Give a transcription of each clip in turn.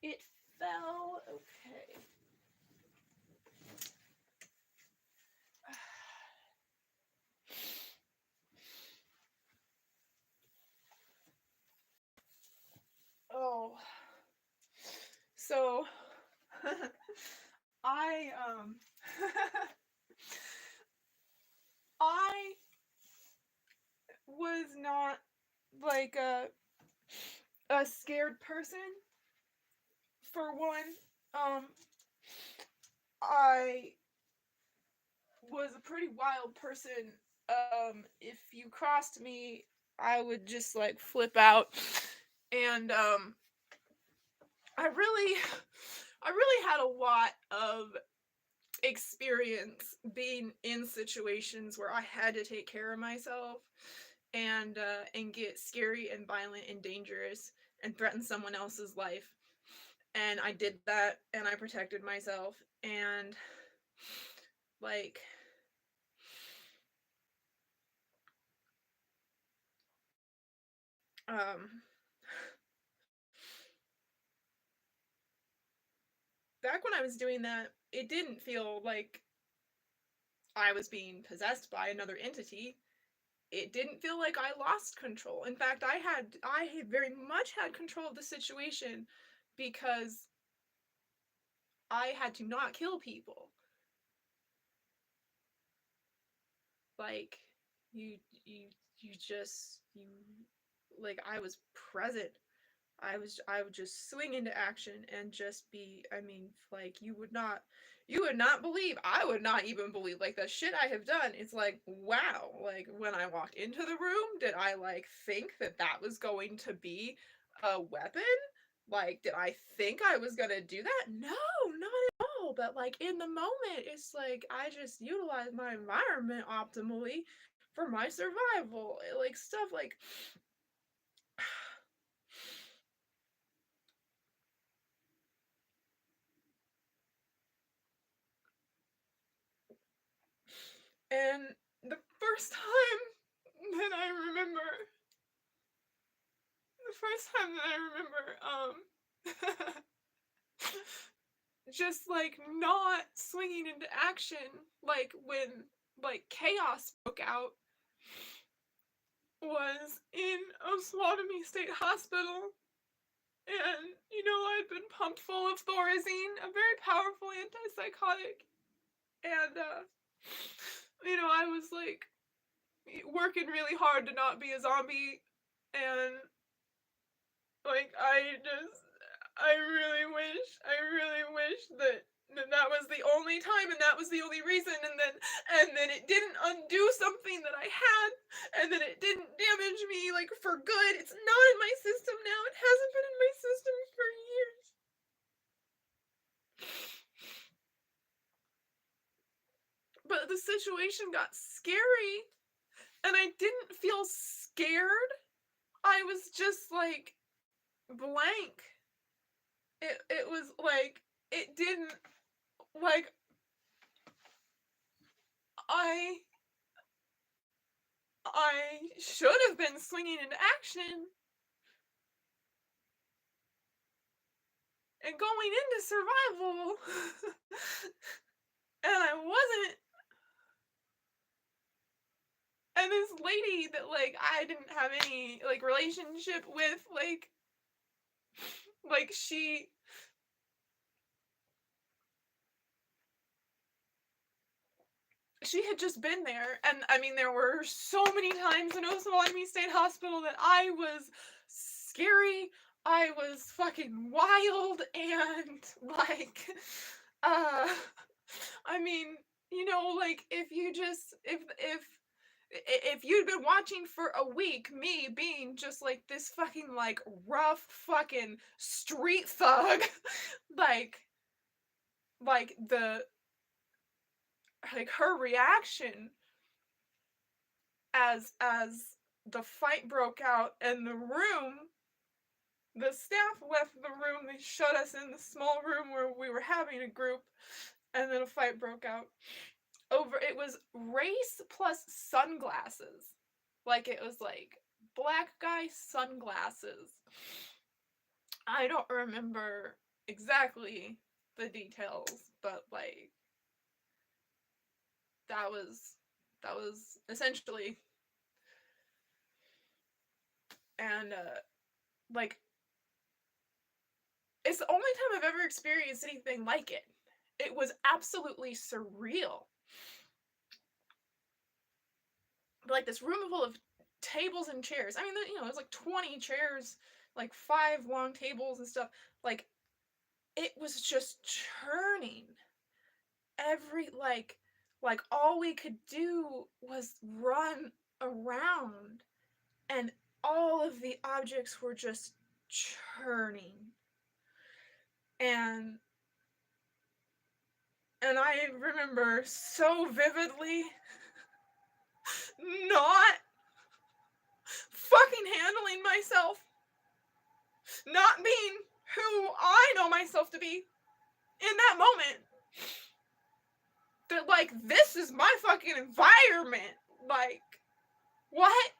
It fell. Okay. Oh. So I I was not like a scared person for one. Um I was a pretty wild person. If you crossed me, I would just like flip out. And I really I really had a lot of experience being in situations where I had to take care of myself and get scary and violent and dangerous and threaten someone else's life. And I did that and I protected myself and like um back when I was doing that, it didn't feel like I was being possessed by another entity. It didn't feel like I lost control. In fact, I had very much had control of the situation because I had to not kill people. Like you you you just you like I was present. I would just swing into action and just be, I mean, like you would not believe, I would not even believe like the shit I have done. It's like, wow, like when I walked into the room, did I like think that that was going to be a weapon? Like did I think I was going to do that? No, not at all. But like in the moment, it's like I just utilize my environment optimally for my survival. Like stuff like and the first time that I remember, the first time that I remember, just like not swinging into action, like when like chaos broke out, was in Osawatomie State Hospital. And, you know, I'd been pumped full of Thorazine, a very powerful antipsychotic. And, you know, I was like working really hard to not be a zombie. And like I really wish that that was the only time and that was the only reason, and then it didn't undo something that I had, and then it didn't damage me like for good. It's not in my system now. It hasn't been in my system for years. But the situation got scary and I didn't feel scared. I was just like blank. It was like it didn't like I I should have been swinging into action and going into survival, and I wasn't. And this lady that like I didn't have any like relationship with, like she had just been there, and I mean there were so many times in Osawatomie State Hospital that I was scary, I was fucking wild, and like uh I mean, you know, like if you just if you'd been watching for a week, me being just like this fucking like rough fucking street thug, like the like her reaction as the fight broke out and the staff left the room, they shut us in the small room where we were having a group, and then a fight broke out over, it was race plus sunglasses. Like it was like black guy sunglasses. I don't remember exactly the details, but like that was essentially, and like it's the only time I've ever experienced anything like it. It was absolutely surreal. Like this room full of tables and chairs. I mean, it was like 20 chairs, like 5 long tables and stuff. Like it was just churning. Like all we could do was run around, and all of the objects were just churning. And I remember so vividly not fucking handling myself, not being who I know myself to be in that moment. That, like, this is my fucking environment. Like, what?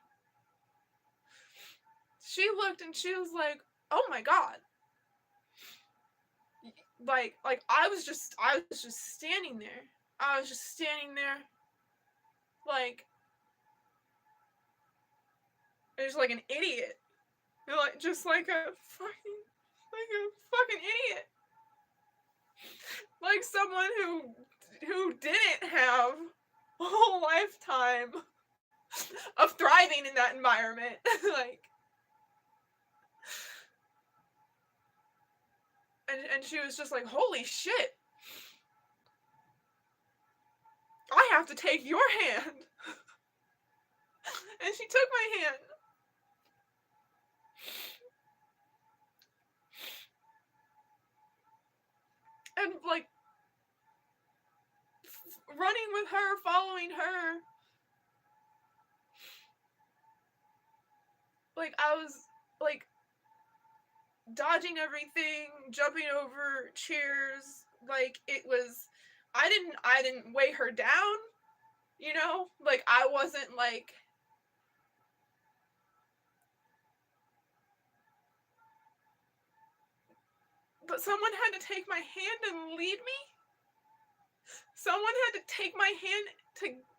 She looked and she was like, oh my god. Like I was just standing there. I was just standing there, like, just like an idiot. Like, just like a fucking idiot. Like someone who didn't have a whole lifetime of thriving in that environment. Like, and she was just like, holy shit. I have to take your hand. And she took my hand. And like running with her, following her. Like I was like dodging everything, jumping over chairs. Like it was, I didn't weigh her down, you know? Like I wasn't like, but someone had to take my hand and lead me. Someone had to take my hand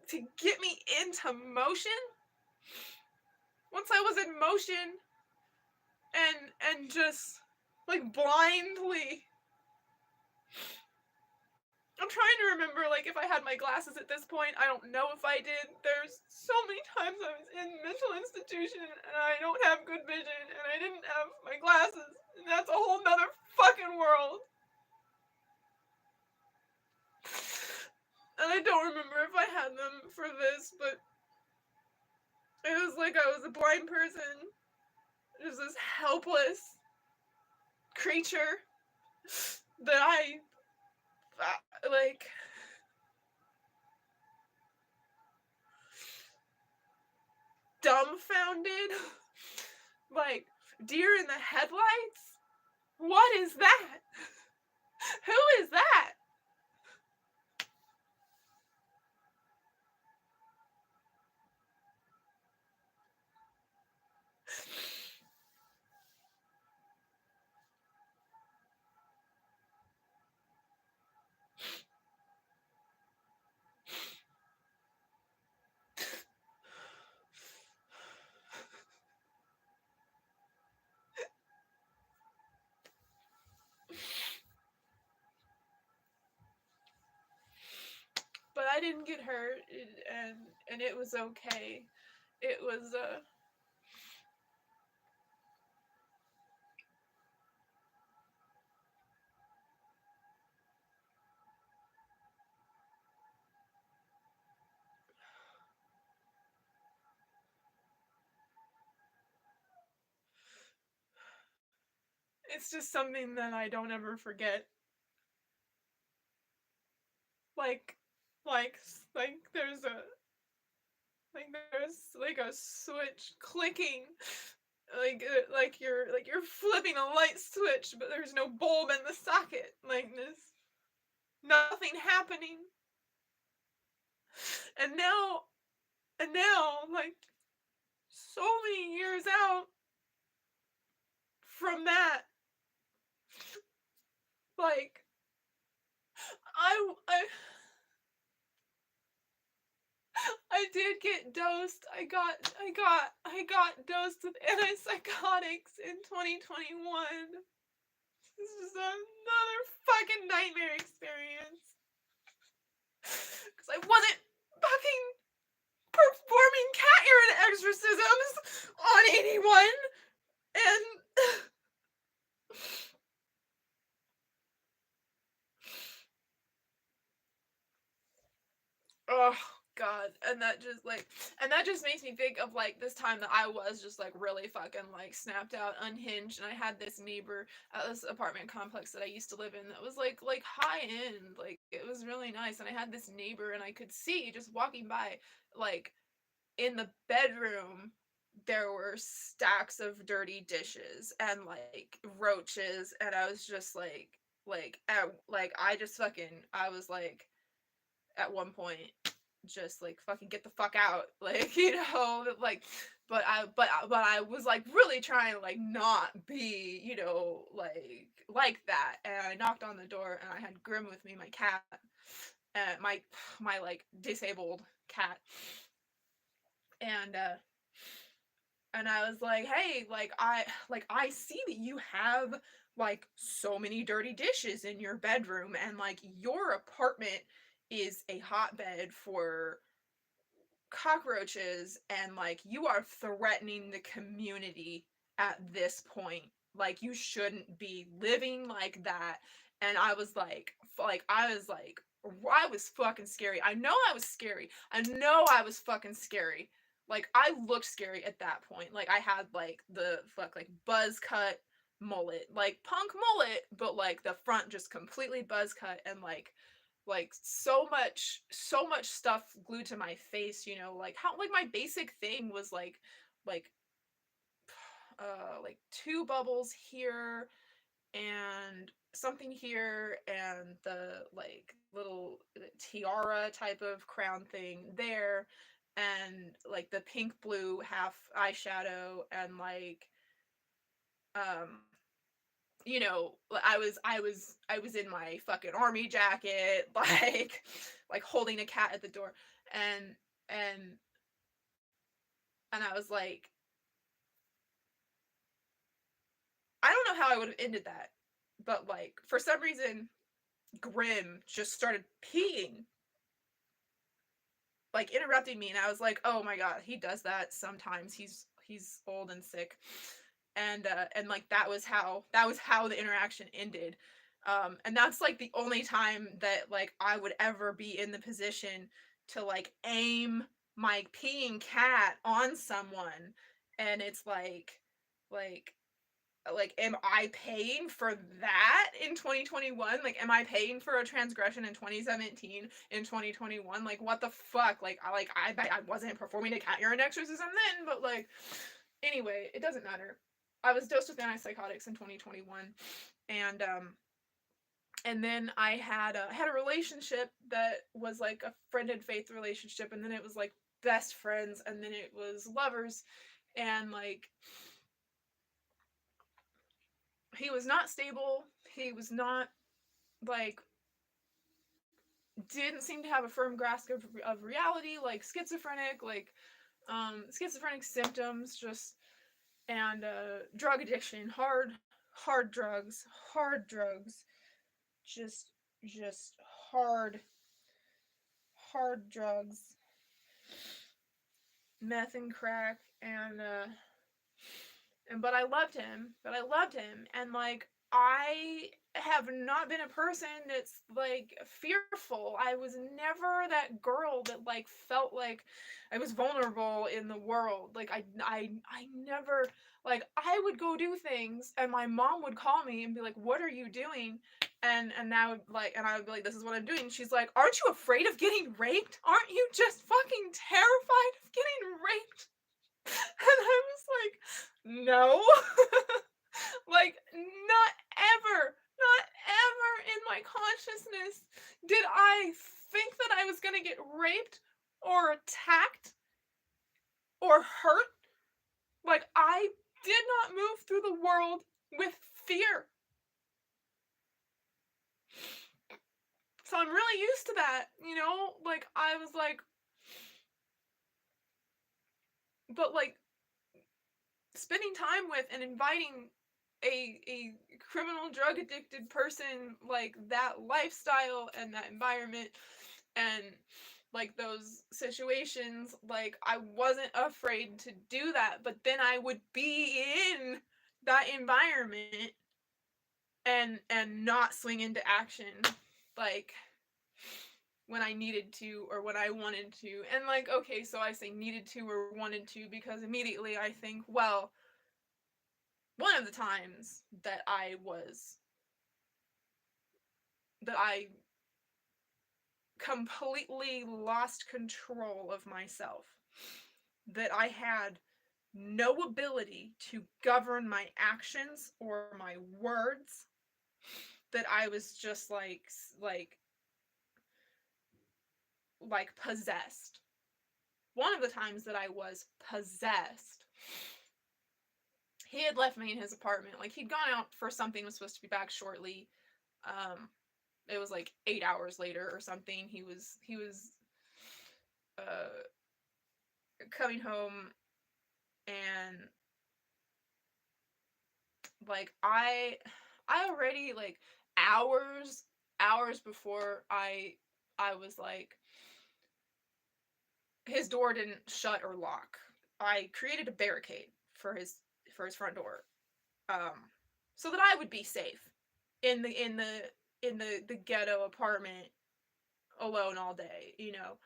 to get me into motion. Once I was in motion and just like blindly, I'm trying to remember, like, if I had my glasses at this point. I don't know if I did. There's so many times I was in mental institution and I don't have good vision and I didn't have my glasses. And that's a whole nother fucking world. And I don't remember if I had them for this, but it was like I was a blind person. Just this helpless creature that I like, dumbfounded, like deer in the headlights. What is that? Who is that? But I didn't get hurt, and it was okay. It was it's just something that I don't ever forget. Like like there's a a switch clicking, like you're flipping a light switch, but there's no bulb in the socket. Like this, nothing happening. And now, like so many years out from that, dosed. I got dosed with antipsychotics in 2021. This is another fucking nightmare experience. Because I wasn't fucking performing cat urine exorcisms on anyone. And oh god, and that just makes me think of like this time that I was just like really fucking like snapped out, unhinged, and I had this neighbor at this apartment complex that I used to live in that was like high end, like it was really nice, and I had this neighbor, and I could see just walking by, like in the bedroom there were stacks of dirty dishes and like roaches, and I was just I was like at one point just like fucking get the fuck out, like like but I was like really trying to like not be like that, and I knocked on the door, and I had Grim with me, my cat, my like disabled cat, and I was like, hey, I see that you have like so many dirty dishes in your bedroom, and like your apartment is a hotbed for cockroaches, and like you are threatening the community at this point. Like you shouldn't be living like that. And I was like I was fucking scary. I know I was scary. I know I was fucking scary. Like I looked scary at that point. Like I had like the buzz cut mullet, like punk mullet, but like the front just completely buzz cut, and like so much stuff glued to my face, like how like my basic thing was like like two bubbles here and something here, and the like little tiara type of crown thing there, and like the pink blue half eyeshadow, and like um I was in my fucking army jacket, like holding a cat at the door, and and I was like, I don't know how I would have ended that, but like for some reason Grim just started peeing, like interrupting me, and I was like, oh my god, he does that sometimes. He's old and sick, and like that was how the interaction ended. And that's like the only time that like I would ever be in the position to like aim my peeing cat on someone, and it's like am I paying for that in 2021? Like am I paying for a transgression in 2017 in 2021? Like what the fuck? I wasn't performing a cat urine exorcism then, but like anyway, it doesn't matter. I was dosed with antipsychotics in 2021, and then I had a relationship that was like a friend and faith relationship, and then it was like best friends, and then it was lovers, and like he was not stable. He was not like didn't seem to have a firm grasp of reality, like schizophrenic, like schizophrenic symptoms, just and drug addiction, hard drugs, just just hard hard drugs, meth and crack, and but I loved him, and like I have not been a person that's like fearful. I was never that girl that like felt like I was vulnerable in the world. Like I never, like I would go do things, and my mom would call me and be like, "What are you doing?" And now like, and I would be like, "This is what I'm doing." She's like, "Aren't you afraid of getting raped? Aren't you just fucking terrified of getting raped?" And I was like, no. Like, not ever in my consciousness did I think that I was gonna get raped or attacked or hurt. Like, I did not move through the world with fear. So I'm really used to that, Like, I was like, but like spending time with and inviting a criminal drug addicted person, like that lifestyle and that environment and like those situations, like I wasn't afraid to do that, but then I would be in that environment and not swing into action like when I needed to or when I wanted to. And like, okay, so I say needed to or wanted to because immediately I think, well, one of the times that I completely lost control of myself, that I had no ability to govern my actions or my words, that I was just like possessed. One of the times that I was possessed, he had left me in his apartment. Like he'd gone out for something, was supposed to be back shortly. It was like 8 hours later or something. He was uh coming home, and like I already like hours before I was like, his door didn't shut or lock. I created a barricade for his front door, um, so that I would be safe in the ghetto apartment alone all day, you know.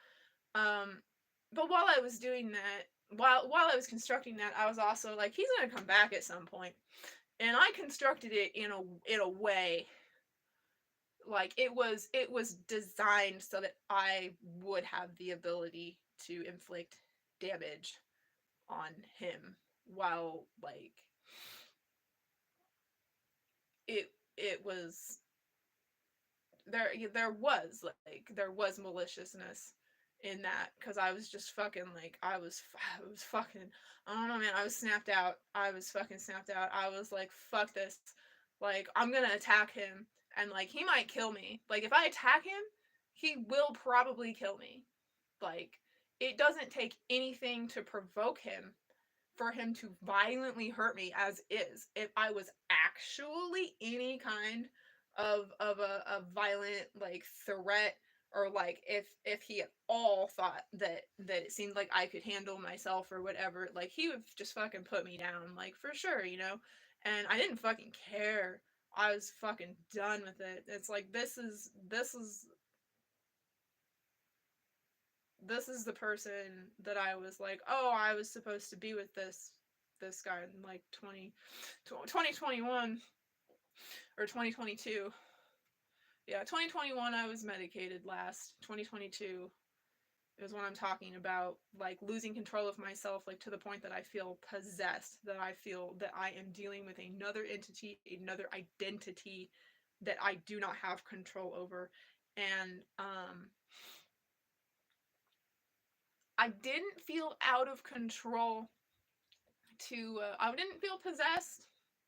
But while I was doing that, while I was constructing that, I was also like, he's gonna come back at some point, and I constructed it in a way like it was designed so that I would have the ability to inflict damage on him while like it was there was maliciousness in that because I was just fucking like I was fucking I don't know, man. I was snapped out. I was fucking snapped out. I was like, fuck this. Like I'm gonna attack him and like he might kill me. Like if I attack him, he will probably kill me. Like it doesn't take anything to provoke him for him to violently hurt me as is. If I was actually any kind of a violent like threat, or like if he at all thought that it seemed like I could handle myself or whatever, like he would just fucking put me down, like for sure, you know. And I didn't fucking care. I was fucking done with it. It's like this is the person that I was like, oh, I was supposed to be with this guy in like 2021 or 2022. Yeah, 2021 I was medicated last. 2022 is when I'm talking about like losing control of myself, like to the point that I feel possessed, that I feel that I am dealing with another entity, another identity that I do not have control over. And I didn't feel out of control I didn't feel possessed.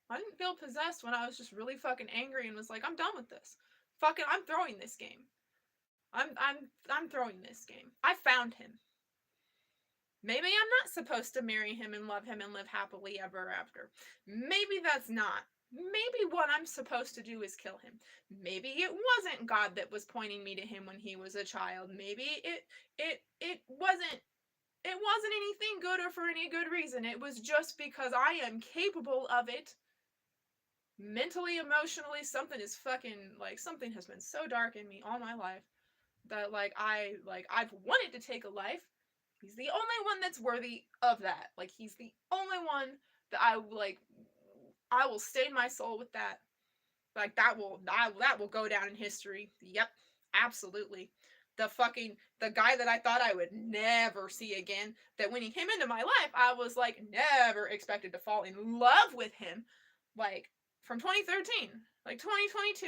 I didn't feel possessed when I was just really fucking angry and was like, I'm done with this. Fucking I'm throwing this game. I'm throwing this game. I found him. Maybe I'm not supposed to marry him and love him and live happily ever after. Maybe that's not. Maybe what I'm supposed to do is kill him. Maybe it wasn't God that was pointing me to him when he was a child. Maybe it wasn't anything good or for any good reason. It was just because I am capable of it. Mentally, emotionally, something has been so dark in me all my life that I've wanted to take a life. He's the only one that's worthy of that. Like he's the only one that I will stain my soul with that. Like that will go down in history. Yep, absolutely. The guy that I thought I would never see again, that when he came into my life, I was like never expected to fall in love with him. Like from 2013, like 2022,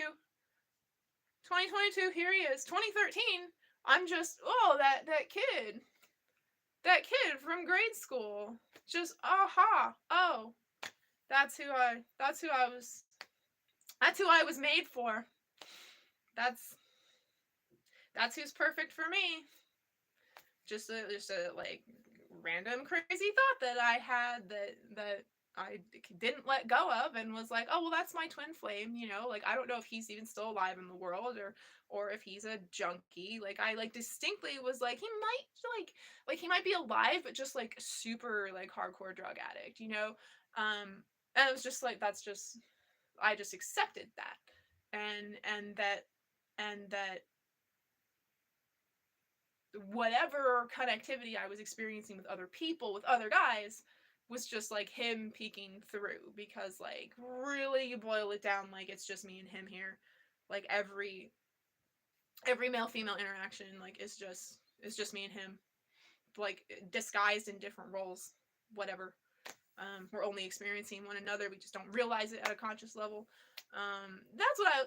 here he is. 2013, I'm just, oh, that kid from grade school. Just aha. Oh, that's who I was made for. That's that's who's perfect for me. Just a like random crazy thought that I had that I didn't let go of, and was like, oh well, that's my twin flame, you know, like I don't know if he's even still alive in the world, or if he's a junkie. Like I like distinctly was like he might like he might be alive, but just like super like hardcore drug addict, you know. And it was just like that's just I just accepted that, and that whatever connectivity I was experiencing with other people, with other guys, was just like him peeking through. Because like really you boil it down, like it's just me and him here. Like every male female interaction like is just me and him, like disguised in different roles, whatever. We're only experiencing one another. We just don't realize it at a conscious level. That's how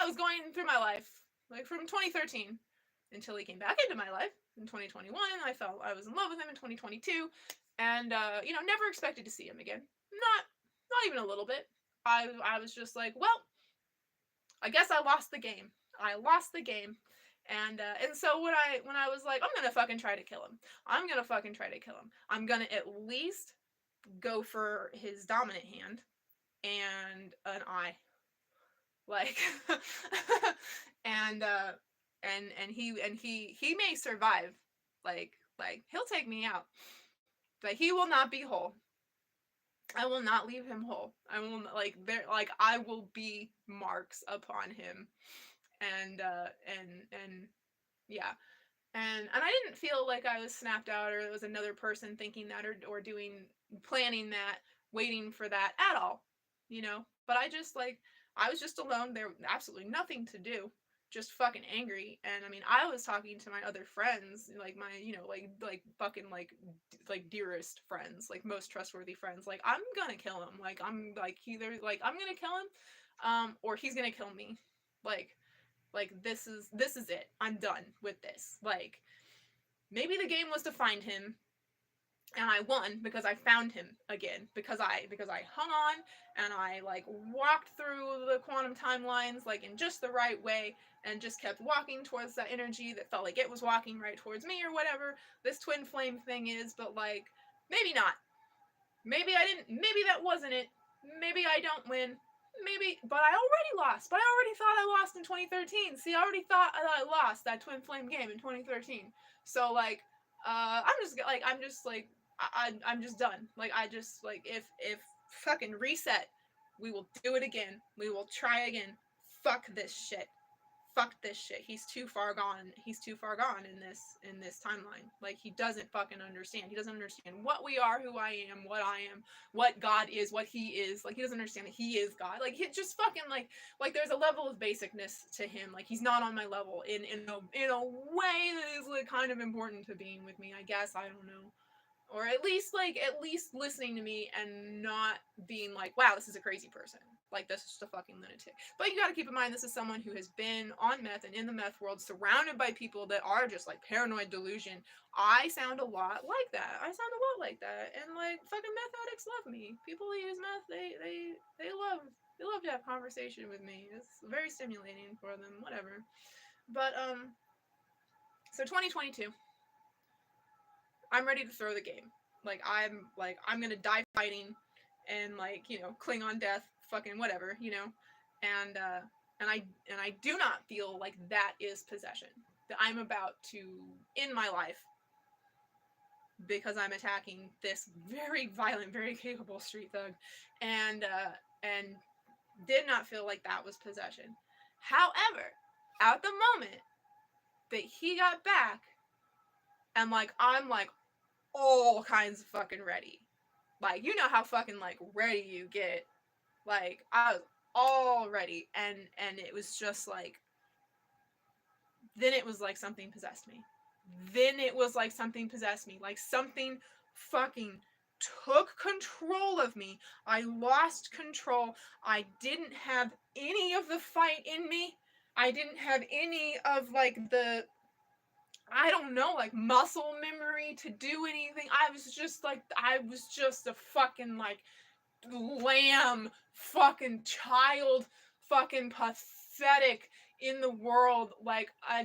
I was going through my life, like from 2013 until he came back into my life in 2021. I felt I was in love with him in 2022, and you know, never expected to see him again. Not even a little bit. I was just like, well, I guess I lost the game. I lost the game. And so when I was like, I'm gonna fucking try to kill him. I'm gonna fucking try to kill him. I'm gonna at least go for his dominant hand and an eye, like, and he may survive, like he'll take me out, but he will not be whole. I will not leave him whole. I will like there like I will be marks upon him, and yeah. And I didn't feel like I was snapped out, or it was another person thinking that, or doing, planning that, waiting for that at all, you know. But I just like I was just alone. There was absolutely nothing to do, just fucking angry. And I mean, I was talking to my other friends, like my, you know, like fucking like dearest friends, like most trustworthy friends. Like I'm gonna kill him. Like I'm like either like I'm gonna kill him, or he's gonna kill me. Like this is it. I'm done with this. Like maybe the game was to find him, and I won because I found him again, because I hung on, and I like walked through the quantum timelines like in just the right way, and just kept walking towards that energy that felt like it was walking right towards me, or whatever this twin flame thing is. But like maybe not. Maybe I didn't, maybe that wasn't it. Maybe I don't win. Maybe, but I already lost. But I already thought I lost in 2013. See, I already thought that I lost that twin flame game in 2013. So like, I'm just like, I'm just done. Like I just like if fucking reset, we will do it again. We will try again. Fuck this shit. Fuck this shit. He's too far gone. He's too far gone in this timeline. Like he doesn't fucking understand. He doesn't understand what we are, who I am, what God is, what he is. Like he doesn't understand that he is God. Like he just fucking like there's a level of basicness to him. Like he's not on my level in a way that is like kind of important to being with me, I guess. I don't know. Or at least listening to me and not being like, wow, this is a crazy person. Like this is just a fucking lunatic. But you gotta keep in mind, this is someone who has been on meth and in the meth world, surrounded by people that are just like paranoid delusion. I sound a lot like that. I sound a lot like that. And like fucking meth addicts love me. People who use meth, they love to have conversation with me. It's very stimulating for them, whatever. But so 2022. I'm ready to throw the game. I'm gonna die fighting, and like, you know, Klingon death, fucking whatever, you know. And I do not feel like that is possession. That I'm about to end my life because I'm attacking this very violent, very capable street thug, and did not feel like that was possession. However, at the moment that he got back, and like I'm like all kinds of fucking ready. Like, you know how fucking like ready you get. Like, I was all ready, and it was just like, then it was like something possessed me. Then it was like something possessed me. Like something fucking took control of me. I lost control. I didn't have any of the fight in me. I didn't have any of like the, I don't know, like muscle memory to do anything. I was just a fucking like lamb, fucking child, fucking pathetic in the world. Like I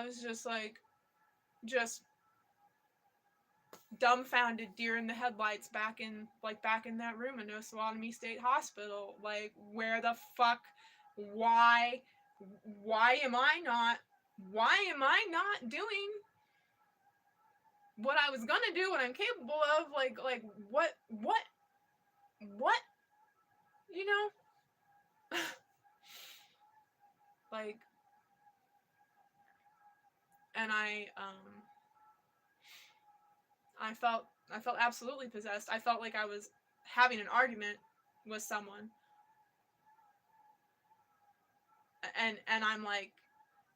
was just like, just dumbfounded, deer in the headlights, back in that room in Osawatomie State Hospital. Like, where the fuck, why am I not doing what I was gonna do, what I'm capable of? Like what you know? Like, and I felt absolutely possessed. I felt like I was having an argument with someone, and I'm like,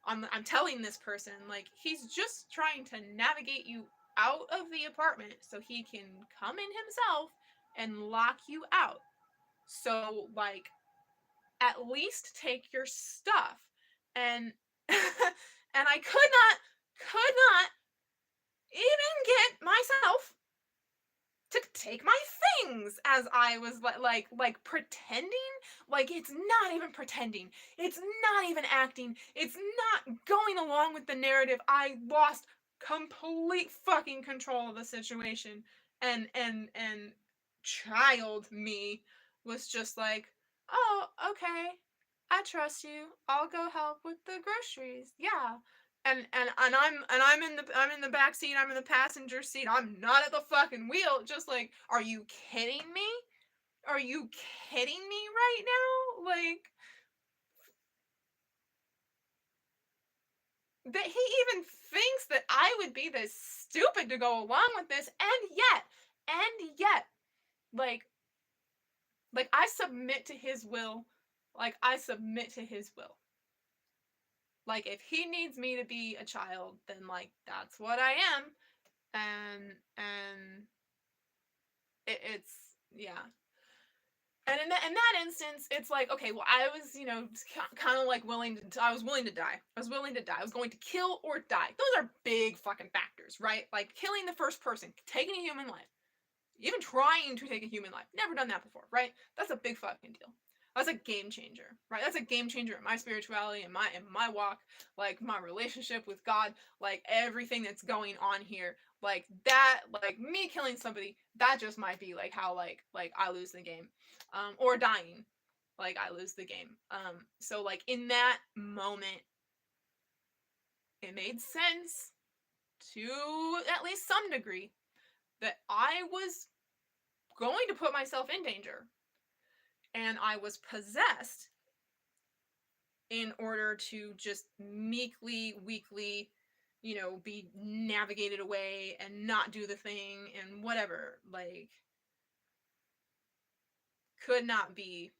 I'm telling this person, like, he's just trying to navigate you out of the apartment so he can come in himself and lock you out. So, like, at least take your stuff. And and I could not even get myself to take my things, as I was like pretending. Like, it's not even pretending, it's not even acting, it's not going along with the narrative. I lost complete fucking control of the situation, and child me was just like, oh, okay, I trust you, I'll go help with the groceries, yeah. I'm in the back seat, I'm in the passenger seat, I'm not at the fucking wheel, just like, are you kidding me? Are you kidding me right now? Like, that he even thinks that I would be this stupid to go along with this, and yet, like I submit to his will. Like, I submit to his will. Like, if he needs me to be a child, then, like, that's what I am. And it's, yeah. And in that instance, it's like, okay, well, I was, kind of like I was willing to die. I was willing to die. I was going to kill or die. Those are big fucking factors, right? Like, killing the first person, taking a human life, even trying to take a human life. Never done that before, right? That's a big fucking deal. That's a game changer, right? That's a game changer in my spirituality, in my walk, like my relationship with God, like everything that's going on here. Like that, like me killing somebody, that just might be like how like I lose the game. Or dying, like I lose the game. So like in that moment, it made sense to at least some degree that I was going to put myself in danger, and I was possessed in order to just meekly, weakly, be navigated away and not do the thing and whatever. Like, could not be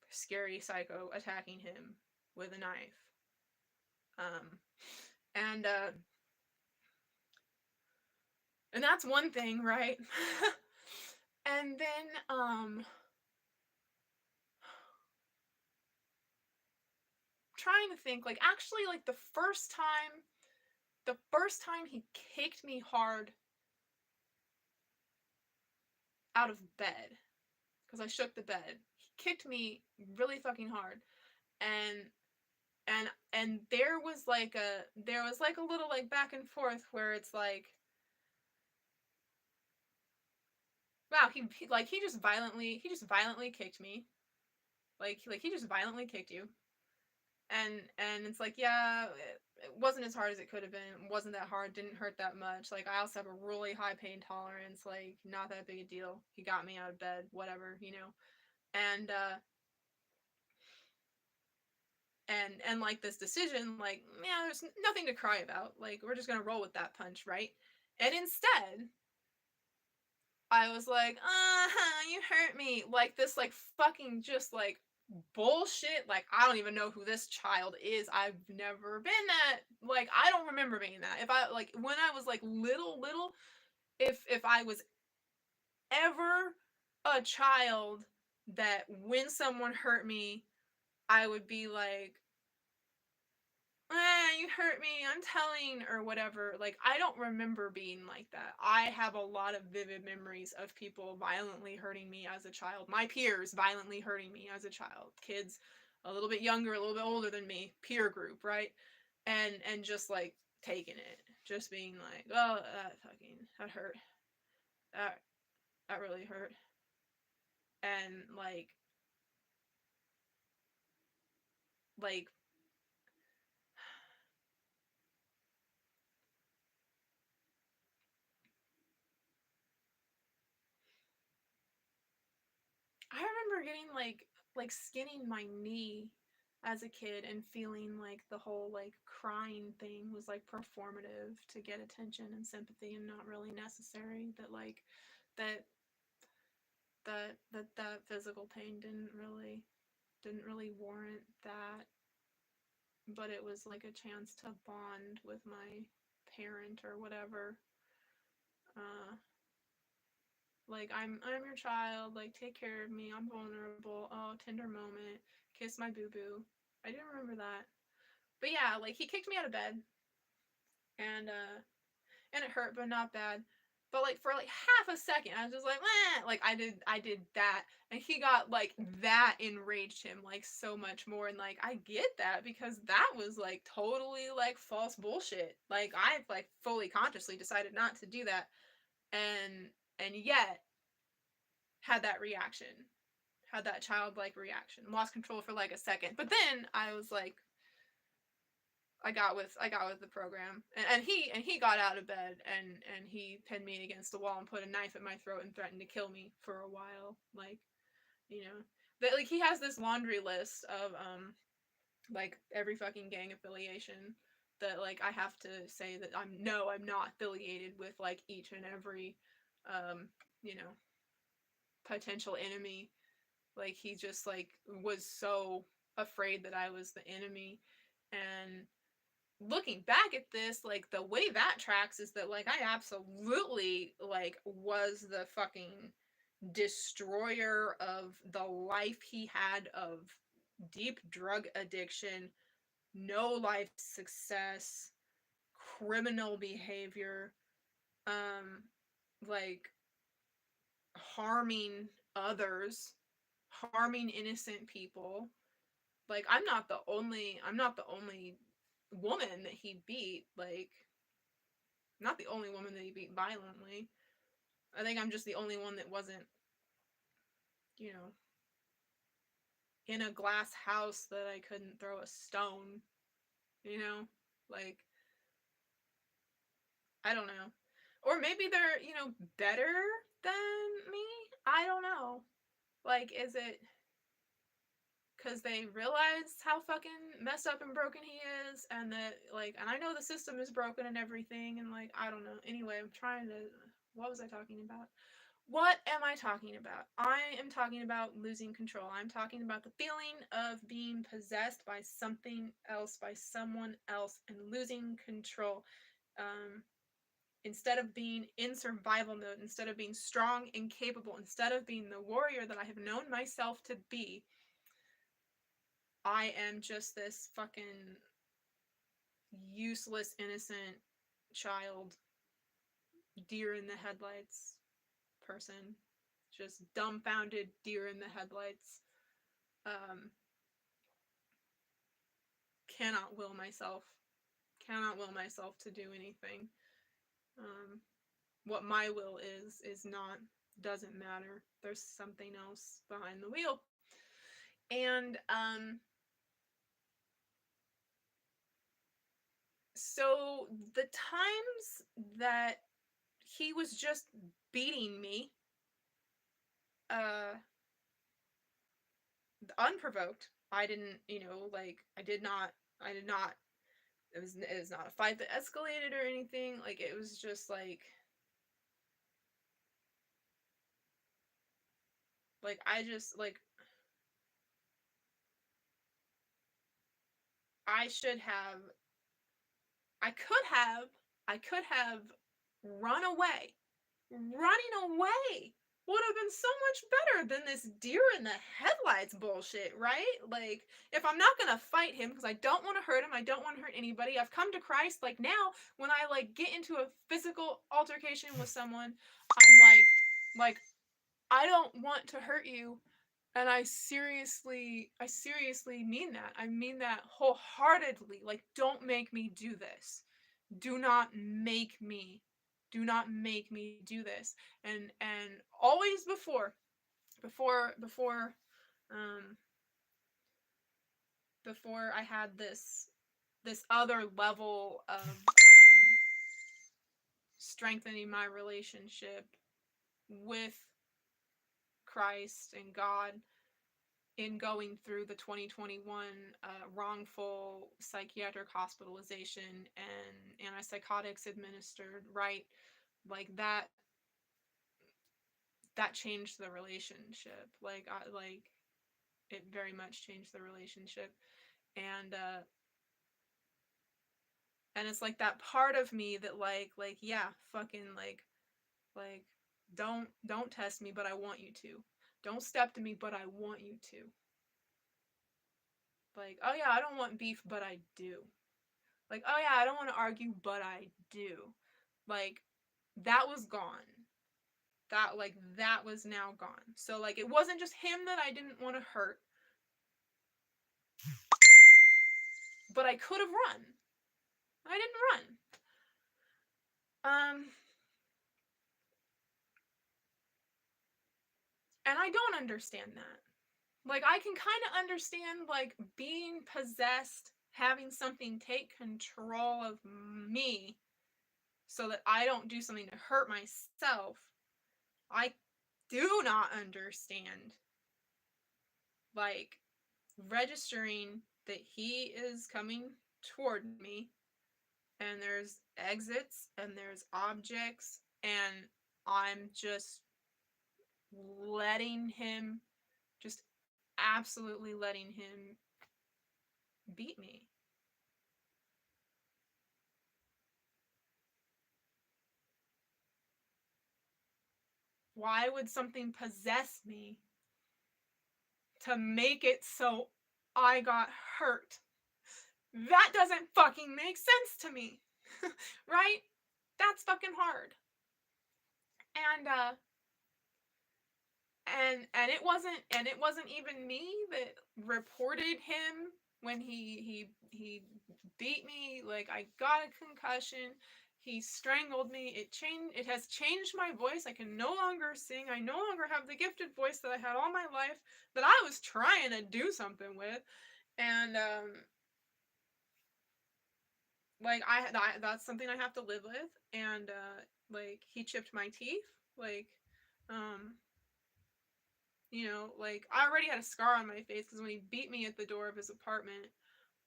scary psycho attacking him with a knife. Um, and and that's one thing, right? And then trying to think, like, actually, like the first time he kicked me hard out of bed, because I shook the bed. He kicked me really fucking hard, and there was like a little like back and forth where it's like, wow, he just violently kicked me, like he just violently kicked you, and it's like, yeah, it wasn't as hard as it could have been. It wasn't that hard, didn't hurt that much. Like, I also have a really high pain tolerance, like not that big a deal. He got me out of bed, whatever, and and like this decision, like, yeah, there's nothing to cry about, like we're just gonna roll with that punch, right? And instead, I was like, you hurt me, like this, like fucking just like bullshit. Like, I don't even know who this child is. I've never been that. Like, I don't remember being that. If I, like, when I was like little, if I was ever a child, that when someone hurt me, I would be like, you hurt me, I'm telling, or whatever. Like, I don't remember being like that. I have a lot of vivid memories of people violently hurting me as a child. My peers violently hurting me as a child. Kids a little bit older than me, peer group, right? And just like taking it. just being like, oh, that hurt. That that really hurt. And like I remember getting like skinning my knee as a kid and feeling like the whole like crying thing was like performative to get attention and sympathy and not really necessary. That like that that physical pain didn't really warrant that, but it was like a chance to bond with my parent or whatever. Uh, like I'm your child. Like take care of me. I'm vulnerable. Oh, tender moment. Kiss my boo boo. I didn't remember that. But yeah, like he kicked me out of bed, and it hurt, but not bad. But like for like half a second, I was just like, meh! Like I did that, and he got like that enraged him like so much more, and like I get that because that was like totally like false bullshit. Like I like fully consciously decided not to do that, and yet had that reaction, had that childlike reaction, lost control for like a second, but then I was like, I got with the program, and he got out of bed, and he pinned me against the wall and put a knife at my throat and threatened to kill me for a while, like, you know, that like he has this laundry list of like every fucking gang affiliation that like I have to say that I'm not affiliated with like each and every um you know potential enemy. Like he just like was so afraid that I was the enemy. And looking back at this, like the way that tracks is that like I absolutely like was the fucking destroyer of the life he had of deep drug addiction, no life success, criminal behavior, um like harming others, harming innocent people. Like I'm not the only woman that he beat. Like not the only woman that he beat violently. I think I'm just the only one that wasn't, you know, in a glass house that I couldn't throw a stone, you know? Like I don't know. Or maybe they're, better than me? I don't know. Like is it because they realize how fucking messed up and broken he is, and that like, and I know the system is broken and everything, and like I don't know. Anyway, I'm trying to, what was I talking about? What am I talking about? I am talking about losing control. I'm talking about the feeling of being possessed by something else, by someone else, and losing control. um Instead of being in survival mode, instead of being strong and capable, instead of being the warrior that I have known myself to be, I am just this fucking useless, innocent child, deer in the headlights person. Just dumbfounded deer in the headlights. Um, cannot will myself. Cannot will myself to do anything. Um, what my will is not, doesn't matter. There's something else behind the wheel. And so the times that he was just beating me, uh unprovoked. I didn't, like I did not it was not a fight that escalated or anything. Like it was just like I just like I should have I could have run away. Running away would have been so much better than this deer in the headlights bullshit, right? Like, if I'm not gonna fight him because I don't want to hurt him, I don't want to hurt anybody. I've come to Christ. Like now, when I like get into a physical altercation with someone, I'm like I don't want to hurt you, and I seriously mean that. I mean that wholeheartedly. Like, don't make me do this. do not make me do this. And always before um before I had this other level of strengthening my relationship with Christ and God, in going through the 2021 wrongful psychiatric hospitalization and antipsychotics administered, right? Like that changed the relationship. Like it very much changed the relationship. And and it's like that part of me that like yeah, fucking like don't test me, but I want you to. Don't step to me, but I want you to. Like, oh yeah, I don't want beef, but I do. Like, oh yeah, I don't want to argue, but I do. Like, that was gone. That was now gone. So like it wasn't just him that I didn't want to hurt, but I could have run. I didn't run. And I don't understand that. Like I can kind of understand like being possessed, having something take control of me so that I don't do something to hurt myself. I do not understand like registering that he is coming toward me and there's exits and there's objects and I'm just letting him, just absolutely letting him beat me. Why would something possess me to make it so I got hurt? That doesn't fucking make sense to me. Right? That's fucking hard. And it wasn't even me that reported him when he beat me. Like I got a concussion, he strangled me. It has changed my voice. I can no longer sing. I no longer have the gifted voice that I had all my life, that I was trying to do something with. And like that's something I have to live with. And like he chipped my teeth. Like um like I already had a scar on my face because when he beat me at the door of his apartment,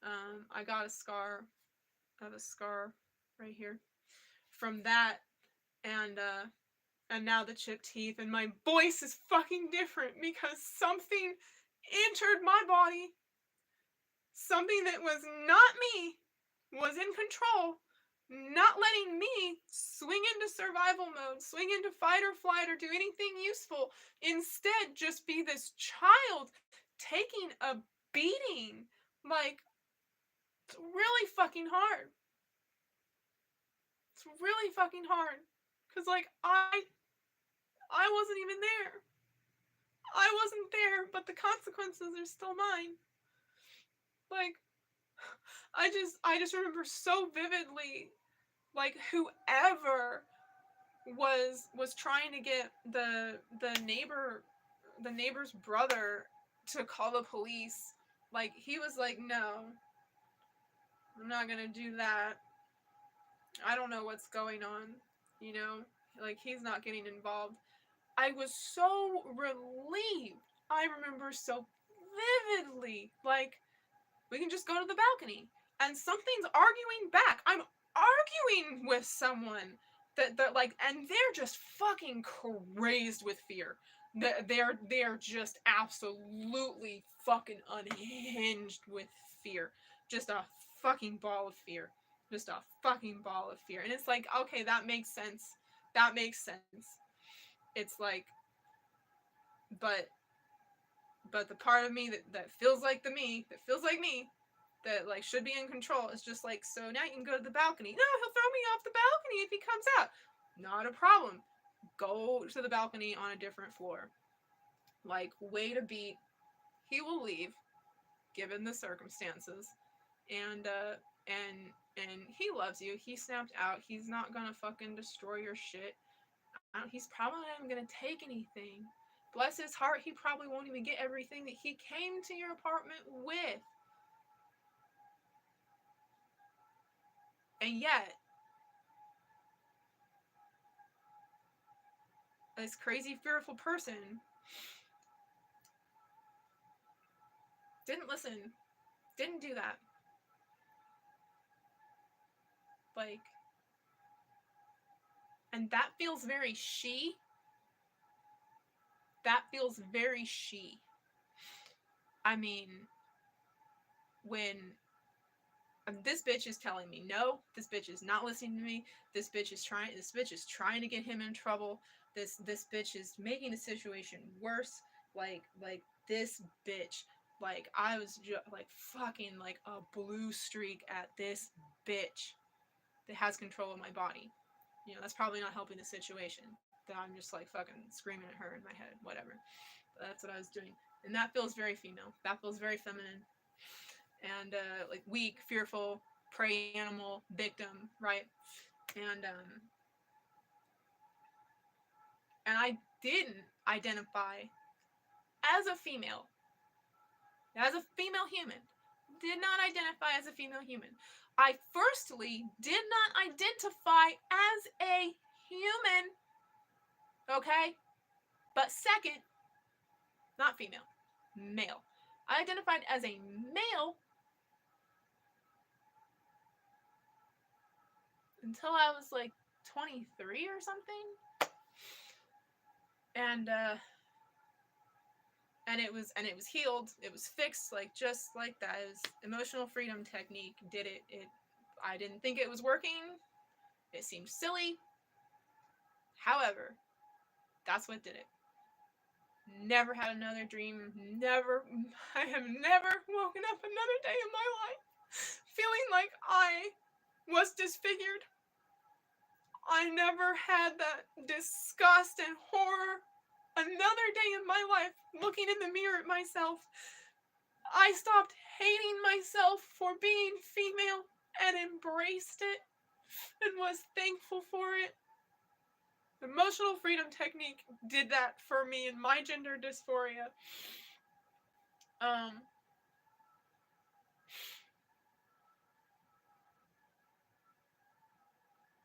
I got a scar. I have a scar right here from that, and now the chipped teeth, and my voice is fucking different because something entered my body. Something that was not me was in control, not letting me swing into survival mode, swing into fight or flight, or do anything useful. Instead, just be this child taking a beating. Like, it's really fucking hard. It's really fucking hard. Cause like I wasn't even there. I wasn't there, but the consequences are still mine. Like I just remember so vividly like whoever was trying to get the neighbor's brother to call the police. Like he was like, no, I'm not gonna do that. I don't know what's going on, you know, like he's not getting involved. I was so relieved. I remember so vividly, like, we can just go to the balcony and something's arguing back. I'm arguing with someone that like, and they're just fucking crazed with fear. They're just absolutely fucking unhinged with fear. Just a fucking ball of fear. Just a fucking ball of fear. And it's like, okay, that makes sense. That makes sense. It's like, but but the part of me that feels like that feels like me, that like should be in control, is just like, so now you can go to the balcony. No, he'll throw me off the balcony if he comes out. Not a problem. Go to the balcony on a different floor. Like, wait a beat. He will leave, given the circumstances. And and he loves you. He snapped out. He's not gonna fucking destroy your shit. He's probably not even gonna take anything. Bless his heart, he probably won't even get everything that he came to your apartment with. And yet, this crazy, fearful person didn't listen, didn't do that. Like, and that feels very she. That feels very she. I mean, when this bitch is telling me no, this bitch is not listening to me, this bitch is trying to get him in trouble, this bitch is making the situation worse, like this bitch, like I was like fucking like a blue streak at this bitch that has control of my body. You know, that's probably not helping the situation, that I'm just like fucking screaming at her in my head, whatever. But that's what I was doing. And that feels very female. That feels very feminine. And like weak, fearful, prey animal, victim, right? And I didn't identify as a female human. Did not identify as a female human. I firstly did not identify as a human. Okay? But second, not female, male. I identified as a male until I was like 23 or something. And it was healed. It was fixed, like just like that. It was emotional freedom technique did it. I didn't think it was working. It seemed silly. However, that's what did it. Never had another dream. I have never woken up another day in my life feeling like I was disfigured. I never had that disgust and horror another day in my life looking in the mirror at myself. I stopped hating myself for being female and embraced it and was thankful for it. Emotional freedom technique did that for me in my gender dysphoria.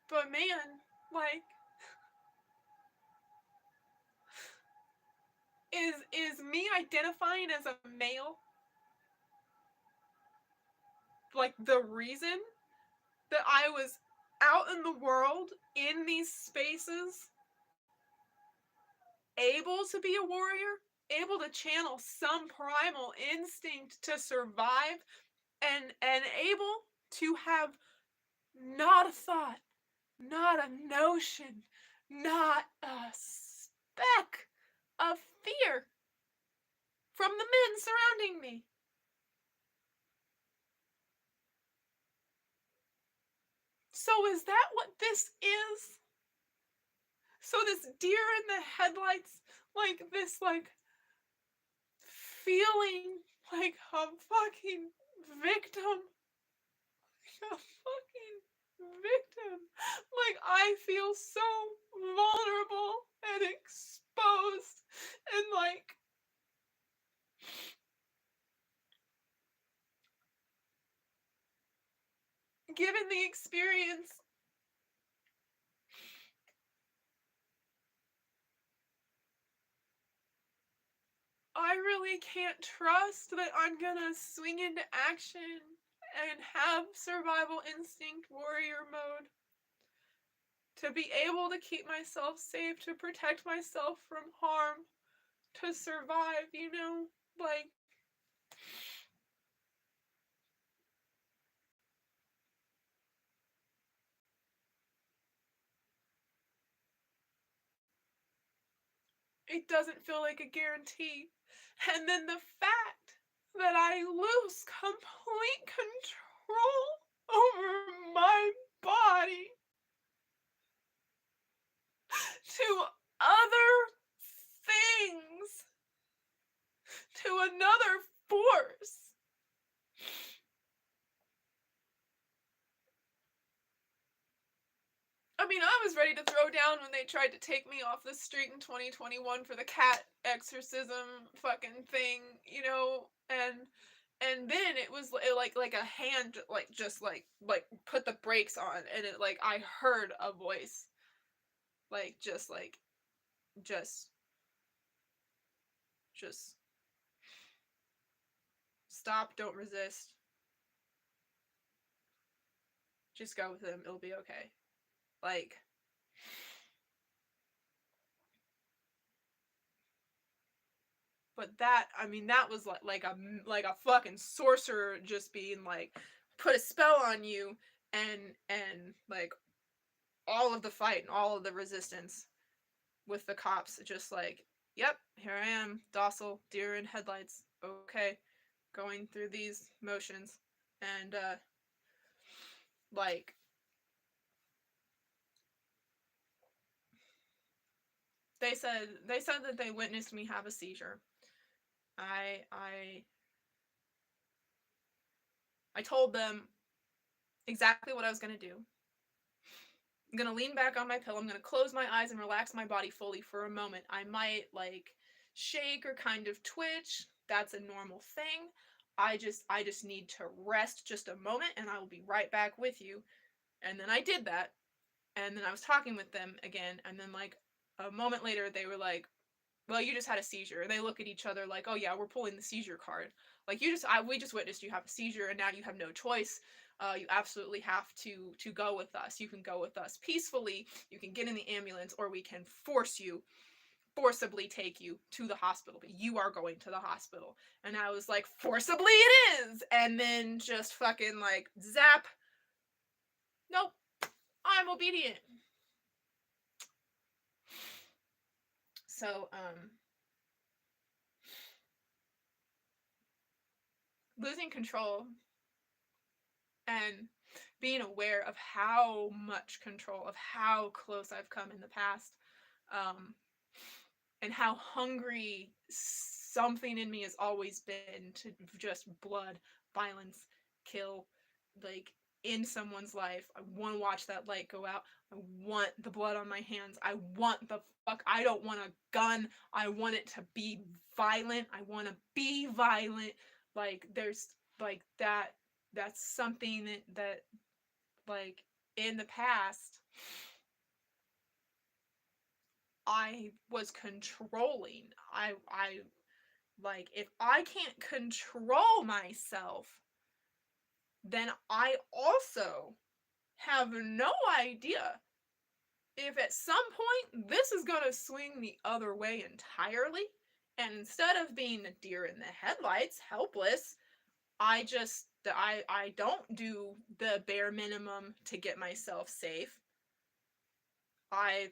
But man, like, is me identifying as a male like the reason that I was out in the world in these spaces able to be a warrior, able to channel some primal instinct to survive, and able to have not a thought, not a notion, not a speck of fear from the men surrounding me. So is that what this is? So this deer in the headlights, like this, like feeling like a fucking victim. A fucking victim. Like I feel so vulnerable and exposed and like given the experience, I really can't trust that I'm gonna swing into action and have survival instinct warrior mode to be able to keep myself safe, to protect myself from harm, to survive, you know? Like, it doesn't feel like a guarantee. And then the fact that I lose complete control over my body to other things, to another force. ready to throw down when they tried to take me off the street in 2021 for the cat exorcism fucking thing, you know, and then it was like a hand like just like put the brakes on, and it like I heard a voice like just just stop, don't resist, just go with him, it'll be okay. Like, but that, I mean, that was like a fucking sorcerer just being like put a spell on you, and like all of the fight and all of the resistance with the cops just like, yep, here I am, docile deer in headlights, okay, going through these motions. And like they said that they witnessed me have a seizure. I I told them exactly what I was going to do. I'm going to lean back on my pillow. I'm going to close my eyes and relax my body fully for a moment. I might like shake or kind of twitch. That's a normal thing. I just need to rest just a moment, and I will be right back with you. And then I did that. And then I was talking with them again, and then like a moment later they were like, well, you just had a seizure. And they look at each other like, oh yeah, we're pulling the seizure card. Like, we just witnessed you have a seizure, and now you have no choice. You absolutely have to go with us. You can go with us peacefully. You can get in the ambulance, or we can forcibly take you to the hospital. But you are going to the hospital. And I was like, forcibly it is. And then just fucking like zap. Nope, I'm obedient. So losing control and being aware of how much control, of how close I've come in the past, um, and how hungry something in me has always been to just blood, violence, kill, like in someone's life. I want to watch that light go out. I want the blood on my hands. I want the fuck. I don't want a gun. I want it to be violent. I want to be violent. Like, there's like that. That's something that like in the past I was controlling. I like, if I can't control myself, then I also have no idea if at some point this is going to swing the other way entirely, and instead of being a deer in the headlights, helpless, I don't do the bare minimum to get myself safe. I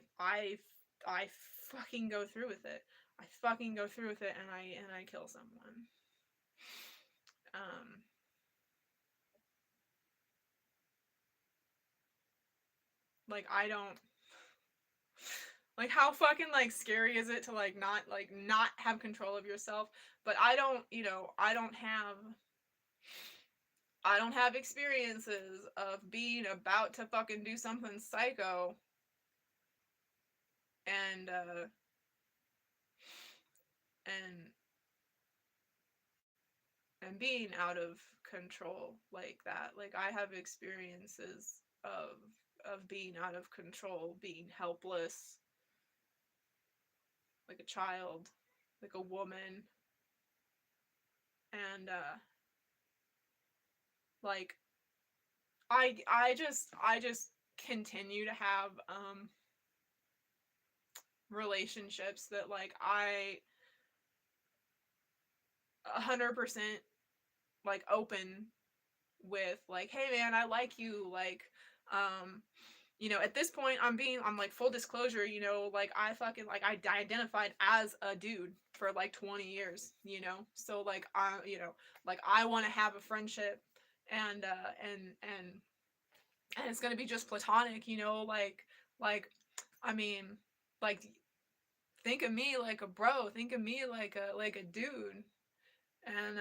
fucking go through with it. I fucking go through with it, and I kill someone. Um like, I don't, like, how fucking like scary is it to not have control of yourself? But I don't, I don't have experiences of being about to fucking do something psycho and and being out of control like that. Like, I have experiences of being out of control, being helpless, like a child, like a woman, and like I just continue to have relationships that like I 100% like open with, like, hey man, I like you, like, um at this point I'm like, full disclosure, like, I fucking like I identified as a dude for like 20 years, so like like I want to have a friendship, and and it's gonna be just platonic, like I mean, like, think of me like a bro, think of me like a dude, and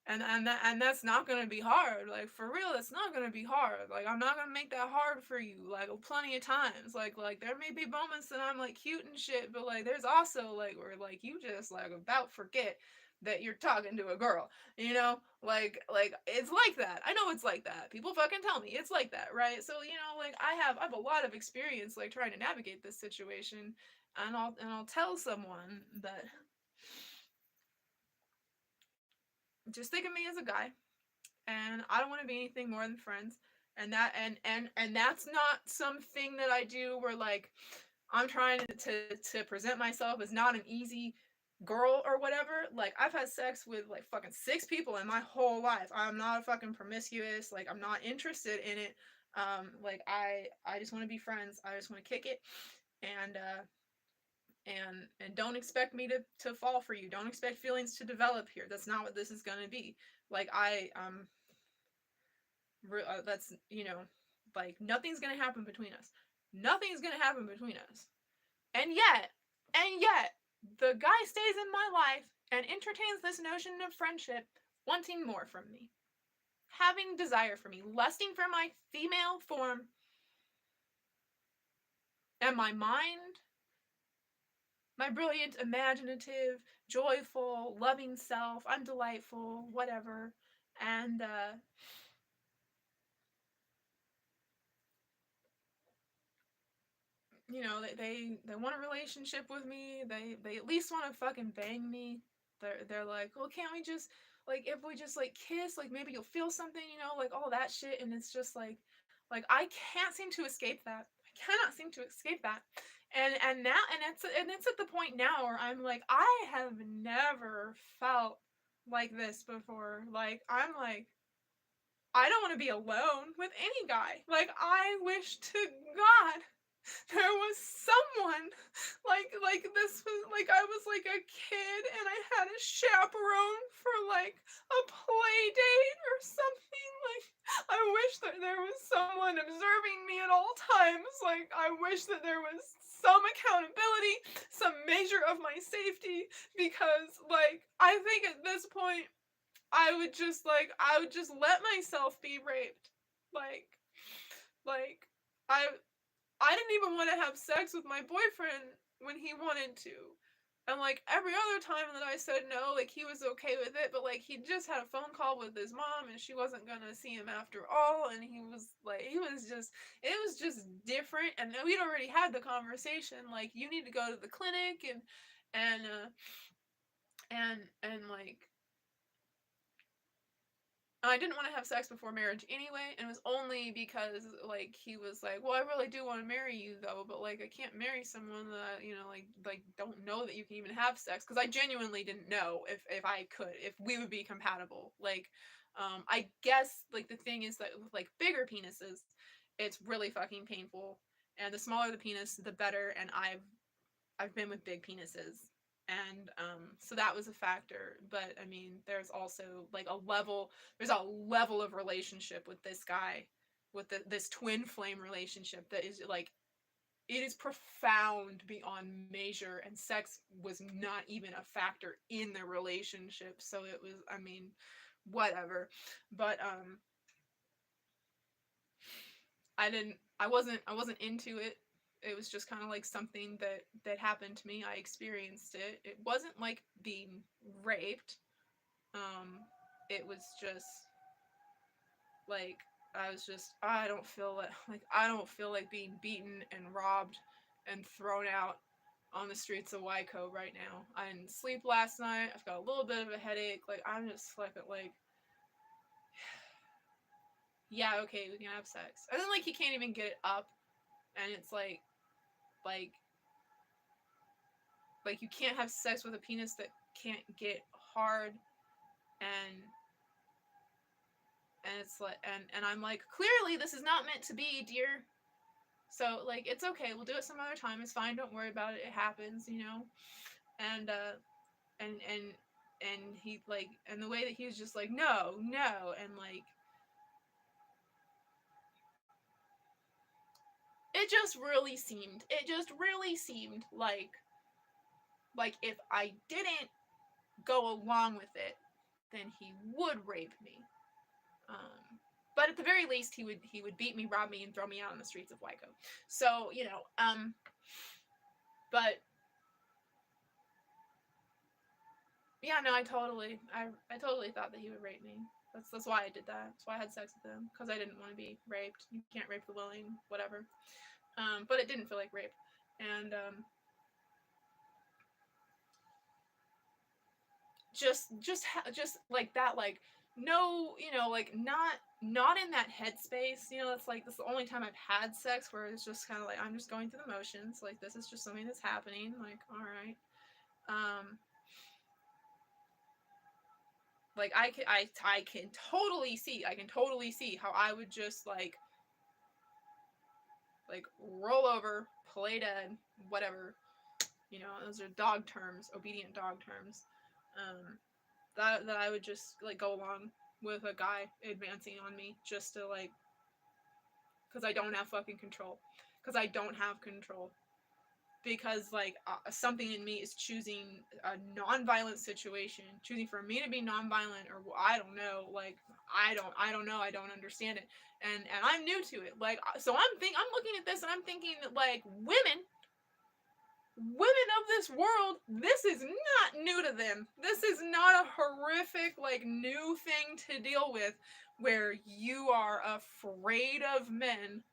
And that's not gonna be hard. Like, for real, that's not gonna be hard. Like, I'm not gonna make that hard for you. Like, plenty of times. Like there may be moments that I'm like cute and shit, but like there's also like where like you just like about forget that you're talking to a girl. You know? Like it's like that. I know it's like that. People fucking tell me it's like that, right? So, like I have a lot of experience like trying to navigate this situation, and I'll tell someone that just think of me as a guy, and I don't want to be anything more than friends. And that's not something that I do where like I'm trying to present myself as not an easy girl or whatever. Like, I've had sex with like fucking 6 people in my whole life. I'm not a fucking promiscuous. Like, I'm not interested in it. Like, I just want to be friends. I just want to kick it, and don't expect me to fall for you. Don't expect feelings to develop here. That's not what this is gonna be. Like, that's, like, nothing's gonna happen between us. Nothing's gonna happen between us. And yet, the guy stays in my life and entertains this notion of friendship, wanting more from me, having desire for me, lusting for my female form, and my mind, my brilliant, imaginative, joyful, loving self. I'm delightful, whatever. And they want a relationship with me. They at least want to fucking bang me. They're like, well, can't we just, like, if we just like kiss, like maybe you'll feel something, like all that shit. And it's just like I can't seem to escape that. I cannot seem to escape that. And now and it's at the point now where I'm like, I have never felt like this before. Like, I'm like, I don't want to be alone with any guy. Like, I wish to God there was someone like this was like I was like a kid and I had a chaperone for like a play date or something. Like, I wish that there was someone observing me at all times. Like, I wish that there was some accountability, some measure of my safety, because like I think at this point I would just let myself be raped. Like like I I didn't even want to have sex with my boyfriend when he wanted to. And like every other time that I said no, like he was okay with it, but like he just had a phone call with his mom and she wasn't gonna see him after all, and it was just different, and we'd already had the conversation, like, you need to go to the clinic, and like I didn't want to have sex before marriage anyway, and it was only because like he was like, "Well, I really do want to marry you though, but like I can't marry someone that like don't know that you can even have sex," because I genuinely didn't know if we would be compatible. Like, I guess like the thing is that with like bigger penises, it's really fucking painful, and the smaller the penis, the better. And I've been with big penises, and so that was a factor. But I mean, there's also like a level of relationship with this guy, with this twin flame relationship, that is like, it is profound beyond measure, and sex was not even a factor in the relationship. So it was, I mean, whatever. But I wasn't into it. It was just kind of like something that happened to me. I experienced it. It wasn't like being raped. Um, it was just like, I don't feel like being beaten and robbed and thrown out on the streets of Waco right now. I didn't sleep last night. I've got a little bit of a headache. Like, I'm just like, yeah, okay, we can have sex. And then like he can't even get it up, and it's like you can't have sex with a penis that can't get hard. And and it's like, and I'm like, clearly this is not meant to be, dear. So like, it's okay, we'll do it some other time, it's fine, don't worry about it, it happens. And he like, and the way that he was just like, no, no. And like, it just really seemed like if I didn't go along with it, then he would rape me. But at the very least, he would beat me, rob me, and throw me out on the streets of Waco. So, you know, but yeah, no, I totally thought that he would rape me. That's why I did that. That's why I had sex with him, because I didn't want to be raped. You can't rape the willing, whatever. But it didn't feel like rape, and just like that, like, no, you know, like, not in that headspace, you know. It's like, this is the only time I've had sex where it's just kind of like, I'm just going through the motions, like, this is just something that's happening, like, all right. Like, I can totally see how I would just like roll over, play dead, whatever, you know. Those are dog terms, obedient dog terms. That I would just like go along with a guy advancing on me just to like, because I don't have fucking control, because I don't have control, because like something in me is choosing a non-violent situation, choosing for me to be non-violent, or I don't know, like, I don't know, I don't understand it, and I'm new to it, like, so I'm looking at this and I'm thinking that, like, women of this world, this is not new to them. This is not a horrific, like, new thing to deal with, where you are afraid of men,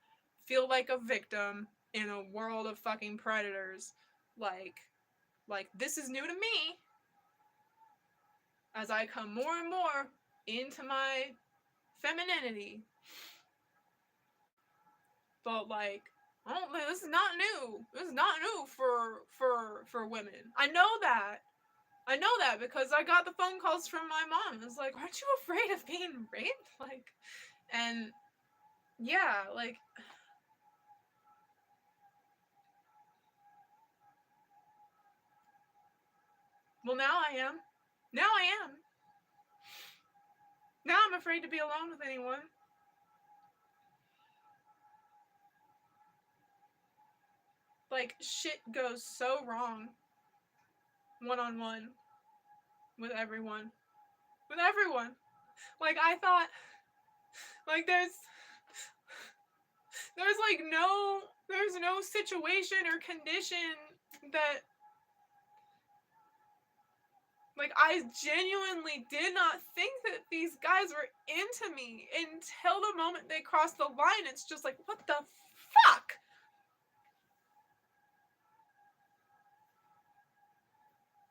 feel like a victim in a world of fucking predators. Like, this is new to me as I come more and more into my femininity. But like, this is not new. This is not new for women. I know that because I got the phone calls from my mom. It's like, aren't you afraid of being raped? Like, and yeah, like, well, now I am. Now I am. Now I'm afraid to be alone with anyone. Like, shit goes so wrong one-on-one with everyone. With everyone. Like, I thought, like, there's like there's no situation or condition that, like, I genuinely did not think that these guys were into me until the moment they crossed the line. It's just like, what the fuck?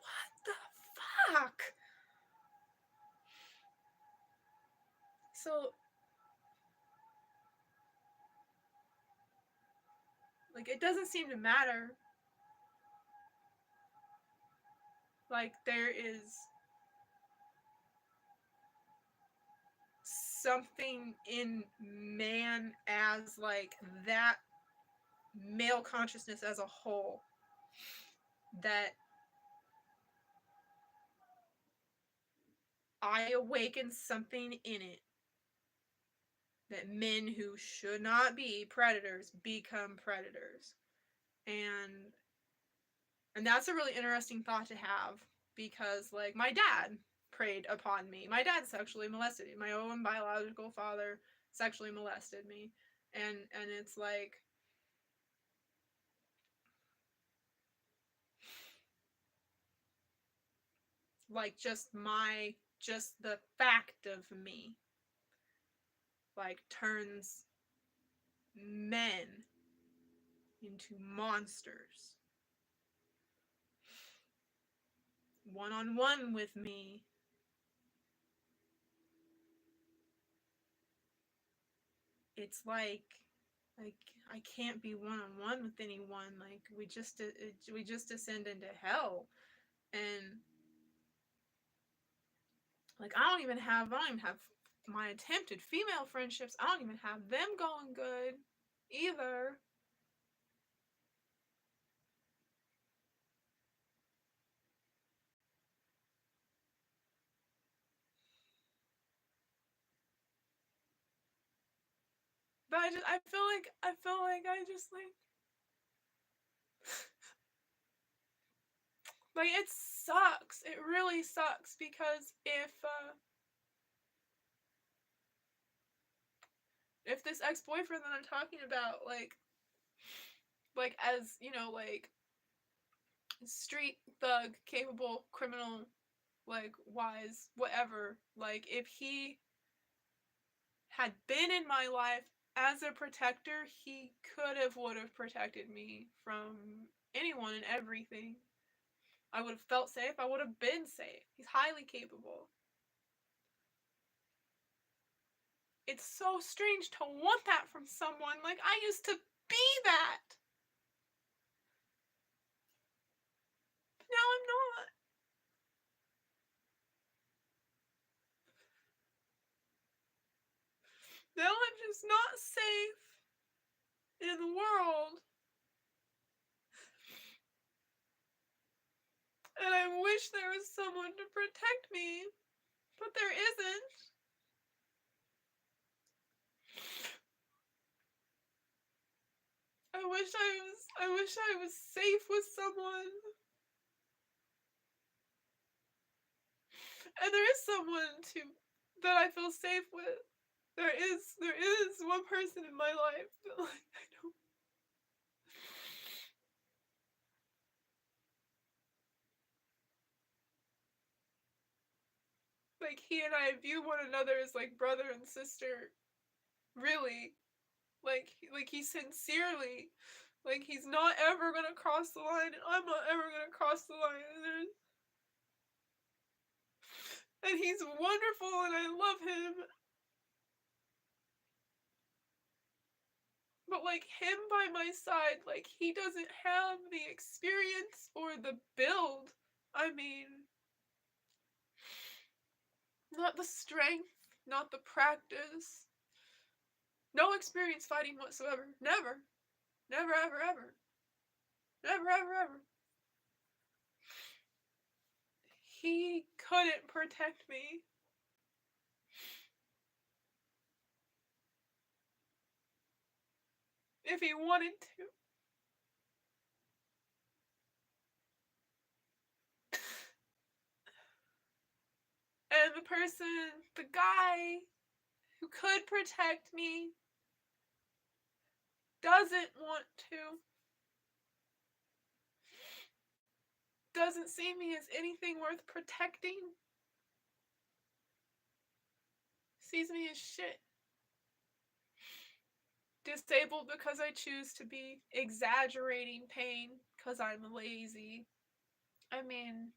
What the fuck? So, like, it doesn't seem to matter. Like, there is something in man as, like, that male consciousness as a whole that I awaken something in it that men who should not be predators become predators. And that's a really interesting thought to have, because, like, my dad preyed upon me. My dad sexually molested me. My own biological father sexually molested me. And it's like just the fact of me, like, turns men into monsters. One-on-one with me, it's like I can't be one-on-one with anyone. Like, we just descend into hell. And like, I don't even have my attempted female friendships. I don't even have them going good either. But I feel like I just like it sucks. It really really sucks because if this ex-boyfriend that I'm talking about, like as, you know, like street thug, capable, criminal, like wise, whatever, like if he had been in my life as a protector, he would have protected me from anyone and everything. I would have felt safe. I would have been safe. He's highly capable. It's so strange to want that from someone. Like, I used to be that. But now I'm not. Now I'm just not safe in the world. And I wish there was someone to protect me, but there isn't. I wish I was safe with someone. And there is someone that I feel safe with. There is one person in my life that, like, I don't. Like, he and I view one another as like brother and sister. Really. Like he sincerely, like he's not ever gonna cross the line, and I'm not ever gonna cross the line. And he's wonderful, and I love him. But like him by my side, like he doesn't have the experience or the build. I mean, not the strength, not the practice. No experience fighting whatsoever. Never. Never, ever, ever. Never, ever, ever. He couldn't protect me. If he wanted to. And the guy who could protect me, doesn't want to. Doesn't see me as anything worth protecting. Sees me as shit. Disabled because I choose to be. Exaggerating pain because I'm lazy. I mean,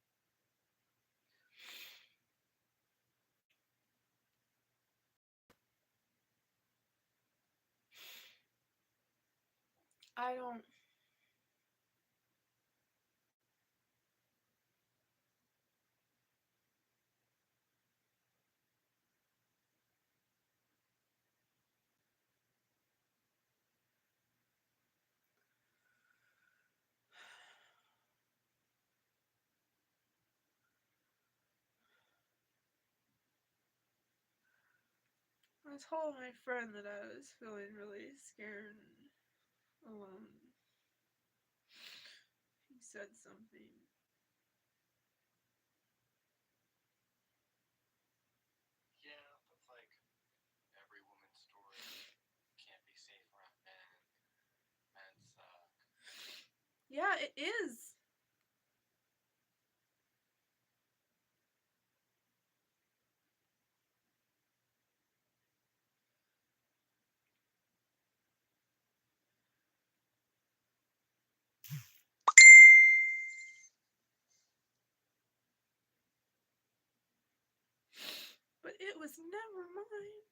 I don't. I told my friend that I was feeling really scared and alone. He said something. Yeah, but like every woman's story can't be safe around men. Men suck. Yeah, it is. But it was never mine.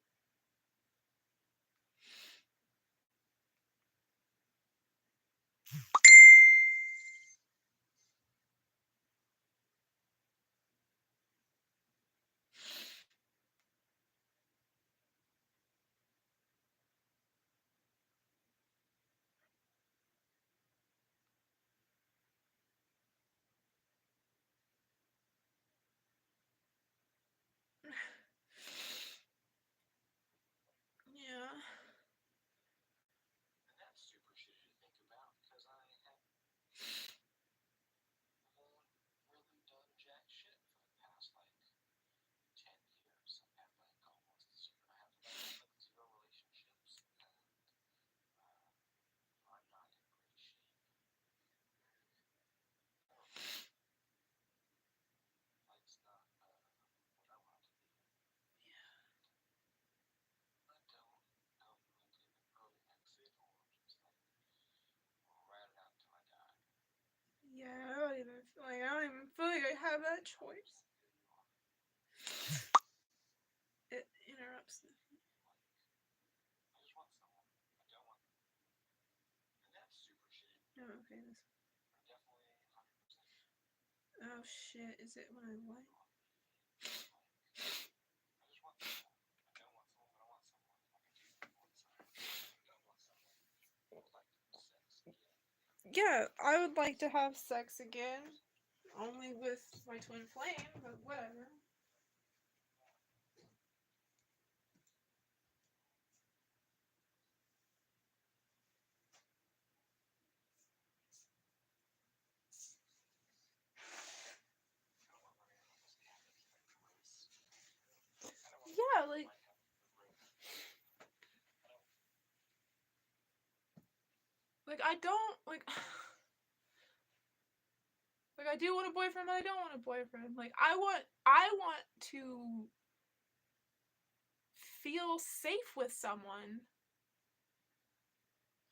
Yeah, I don't even feel like I have that choice. It interrupts the. I just want someone. I don't want. And that's super shitty. Oh, okay. This. I'm definitely 100%. Oh shit! Is it what I like? I just want someone. I don't want someone, but I want someone. I can do that one time. I don't want someone. I would like to have sex again. Yeah, I would like to have sex again. Only with my twin flame, but whatever. I don't want my animals to have any like gross. I don't want Yeah, my like life have gross. I don't. I don't like like I do want a boyfriend, but I don't want a boyfriend. Like I want to feel safe with someone.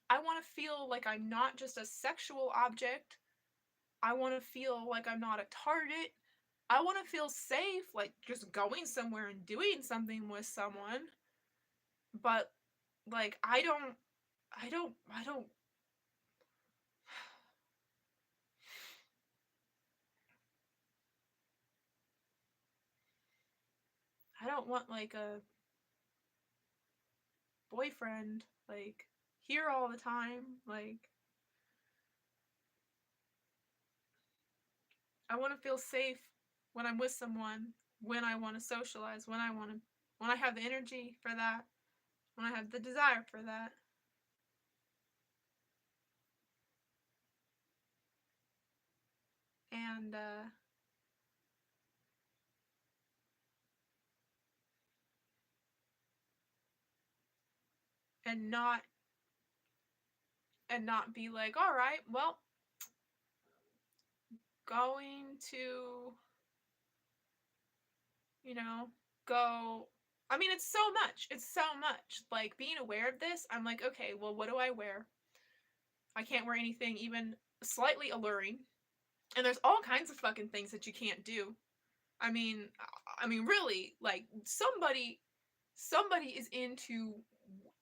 I want to feel like I'm not just a sexual object. I want to feel like I'm not a target. I want to feel safe, like just going somewhere and doing something with someone. But like I don't I don't want like a boyfriend like here all the time. Like I want to feel safe when I'm with someone, when I want to socialize, when I have the energy for that, when I have the desire for that. And and not and not be like, all right, well, going to, you know, go. I mean, it's so much. It's so much. Like being aware of this, I'm like, okay, well, what do I wear? I can't wear anything even slightly alluring. And there's all kinds of fucking things that you can't do. I mean, really, like somebody is into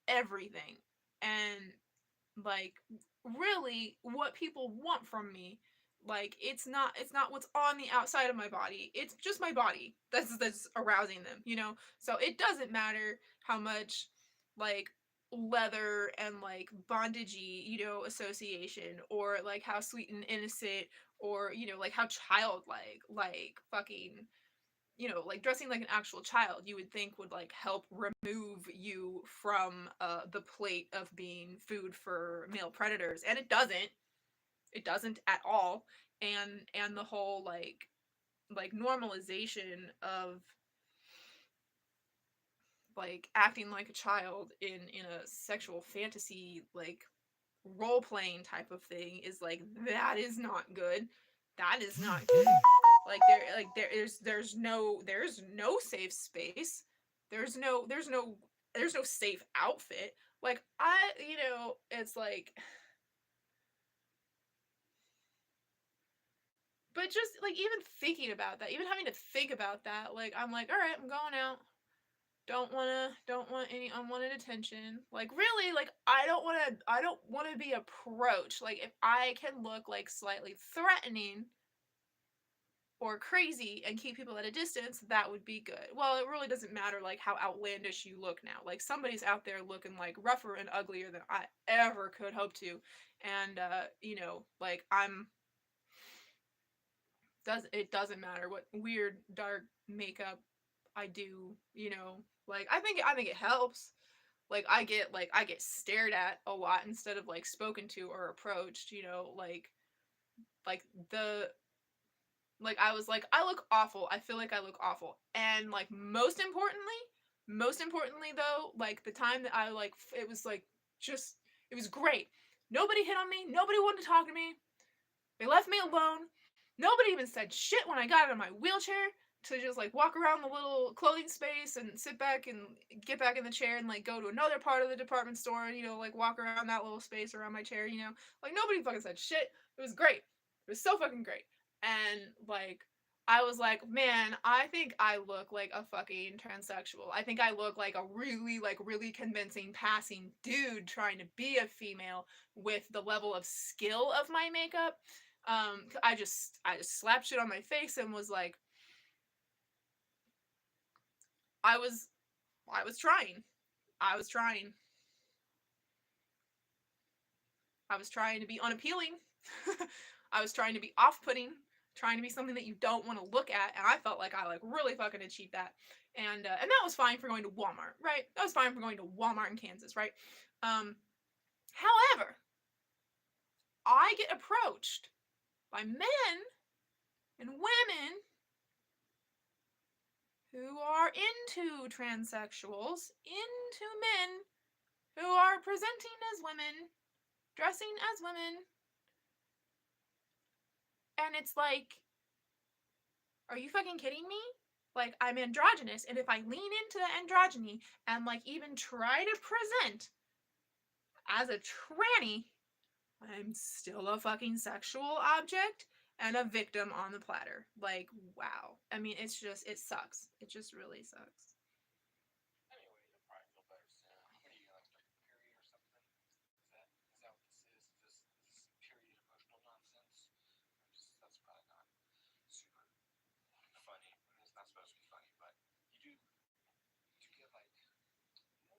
everything, and like really what people want from me, like it's not what's on the outside of my body, it's just my body that's arousing them, so it doesn't matter how much like leather and like bondagey, association, or like how sweet and innocent, or like how childlike, like fucking, like dressing like an actual child, you would think would like help remove you from the plate of being food for male predators, and it doesn't. It doesn't at all. And the whole like normalization of like acting like a child in a sexual fantasy like role playing type of thing is like that is not good. That is not good. There's no safe space. There's no safe outfit. Like it's like, but just like even thinking about that, even having to think about that, like I'm like, all right, I'm going out. Don't want any unwanted attention. Like really, like I don't want to be approached. Like if I can look like slightly threatening or crazy and keep people at a distance, that would be good. Well, it really doesn't matter like how outlandish you look now. Like somebody's out there looking like rougher and uglier than I ever could hope to. And like it doesn't matter what weird dark makeup I do, like I think it helps. Like I get stared at a lot instead of like spoken to or approached, like the like I was like I look awful. I feel like I look awful. And like most importantly though, like the time that I like it was like just it was great. Nobody hit on me, nobody wanted to talk to me. They left me alone. Nobody even said shit when I got out of my wheelchair to just like walk around the little clothing space and sit back and get back in the chair and like go to another part of the department store and like walk around that little space around my chair. Like nobody fucking said shit. It was great. It was so fucking great. And like I was like, man, I think I look like a fucking transsexual. I think I look like a really convincing passing dude trying to be a female with the level of skill of my makeup. I just slapped shit on my face and was like, I was I was trying. I was trying. I was trying to be unappealing. I was trying to be off-putting, trying to be something that you don't want to look at, and I felt like I like really fucking achieved that. And that was fine for going to Walmart, right? That was fine for going to Walmart in Kansas, right? Um, however, I get approached by men and women who are into transsexuals, into men who are presenting as women, dressing as women, and it's like, are you fucking kidding me? Like, I'm androgynous, and if I lean into the androgyny and, like, even try to present as a tranny, I'm still a fucking sexual object and a victim on the platter. Like, wow. I mean, it's just, it sucks. It just really sucks. Anyway, you'll probably feel better soon. What are you like, period or something? Is that what this is? Is this period emotional nonsense? That's probably not super funny. It's not supposed to be funny, but you get like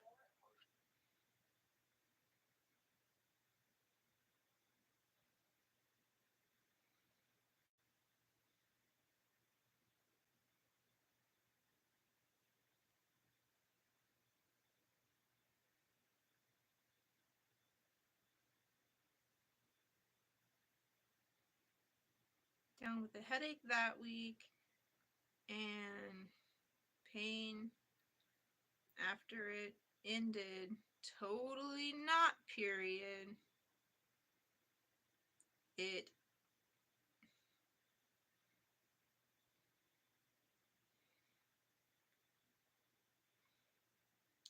more emotion. Down with the headache that week and pain after it ended. Totally not period. It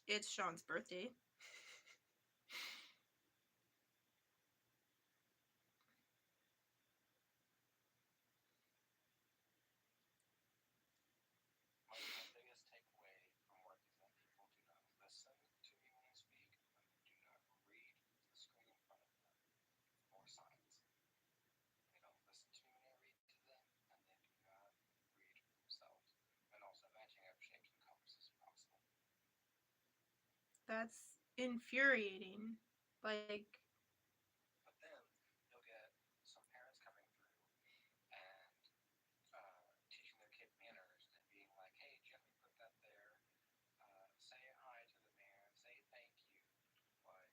it's Sean's birthday. My biggest takeaway from work is that people do not listen to me when I speak, and do not read the screen in front of them or signs. They don't listen to me when I read to them, and they do not read themselves. And also matching up shapes and colors is impossible. That's infuriating. Like, But then you'll get some parents coming through and teaching their kid manners and being like, hey, gently put that there, say hi to the man, say thank you, like,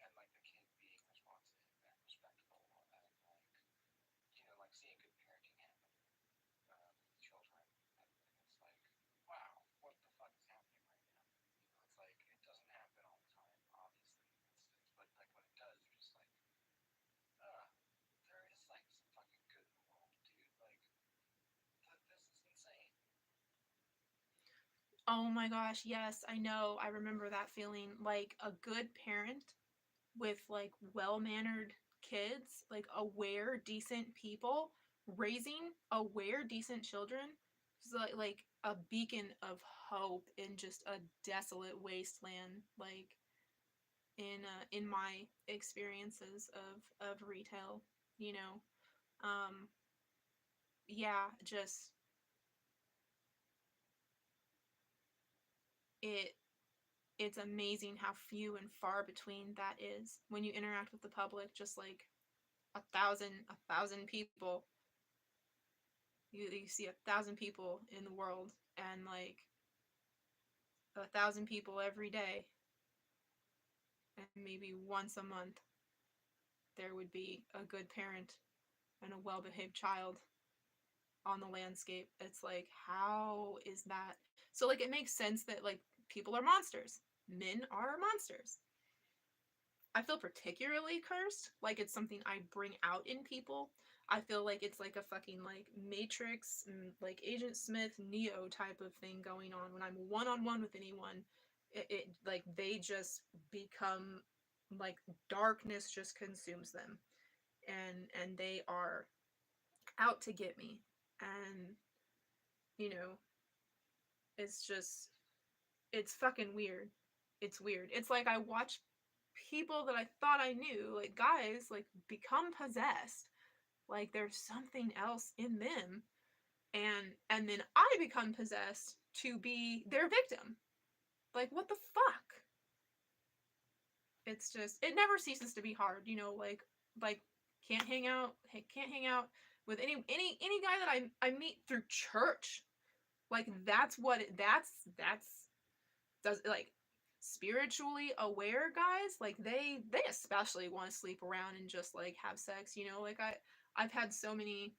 and like the kid being responsive and respectful and like, like seeing good parenting happen with children. And it's like, wow, what the fuck is happening right now? It's like, it doesn't happen all the time, obviously. But like when it does, you're just like, uh, there is like some fucking good in the world, dude. Like, this is insane. oh my gosh, yes, I know. I remember that feeling. Like a good parent with like well-mannered kids, like aware, decent people raising aware, decent children. It's like a beacon of hope in just a desolate wasteland. Like in my experiences of retail, you know. Um, yeah, just it it's amazing how few and far between that is when you interact with the public. Just like a thousand people, you see 1,000 people in the world, and like 1,000 people every day, and maybe once a month there would be a good parent and a well-behaved child on the landscape. It's like, how is that? So like it makes sense that like people are monsters, men are monsters. I feel particularly cursed, like it's something I bring out in people. I feel like it's like a fucking like Matrix and like Agent Smith Neo type of thing going on when I'm one on one with anyone. It like they just become like darkness just consumes them. and they are out to get me. And you know, it's just, it's fucking weird. It's weird. It's like I watch people that I thought I knew, like guys, like become possessed. Like there's something else in them, and then I become possessed to be their victim. Like what the fuck? It's just, it never ceases to be hard, you know, like can't hang out with any guy that I meet through church. Like that's what it, that's does, like spiritually aware guys, like they especially want to sleep around and just like have sex, you know, like I've had so many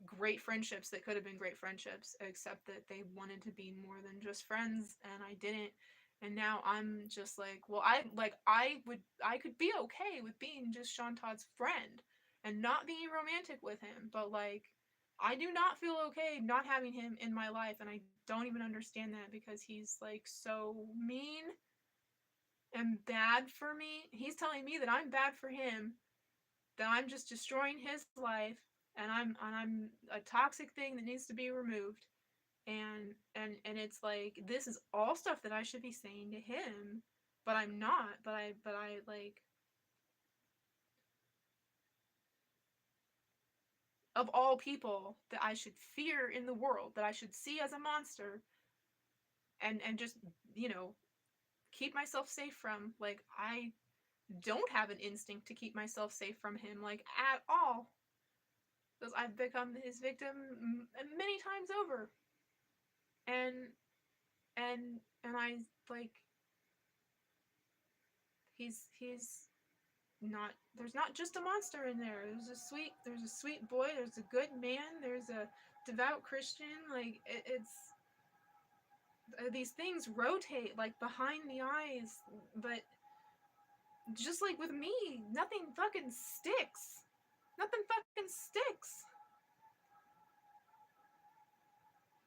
great friendships that could have been great friendships, except that they wanted to be more than just friends and I didn't. And now I'm just like, well, I could be okay with being just Sean Todd's friend and not being romantic with him, but like I do not feel okay not having him in my life, and I don't even understand that because he's like so mean and bad for me. He's telling me that I'm bad for him, that I'm just destroying his life, and I'm a toxic thing that needs to be removed. And it's like this is all stuff that I should be saying to him, but I'm not. But I like, of all people that I should fear in the world, that I should see as a monster, and just, you know, keep myself safe from, like I don't have an instinct to keep myself safe from him, like at all, because I've become his victim many times over. And and and I, like, he's not, there's not just a monster in there. There's a sweet boy, there's a good man, there's a devout Christian. Like it's these things rotate like behind the eyes, but just like with me, nothing fucking sticks. Nothing fucking sticks.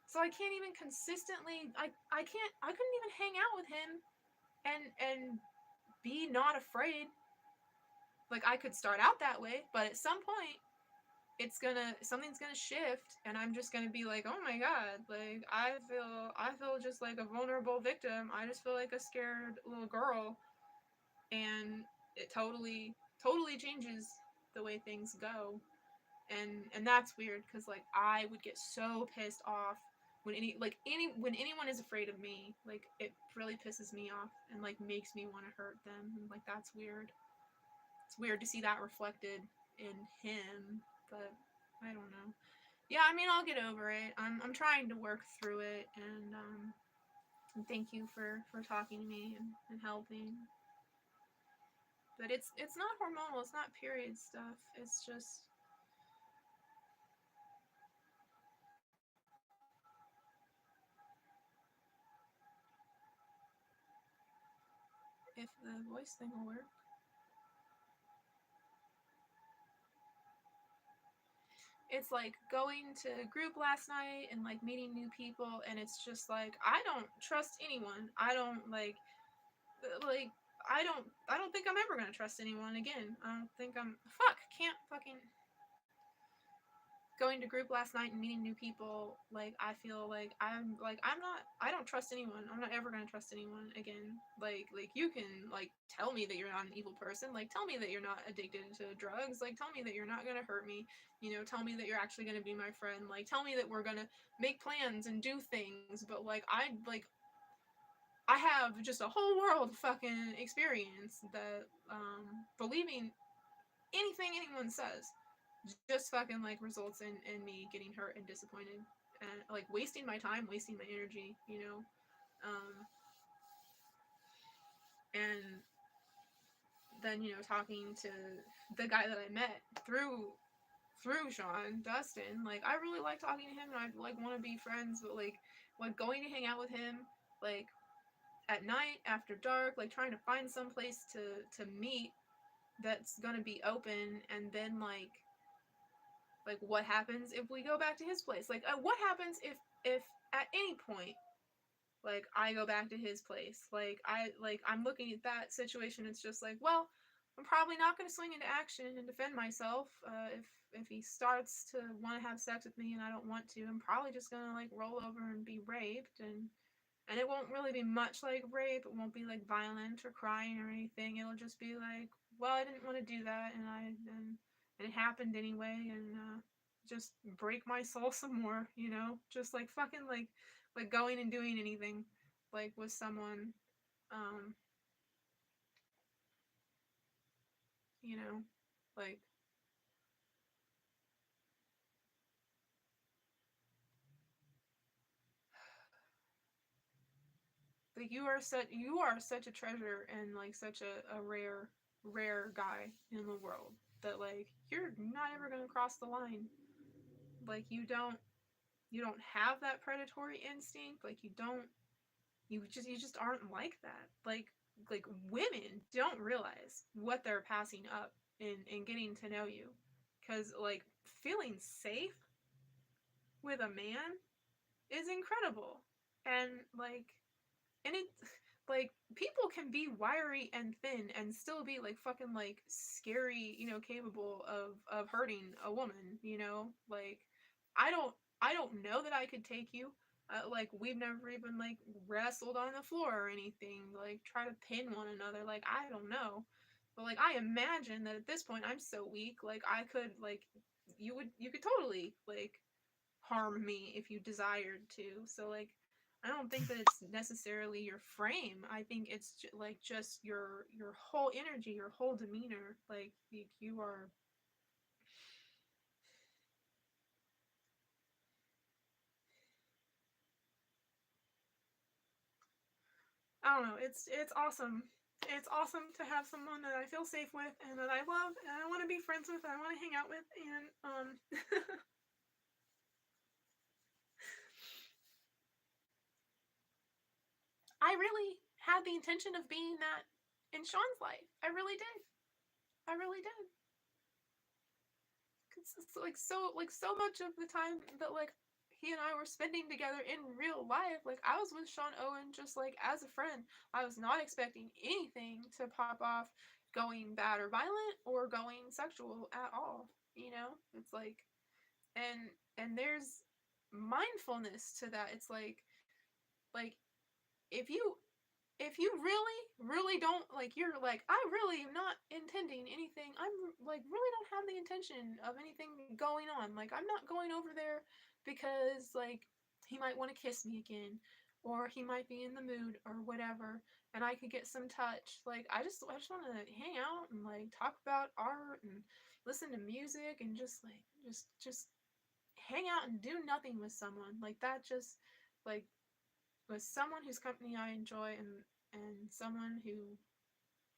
So I can't even consistently, I couldn't even hang out with him and be not afraid. Like I could start out that way, but at some point something's gonna shift and I'm just gonna be like, oh my god, like I feel just like a vulnerable victim. I just feel like a scared little girl, and it totally changes the way things go. And that's weird because like I would get so pissed off when when anyone is afraid of me. Like it really pisses me off and like makes me want to hurt them, and like that's weird. It's weird to see that reflected in him, but I don't know. Yeah, I mean, I'll get over it. I'm trying to work through it, and thank you for talking to me and helping. But it's not hormonal, it's not period stuff. It's just, if the voice thing will work. It's like going to group last night and like meeting new people, and it's just like I don't trust anyone. I don't like I don't think I'm ever gonna trust anyone again. I don't think I'm can't fucking going to group last night and meeting new people. Like I feel like I'm not, I don't trust anyone. I'm not ever gonna trust anyone again. Like you can like tell me that you're not an evil person. Like tell me that you're not addicted to drugs. Like tell me that you're not gonna hurt me. You know, tell me that you're actually gonna be my friend. Like tell me that we're gonna make plans and do things. But I have just a whole world fucking experience that believing anything anyone says just fucking like results in me getting hurt and disappointed and like wasting my time, wasting my energy, you know. And then, you know, talking to the guy that I met through Sean Dustin, like I really like talking to him and I like want to be friends, but like going to hang out with him like at night after dark, like trying to find some place to meet that's gonna be open, and then like what happens if we go back to his place, like what happens if at any point like I go back to his place, like I'm looking at that situation, it's just like, well, I'm probably not going to swing into action and defend myself. If he starts to want to have sex with me and I don't want to, I'm probably just going to like roll over and be raped, and it won't really be much like rape. It won't be like violent or crying or anything. It'll just be like, well, I didn't want to do that, and it happened anyway, and just break my soul some more, you know, just like fucking like going and doing anything, like with someone, um, you know, like like you are such a treasure and like such a rare guy in the world that like you're not ever gonna cross the line. Like you don't have that predatory instinct. Like you just aren't like that. Like women don't realize what they're passing up in getting to know you, because like feeling safe with a man is incredible, and and it like people can be wiry and thin and still be like fucking like scary, you know, capable of hurting a woman, you know, like i don't I don't know that I could take you, like we've never even like wrestled on the floor or anything, like try to pin one another, like I don't know, but like I imagine that at this point I'm so weak, like I could like you could totally like harm me if you desired to. So like I don't think that it's necessarily your frame. I think it's like just your whole energy, your whole demeanor. Like you are. I don't know. It's awesome. It's awesome to have someone that I feel safe with and that I love and I want to be friends with and I want to hang out with, and I really had the intention of being that in Sean's life. I really did. I really did. It's like so much of the time that like he and I were spending together in real life, like I was with Sean Owen just like as a friend. I was not expecting anything to pop off going bad or violent or going sexual at all. You know? It's like and there's mindfulness to that. It's like if you if you really don't like, you're like, I really am not intending anything, I'm like really don't have the intention of anything going on, like I'm not going over there because like he might want to kiss me again or he might be in the mood or whatever, and I could get some touch, like I just want to hang out and like talk about art and listen to music and just like just hang out and do nothing with someone like that, just like with someone whose company I enjoy, and someone who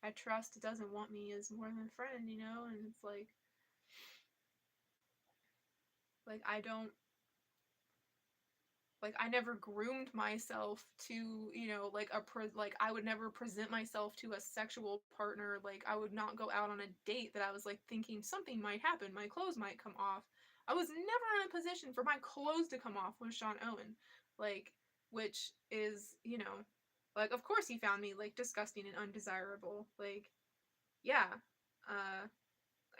I trust doesn't want me as more than a friend, you know? And it's like I don't like I never groomed myself to, you know, like like I would never present myself to a sexual partner, like I would not go out on a date that I was like thinking something might happen, my clothes might come off. I was never in a position for my clothes to come off with Sean Owen. Like, which is, you know, like of course he found me like disgusting and undesirable. Like, yeah. Uh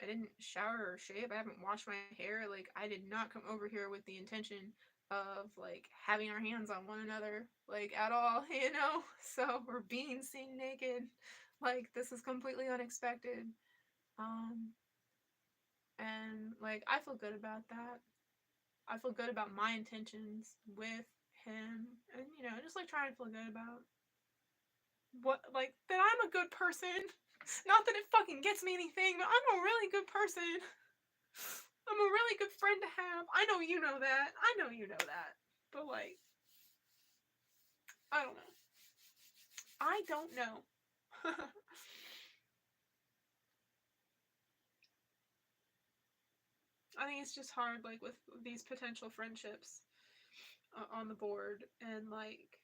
I didn't shower or shave. I haven't washed my hair. Like, I did not come over here with the intention of like having our hands on one another, like at all, you know? So we're being seen naked. Like, this is completely unexpected. Um, and like, I feel good about that. I feel good about my intentions with him. And, you know, just like trying to feel good about what, like, that I'm a good person. Not that it fucking gets me anything, but I'm a really good person. I'm a really good friend to have. I know you know that. I know you know that. But like, I don't know. I don't know. I think it's just hard, like with these potential friendships on the board, and like,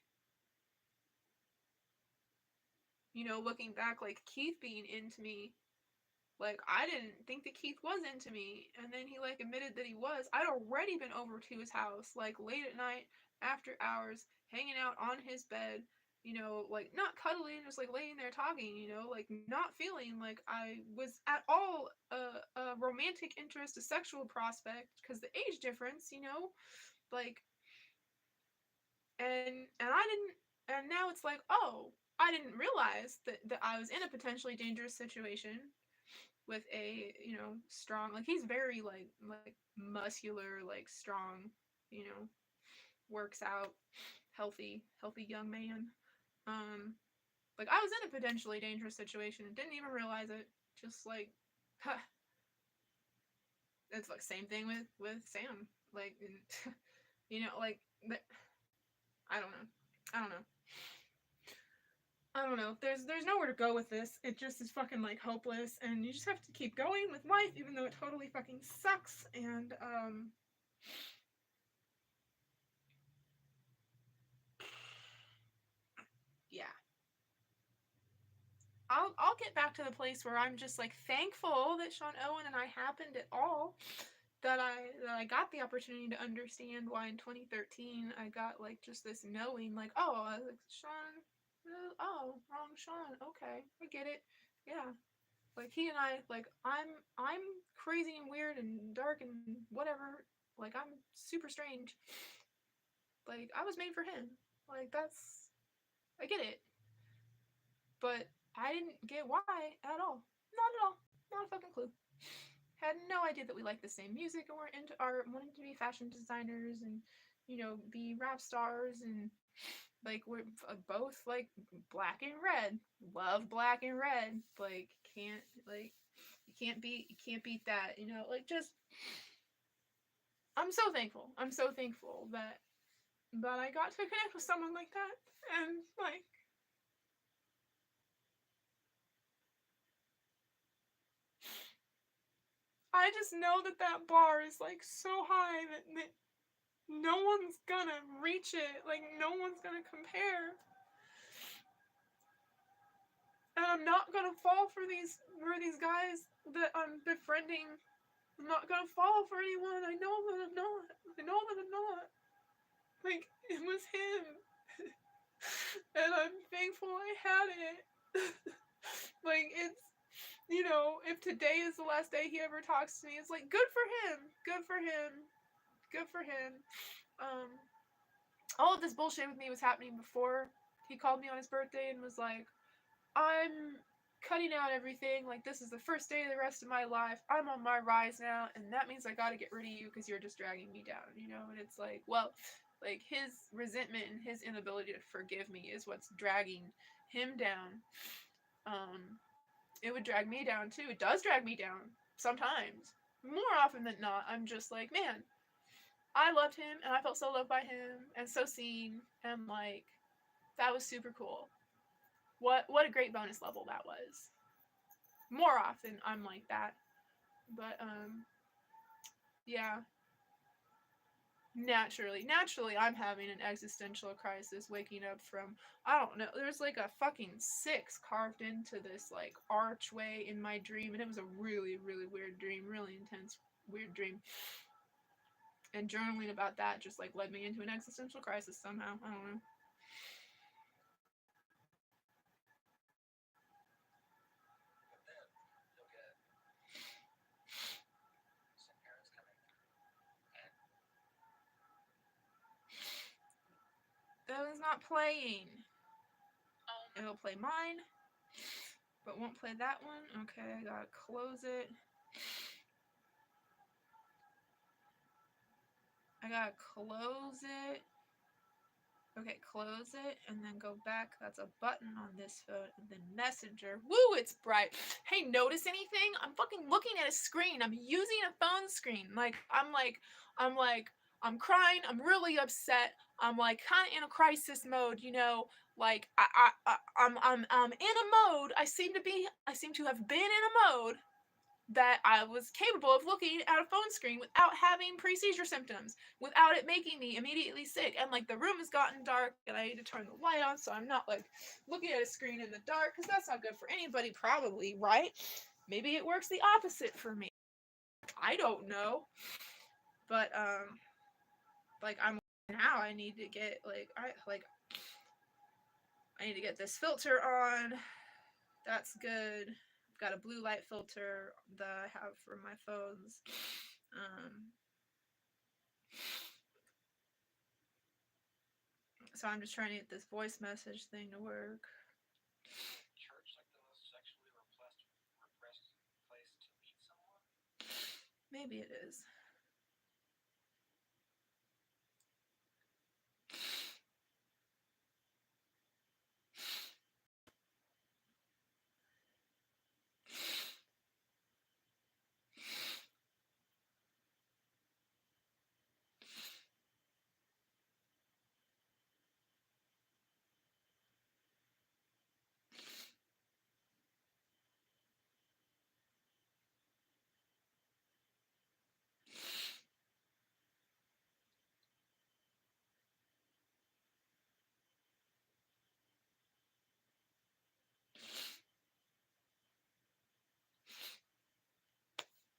you know, looking back, like Keith being into me, like I didn't think that Keith was into me, and then he like admitted that he was. I'd already been over to his house, like late at night, after hours, hanging out on his bed, you know, like not cuddling, just like laying there talking, you know, like not feeling like I was at all a romantic interest, a sexual prospect, because the age difference, you know, like, and I didn't, and now it's like, oh, I didn't realize that I was in a potentially dangerous situation with a, you know, strong, like he's very like muscular, like strong, you know, works out, healthy young man. Um, like I was in a potentially dangerous situation and didn't even realize it. Just like, huh. It's like same thing with Sam. Like, you know, like I don't know. I don't know. I don't know. There's nowhere to go with this. It just is fucking like hopeless, and you just have to keep going with life, even though it totally fucking sucks. And yeah. I'll get back to the place where I'm just like thankful that Sean Owen and I happened at all. That I got the opportunity to understand why in 2013 I got like just this knowing, like, oh, like Sean, oh, wrong Sean, okay, I get it, yeah, like he and I, like I'm crazy and weird and dark and whatever, like I'm super strange, like I was made for him, like that's, I get it, but I didn't get why at all, not at all, not a fucking clue. Had no idea that we liked the same music and were into art, wanted to be fashion designers and, you know, be rap stars, and like we're both like black and red, love black and red, like can't, like you can't beat that, you know, like just I'm so thankful that I got to connect with someone like that, and like I just know that that bar is like so high that no one's gonna reach it. Like no one's gonna compare. And I'm not gonna fall for these guys that I'm befriending. I'm not gonna fall for anyone. I know that I'm not. I know that I'm not. Like it was him. And I'm thankful I had it. Like it's, you know, if today is the last day he ever talks to me, it's like good for him. Good for him. Good for him. Um all of this bullshit with me was happening before he called me on his birthday and was like, I'm cutting out everything. Like, this is the first day of the rest of my life. I'm on my rise now, and that means I gotta get rid of you because you're just dragging me down, you know? And it's like, well, like, his resentment and his inability to forgive me is what's dragging him down. It would drag me down too. It does drag me down sometimes. More often than not, I'm just like, man, I loved him, and I felt so loved by him, and so seen, and like, that was super cool. What a great bonus level that was. More often I'm like that. But yeah. Naturally I'm having an existential crisis waking up from, I don't know, there's like a fucking 6 carved into this like archway in my dream, and it was a really, really weird dream, really intense, weird dream. And journaling about that just like led me into an existential crisis somehow. I don't know. But then you'll get some parents coming through and That is not playing. It'll play mine, but won't play that one. Okay, I gotta close it. I gotta close it. Okay, close it and then go back. That's a button on this phone. And then Messenger. Woo, it's bright. Hey, notice anything? I'm fucking looking at a screen. I'm using a phone screen. I'm crying. I'm really upset. I'm like kind of in a crisis mode, you know. Like I'm in a mode. I seem to have been in a mode that I was capable of looking at a phone screen without having pre-seizure symptoms, without it making me immediately sick. And like the room has gotten dark and I need to turn the light on so I'm not like looking at a screen in the dark, because that's not good for anybody, probably, right? Maybe it works the opposite for me. I don't know. But like I'm now I need to get like I need to get this filter on. That's good. I've got a blue light filter that I have for my phones. So I'm just trying to get this voice message thing to work. Church like the most sexually repressed place to meet someone? Maybe it is.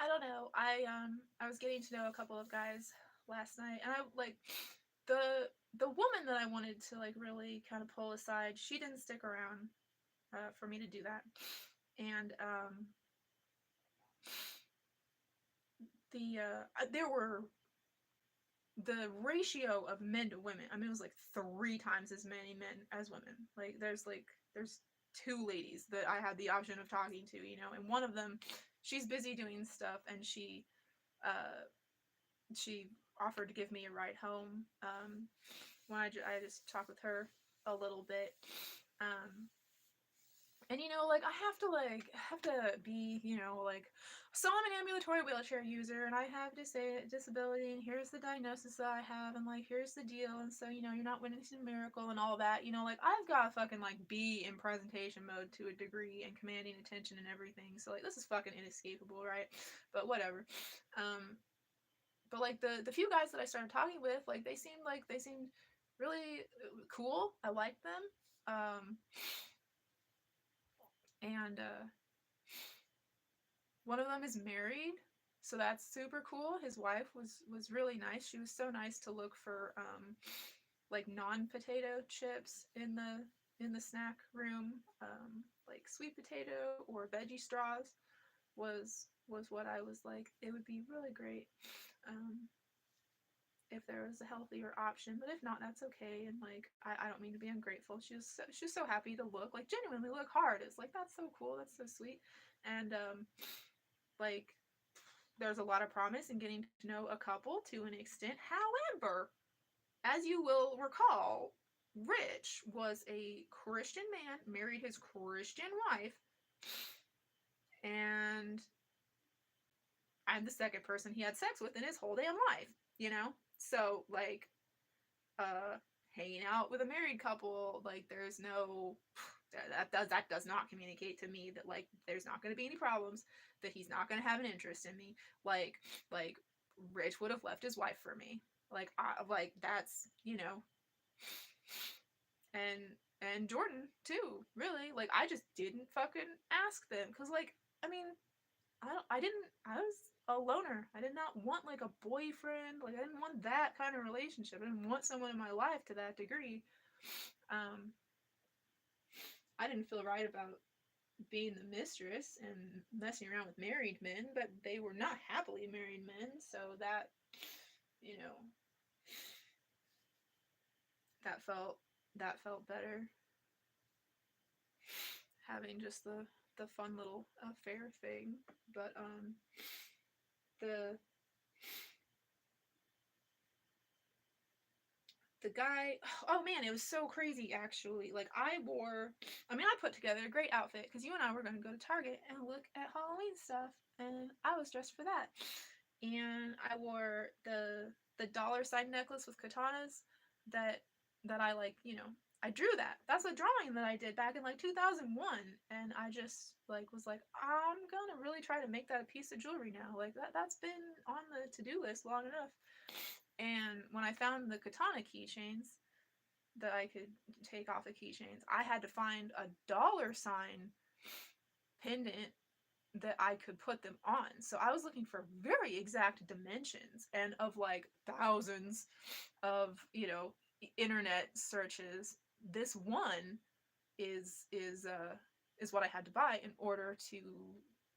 I don't know. I was getting to know a couple of guys last night, and I like the woman that I wanted to like really kind of pull aside. She didn't stick around for me to do that, and there were the ratio of men to women. I mean, it was like 3 times as many men as women. There's 2 ladies that I had the option of talking to, you know, and one of them, she's busy doing stuff, and she offered to give me a ride home when I just talked with her a little bit. And you know, like I have to be, you know, like, so I'm an ambulatory wheelchair user and I have disability, and here's the diagnosis that I have, and like here's the deal, and so you know you're not witnessing a miracle and all that, you know, like I've got to fucking like be in presentation mode to a degree and commanding attention and everything. So like this is fucking inescapable, right? But whatever. But like the few guys that I started talking with, like they seemed really cool. I liked them. And one of them is married, so that's super cool. His wife was really nice. She was so nice to look for like non-potato chips in the snack room, like sweet potato or veggie straws was what I was like. It would be really great if there was a healthier option, but if not, that's okay. And like I don't mean to be ungrateful. She was so happy to look, like genuinely look hard. It's like that's so cool, that's so sweet. And like there's a lot of promise in getting to know a couple to an extent. However, as you will recall, Rich was a Christian man, married his Christian wife, and I'm the second person he had sex with in his whole damn life, you know? So like hanging out with a married couple, like there's no that does not communicate to me that like there's not going to be any problems, that he's not going to have an interest in me. Like Rich would have left his wife for me. Like I like that's, you know, and Jordan too, really. Like I just didn't fucking ask them cuz like I mean, I was a loner. I did not want like a boyfriend. Like I didn't want that kind of relationship. I didn't want someone in my life to that degree. Um I didn't feel right about being the mistress and messing around with married men, but they were not happily married men, so that, you know, that felt that felt better. Having just the fun little affair thing. But the the guy, oh man, it was so crazy actually. Like I put together a great outfit because you and I were going to go to Target and look at Halloween stuff, and I was dressed for that. And I wore the dollar sign necklace with katanas that I like, you know, I drew that. That's a drawing that I did back in like 2001, and I just like was like, I'm gonna really try to make that a piece of jewelry now. Like that's been on the to-do list long enough. And when I found the katana keychains that I could take off the keychains, I had to find a dollar sign pendant that I could put them on. So I was looking for very exact dimensions, and of like thousands of, you know, internet searches, this one is what I had to buy in order to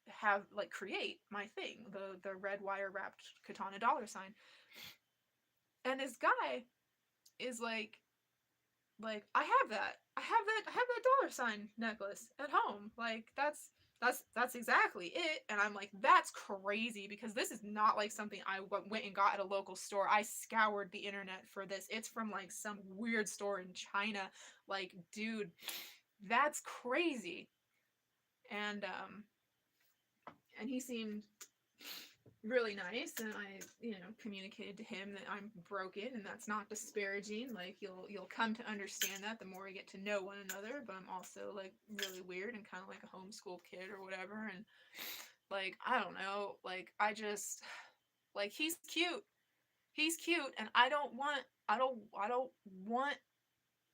have like create my thing, the red wire wrapped katana $. And this guy is like I have that $. Necklace at home. Like that's exactly it. And I'm like, that's crazy, because this is not like something I went and got at a local store. I scoured the internet for this. It's from like some weird store in China. Like, dude, that's crazy. And and he seemed really nice, and I, communicated to him that I'm broken and that's not disparaging. Like, you'll come to understand that the more we get to know one another, but I'm also like really weird and kind of like a homeschool kid or whatever. And like, I don't know, like, I just like, he's cute. He's cute, and I don't want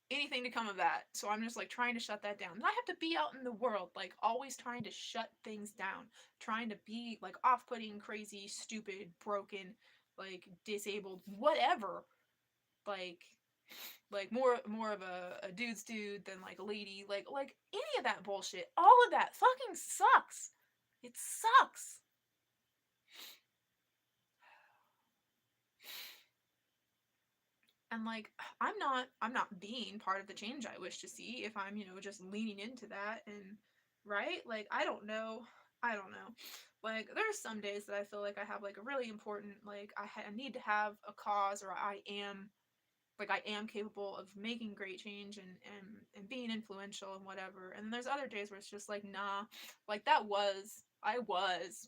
anything to come of that. So I'm just like trying to shut that down. And I have to be out in the world, like always trying to shut things down, trying to be like off-putting, crazy, stupid, broken, like disabled, whatever. Like more of a dude's dude than like a lady. Like any of that bullshit. All of that fucking sucks. It sucks. And like, I'm not being part of the change I wish to see if I'm, just leaning into that. And right, like, I don't know, like, there's some days that I feel like I have like a really important, like, I need to have a cause, or I am capable of making great change, and being influential and whatever. And there's other days where it's just like, nah, like, I was,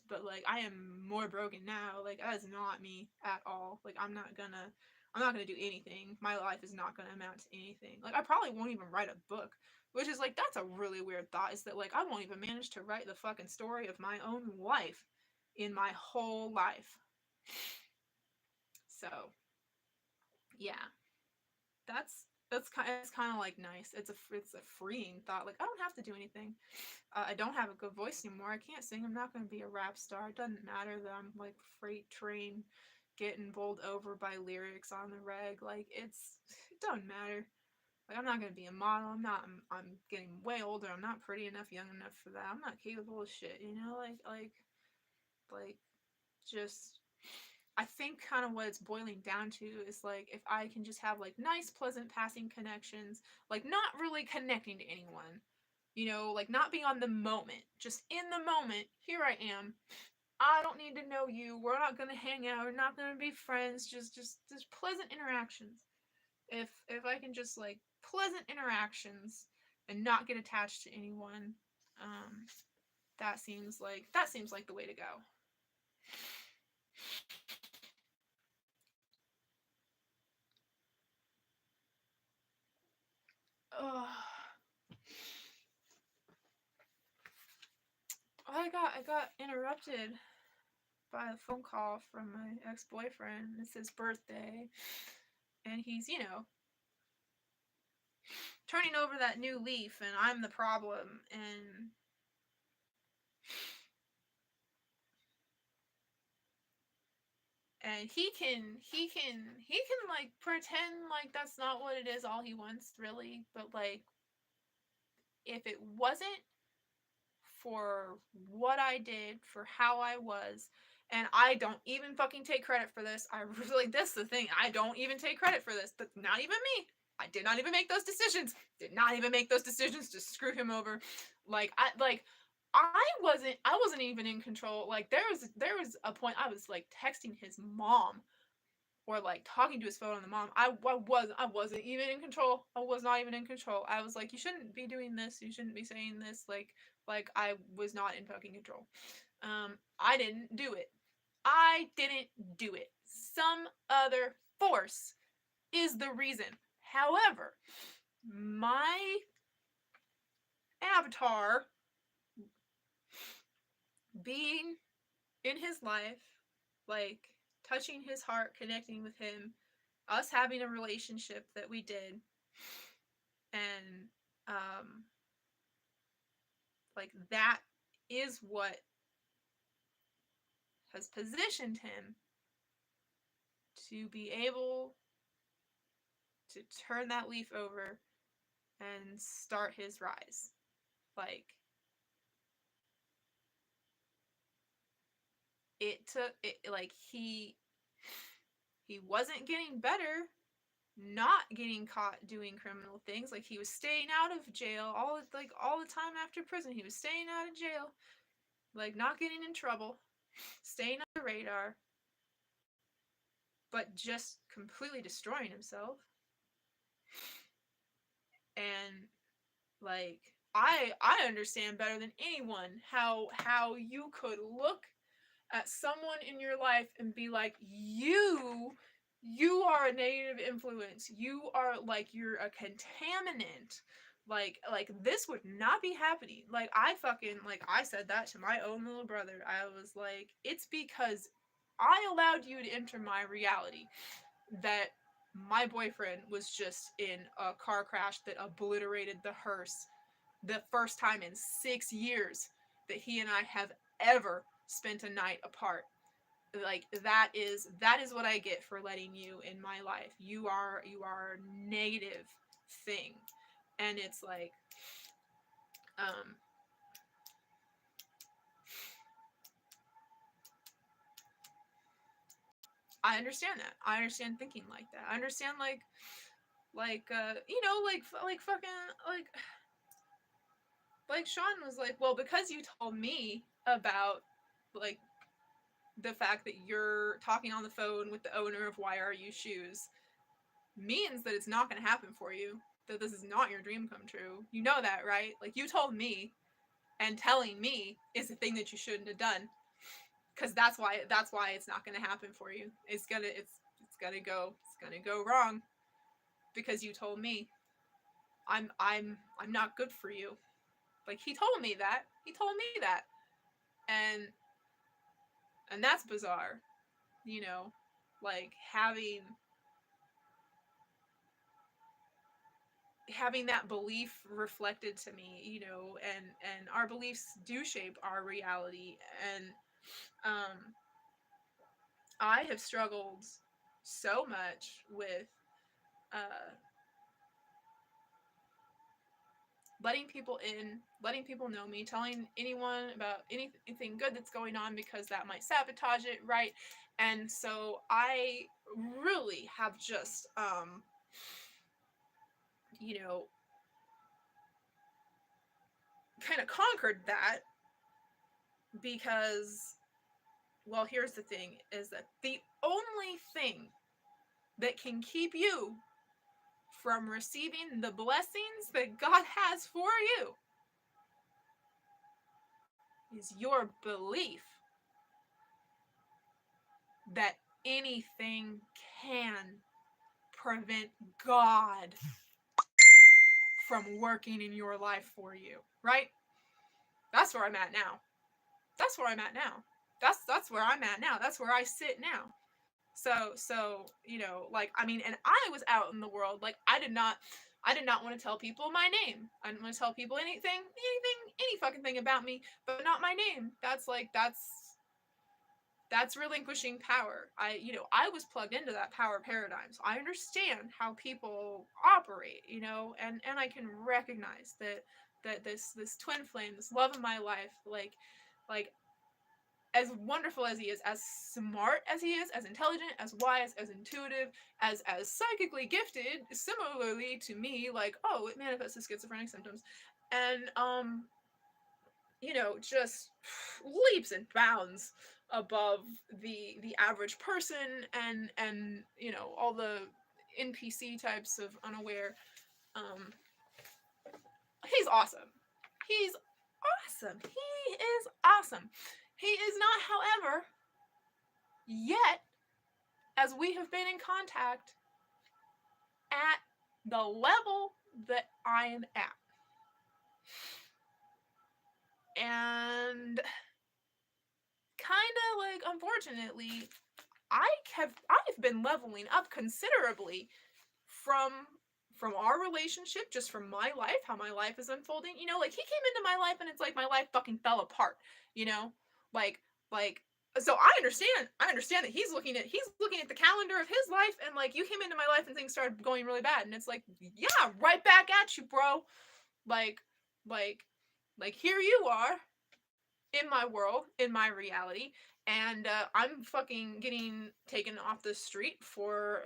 but like, I am more broken now. Like, that is not me at all. Like, I'm not gonna do anything. My life is not gonna amount to anything. Like, I probably won't even write a book, which is like, that's a really weird thought. Is that like, I won't even manage to write the fucking story of my own life in my whole life. So yeah, that's kind of like nice. It's a freeing thought. Like, I don't have to do anything. I don't have a good voice anymore. I can't sing. I'm not going to be a rap star. It doesn't matter that I'm like freight train getting bowled over by lyrics on the reg. Like, it doesn't matter. Like, I'm not going to be a model. I'm getting way older. I'm not pretty enough, young enough for that. I'm not capable of shit, like just, I think kind of what it's boiling down to is like, if I can just have like nice, pleasant passing connections, like not really connecting to anyone, like not being on the moment, just in the moment, here I am. I don't need to know you. We're not gonna hang out. We're not gonna be friends. Just pleasant interactions. If I can just like pleasant interactions and not get attached to anyone, um, that seems like the way to go. Ugh. I got interrupted by a phone call from my ex-boyfriend. It's his birthday, and he's, turning over that new leaf, and I'm the problem. And he can like pretend like that's not what it is, all he wants, really. But like, if it wasn't for what I did, for how I was, and I don't even fucking take credit for this. I really, that's the thing. I don't even take credit for this. That's not even me. I did not even make those decisions. Did not even make those decisions to screw him over. I wasn't even in control. Like, there was a point I was like texting his mom, or like talking to his phone on the mom. I wasn't even in control. I was not even in control. I was like, you shouldn't be doing this. You shouldn't be saying this. Like I was not in fucking control. I didn't do it. I didn't do it. Some other force is the reason. However, my avatar being in his life, like touching his heart, connecting with him, us having a relationship that we did, and like, that is what has positioned him to be able to turn that leaf over and start his rise. Like, it took it, like, he wasn't getting better, not getting caught doing criminal things. Like, he was staying out of jail all the time after prison. He was staying out of jail, like, not getting in trouble, staying on the radar, but just completely destroying himself. And, like, I understand better than anyone how you could look at someone in your life and be like, you are a negative influence, you are, like, you're a contaminant, like this would not be happening. Like, I said that to my own little brother. I was like, it's because I allowed you to enter my reality that my boyfriend was just in a car crash that obliterated the hearse, the first time in 6 years that he and I have ever spent a night apart. Like, that is what I get for letting you in my life. You are a negative thing. And it's like, um I understand that. I understand thinking like that. I understand, like fucking, like Sean was like, well, because you told me about, like, the fact that you're talking on the phone with the owner of Why Are You Shoes means that it's not going to happen for you. That this is not your dream come true. You know that, right? Like, you told me, and telling me is the thing that you shouldn't have done, because that's why it's not going to happen for you. It's gonna go wrong because you told me. I'm not good for you. Like, he told me that. He told me that. And that's bizarre. You know, like, having that belief reflected to me, and our beliefs do shape our reality. And um I have struggled so much with uh letting people in, letting people know me, telling anyone about anything good that's going on, because that might sabotage it, right? And so I really have just you know kind of conquered that, because, well, here's the thing, is that the only thing that can keep you from receiving the blessings that God has for you is your belief that anything can prevent God from working in your life for you, right? That's where I'm at now. That's where I'm at now. That's where I'm at now. That's where I sit now. So, like, I mean, and I was out in the world, like, I did not want to tell people my name. I didn't want to tell people any fucking thing about me, but not my name. That's relinquishing power. I was plugged into that power paradigm, so I understand how people operate, and I can recognize that this twin flame, this love of my life, like as wonderful as he is, as smart as he is, as intelligent, as wise, as intuitive, as psychically gifted, similarly to me, like, oh, it manifests as schizophrenic symptoms, and just leaps and bounds above the average person, and all the NPC types of unaware. Um, he's awesome. He's awesome. He is awesome. He is not, however, yet, as we have been in contact, at the level that I am at. And kind of, like, unfortunately, I've been leveling up considerably from our relationship, just from my life, how my life is unfolding. Like, he came into my life and it's like my life fucking fell apart, you know? Like, So I understand that he's looking at the calendar of his life, and like you came into my life and things started going really bad, and it's like, yeah, right back at you, bro. Like like like here you are in my world, in my reality, and I'm fucking getting taken off the street for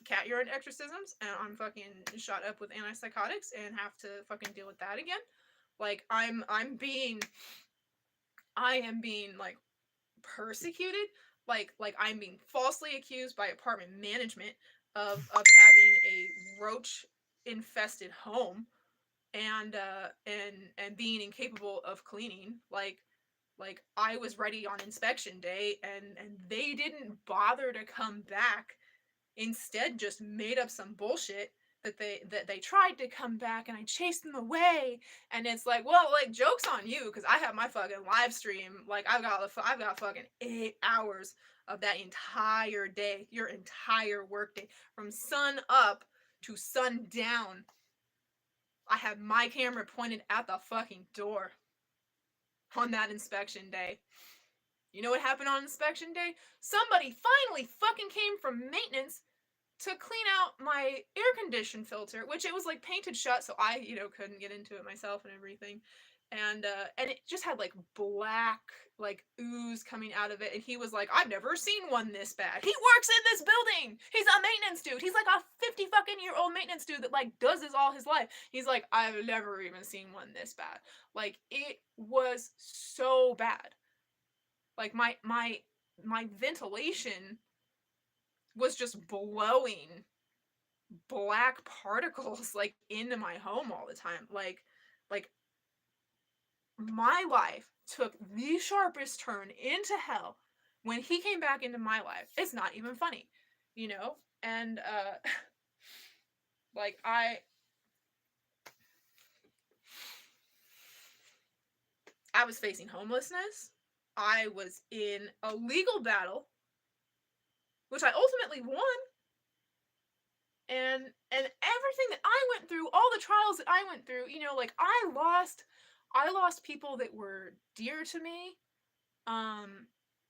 cat urine exorcisms, and I'm fucking shot up with antipsychotics and have to fucking deal with that again. Like I am being like persecuted, like I'm being falsely accused by apartment management of having a roach infested home, and being incapable of cleaning. Like I was ready on inspection day, and they didn't bother to come back, instead just made up some bullshit that they tried to come back, and I chased them away. And it's like, well, like, joke's on you, because I have my fucking live stream. Like I've got fucking 8 hours of that entire day, your entire workday, from sun up to sun down. I had my camera pointed at the fucking door on that inspection day. You know what happened on inspection day? Somebody finally fucking came from maintenance to clean out my air condition filter, which it was like painted shut, so I, couldn't get into it myself and everything. And it just had like black like ooze coming out of it, and he was like, I've never seen one this bad. He works in this building. He's a maintenance dude. He's like a 50 fucking year old maintenance dude that like does this all his life. He's like, I've never even seen one this bad. Like, it was so bad. Like my ventilation was just blowing black particles like into my home all the time. Like my life took the sharpest turn into hell when he came back into my life. It's not even funny, you know? And like I was facing homelessness. I was in a legal battle, which I ultimately won. And everything that I went through, all the trials that I went through, like I lost people that were dear to me.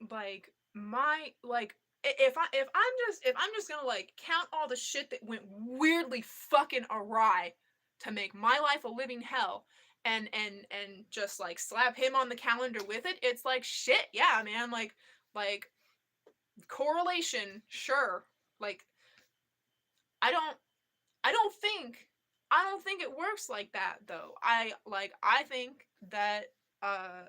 Like my like if I'm just gonna like count all the shit that went weirdly fucking awry to make my life a living hell, and just like slap him on the calendar with it, it's like, shit, yeah, man. Like correlation, sure. Like I don't I don't think I don't think it works like that, though. I think that uh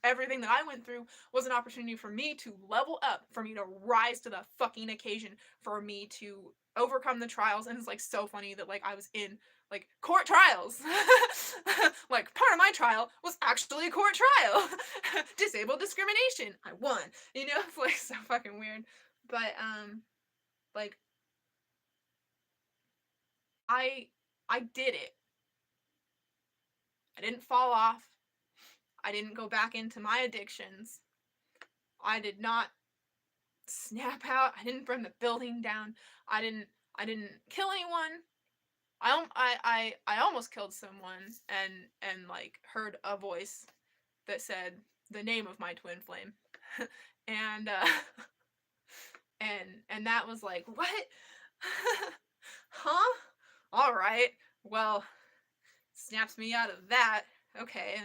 everything that I went through was an opportunity for me to level up, for me to rise to the fucking occasion, for me to overcome the trials. And it's like so funny that like I was in like court trials. Like part of my trial was actually a court trial. Disabled discrimination. I won. It's like so fucking weird. But like I I did it. I didn't fall off. I didn't go back into my addictions. I did not snap out. I didn't burn the building down. I didn't kill anyone. I almost killed someone, and like heard a voice that said the name of my twin flame. and and that was like, what? Huh? All right. Well, snaps me out of that. Okay,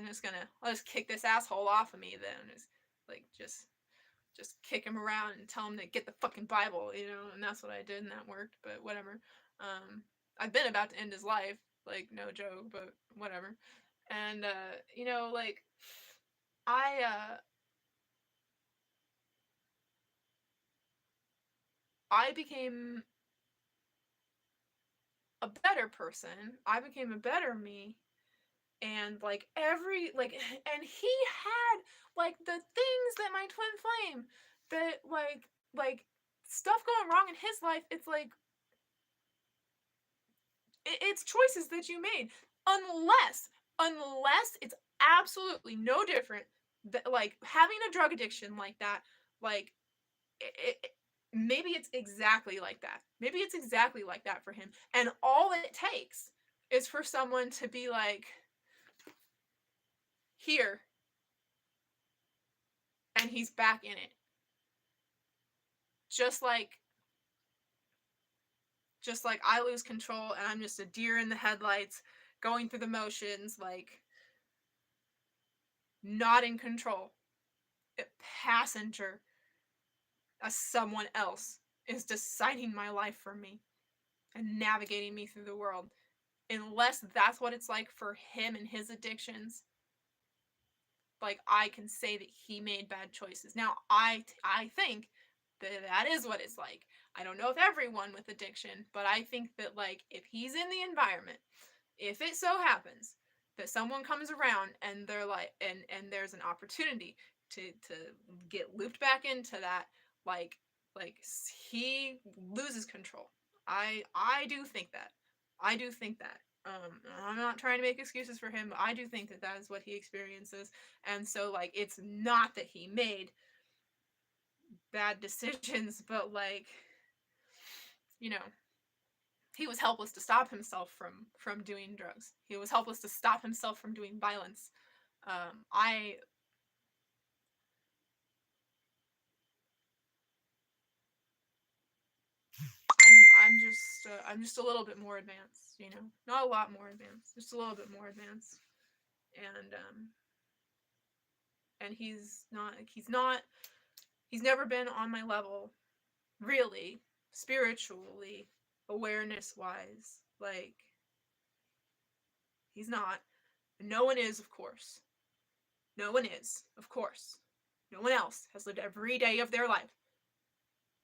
I'll just kick this asshole off of me then. Just kick him around and tell him to get the fucking Bible, and that's what I did, and that worked. But whatever. I've been about to end his life, like, no joke, but whatever. And like I I became a better person. I became a better me. And like and he had like the things that my twin flame, that like stuff going wrong in his life. It's like it's choices that you made, unless it's absolutely no different, that like having a drug addiction like that. Like maybe it's exactly like that. Maybe it's exactly like that for him, and all it takes is for someone to be like, here, and he's back in it. Just like I lose control and I'm just a deer in the headlights going through the motions, like not in control. A passenger, as someone else, is deciding my life for me and navigating me through the world. Unless that's what it's like for him and his addictions, like, I can say that he made bad choices. Now, I think that is what it's like. I don't know if everyone with addiction, but I think that, like, if he's in the environment, if it so happens that someone comes around and they're like, and there's an opportunity to get looped back into that, like he loses control. I do think that. I do think that. I'm not trying to make excuses for him, but I do think that that is what he experiences. And so, like, it's not that he made bad decisions, but, like, you know, he was helpless to stop himself from doing drugs. He was helpless to stop himself from doing violence. I I'm just a little bit more advanced, you know, not a lot more advanced, just a little bit more advanced, and he's never been on my level, really, spiritually, awareness wise, like, he's not. No one is, of course. No one is, of course. No one else has lived every day of their life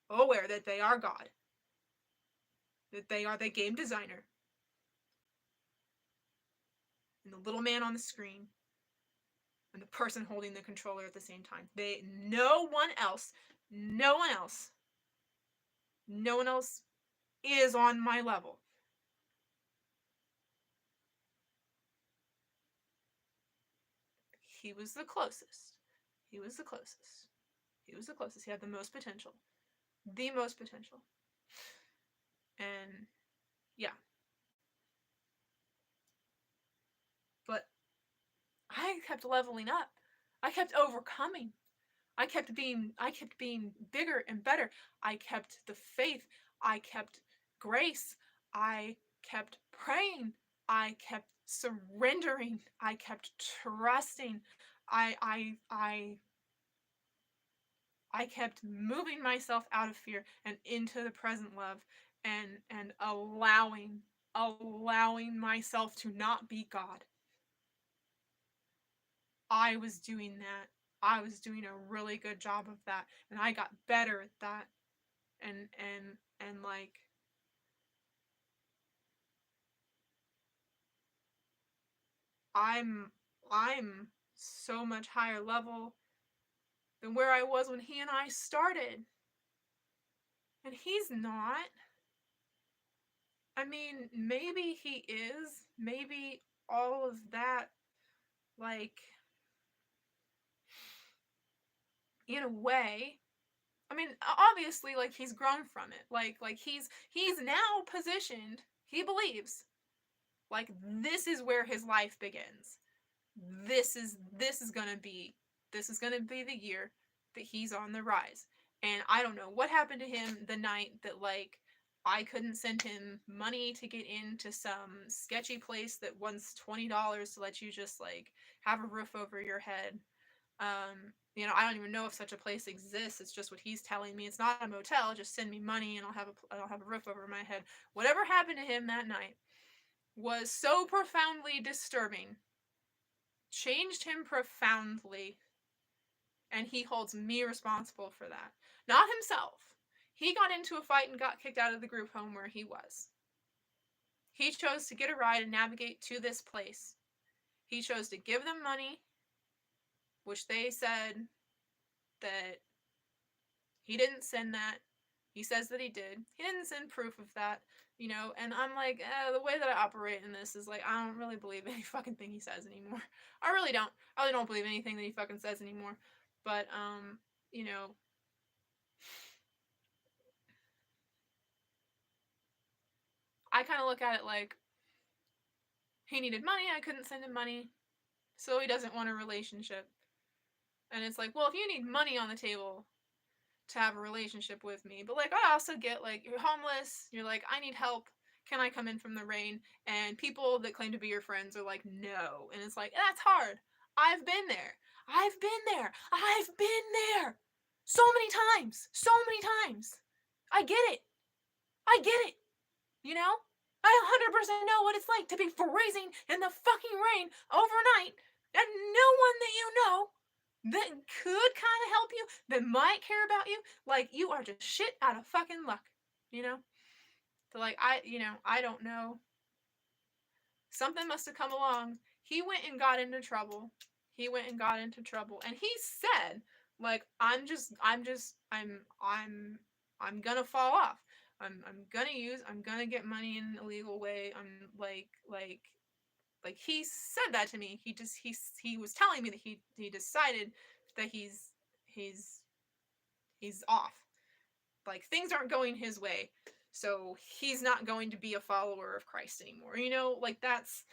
aware that they are God, that they are the game designer, and the little man on the screen, and the person holding the controller at the same time. No one else, no one else, no one else is on my level. He was the closest. He was the closest. He was the closest. He had the most potential. The most potential. And yeah. But I kept leveling up. I kept overcoming. I kept being bigger and better. I kept the faith. I kept grace. I kept praying. I kept surrendering. I kept trusting. I I I I kept moving myself out of fear and into the present love, and allowing myself to not be God. I was doing that. I was doing a really good job of that, and I got better at that. And like, I'm I'm so much higher level than where I was when he and I started. And he's not. I mean, maybe he is. Maybe all of that, like, in a way, I mean, obviously, like, he's grown from it. Like he's now positioned, he believes, like, this is where his life begins. This is gonna be the year that he's on the rise. And I don't know what happened to him the night that, like, I couldn't send him money to get into some sketchy place that wants $20 to let you just, like, have a roof over your head. I don't even know if such a place exists. It's just what he's telling me. It's not a motel. Just send me money and I'll have a roof over my head. Whatever happened to him that night was so profoundly disturbing, changed him profoundly, and he holds me responsible for that. Not himself. He got into a fight and got kicked out of the group home where he was. He chose to get a ride and navigate to this place. He chose to give them money, which they said that he didn't send that. He says that he did. He didn't send proof of that, and I'm like, the way that I operate in this is, like, I don't really believe any fucking thing he says anymore. I really don't. I really don't believe anything that he fucking says anymore. But, you know, I kind of look at it like, he needed money, I couldn't send him money, so he doesn't want a relationship. And it's like, well, if you need money on the table to have a relationship with me, but like I also get like you're homeless, you're like I need help, can I come in from the rain? And people that claim to be your friends are like no, and it's like that's hard. I've been there. I've been there. I've been there. So many times. So many times. I get it. I get it. You know? I 100% know what it's like to be freezing in the fucking rain overnight and no one that you know that could kind of help you, that might care about you, like you are just shit out of fucking luck, you know? So like I don't know. Something must have come along. He went and got into trouble. He went and got into trouble, and he said, like, I'm gonna fall off. I'm gonna get money in an illegal way. I'm like he said that to me. He was telling me that he decided that he's he's off. Like things aren't going his way. So he's not going to be a follower of Christ anymore. You know, like that's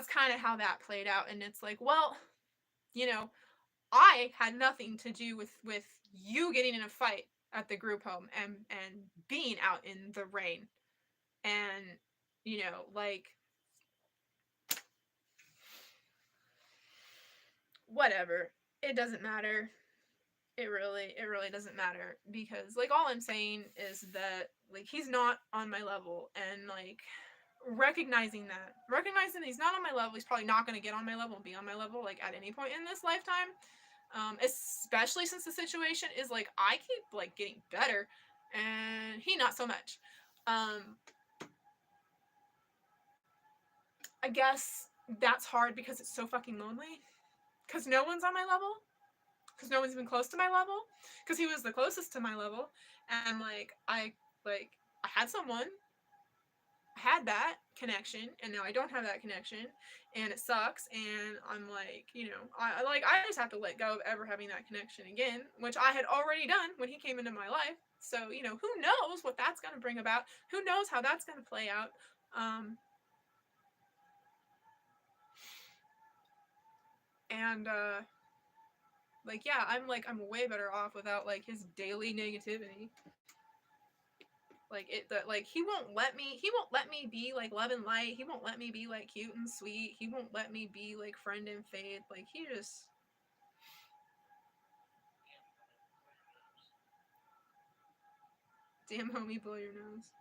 kind of how that played out, and it's like, well, you know, I had nothing to do with you getting in a fight at the group home and being out in the rain. And you know, like whatever. It doesn't matter. It really doesn't matter because like all I'm saying is that like he's not on my level, and like recognizing that he's not on my level, he's probably not going to get on my level and be on my level like at any point in this lifetime, especially since the situation is like I keep like getting better and he not so much. I guess that's hard because it's so fucking lonely because no one's on my level, because no one's even close to my level, because he was the closest to my level, and like I had someone, I had that connection, and now I don't have that connection, and it sucks. And I'm like, you know, I just have to let go of ever having that connection again, which I had already done when he came into my life. So you know, who knows what that's gonna bring about? Who knows how that's gonna play out? Um, and like yeah, I'm way better off without like his daily negativity. Like it that like he won't let me be like love and light. He won't let me be like cute and sweet. He won't let me be like friend and faith. Like he just damn homie blow your nose.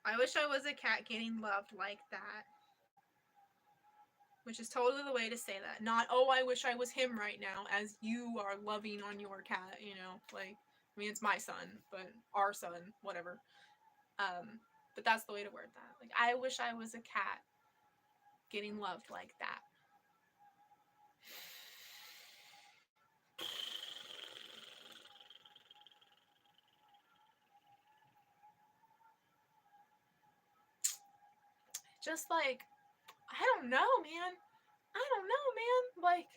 I wish I was a cat getting loved like that. Which is totally the way to say that. Not, oh, I wish I was him right now, as you are loving on your cat, you know? Like, I mean, it's my son, but our son, whatever. But that's the way to word that. Like, I wish I was a cat getting loved like that. Just like, I don't know, man. I don't know, man. Like,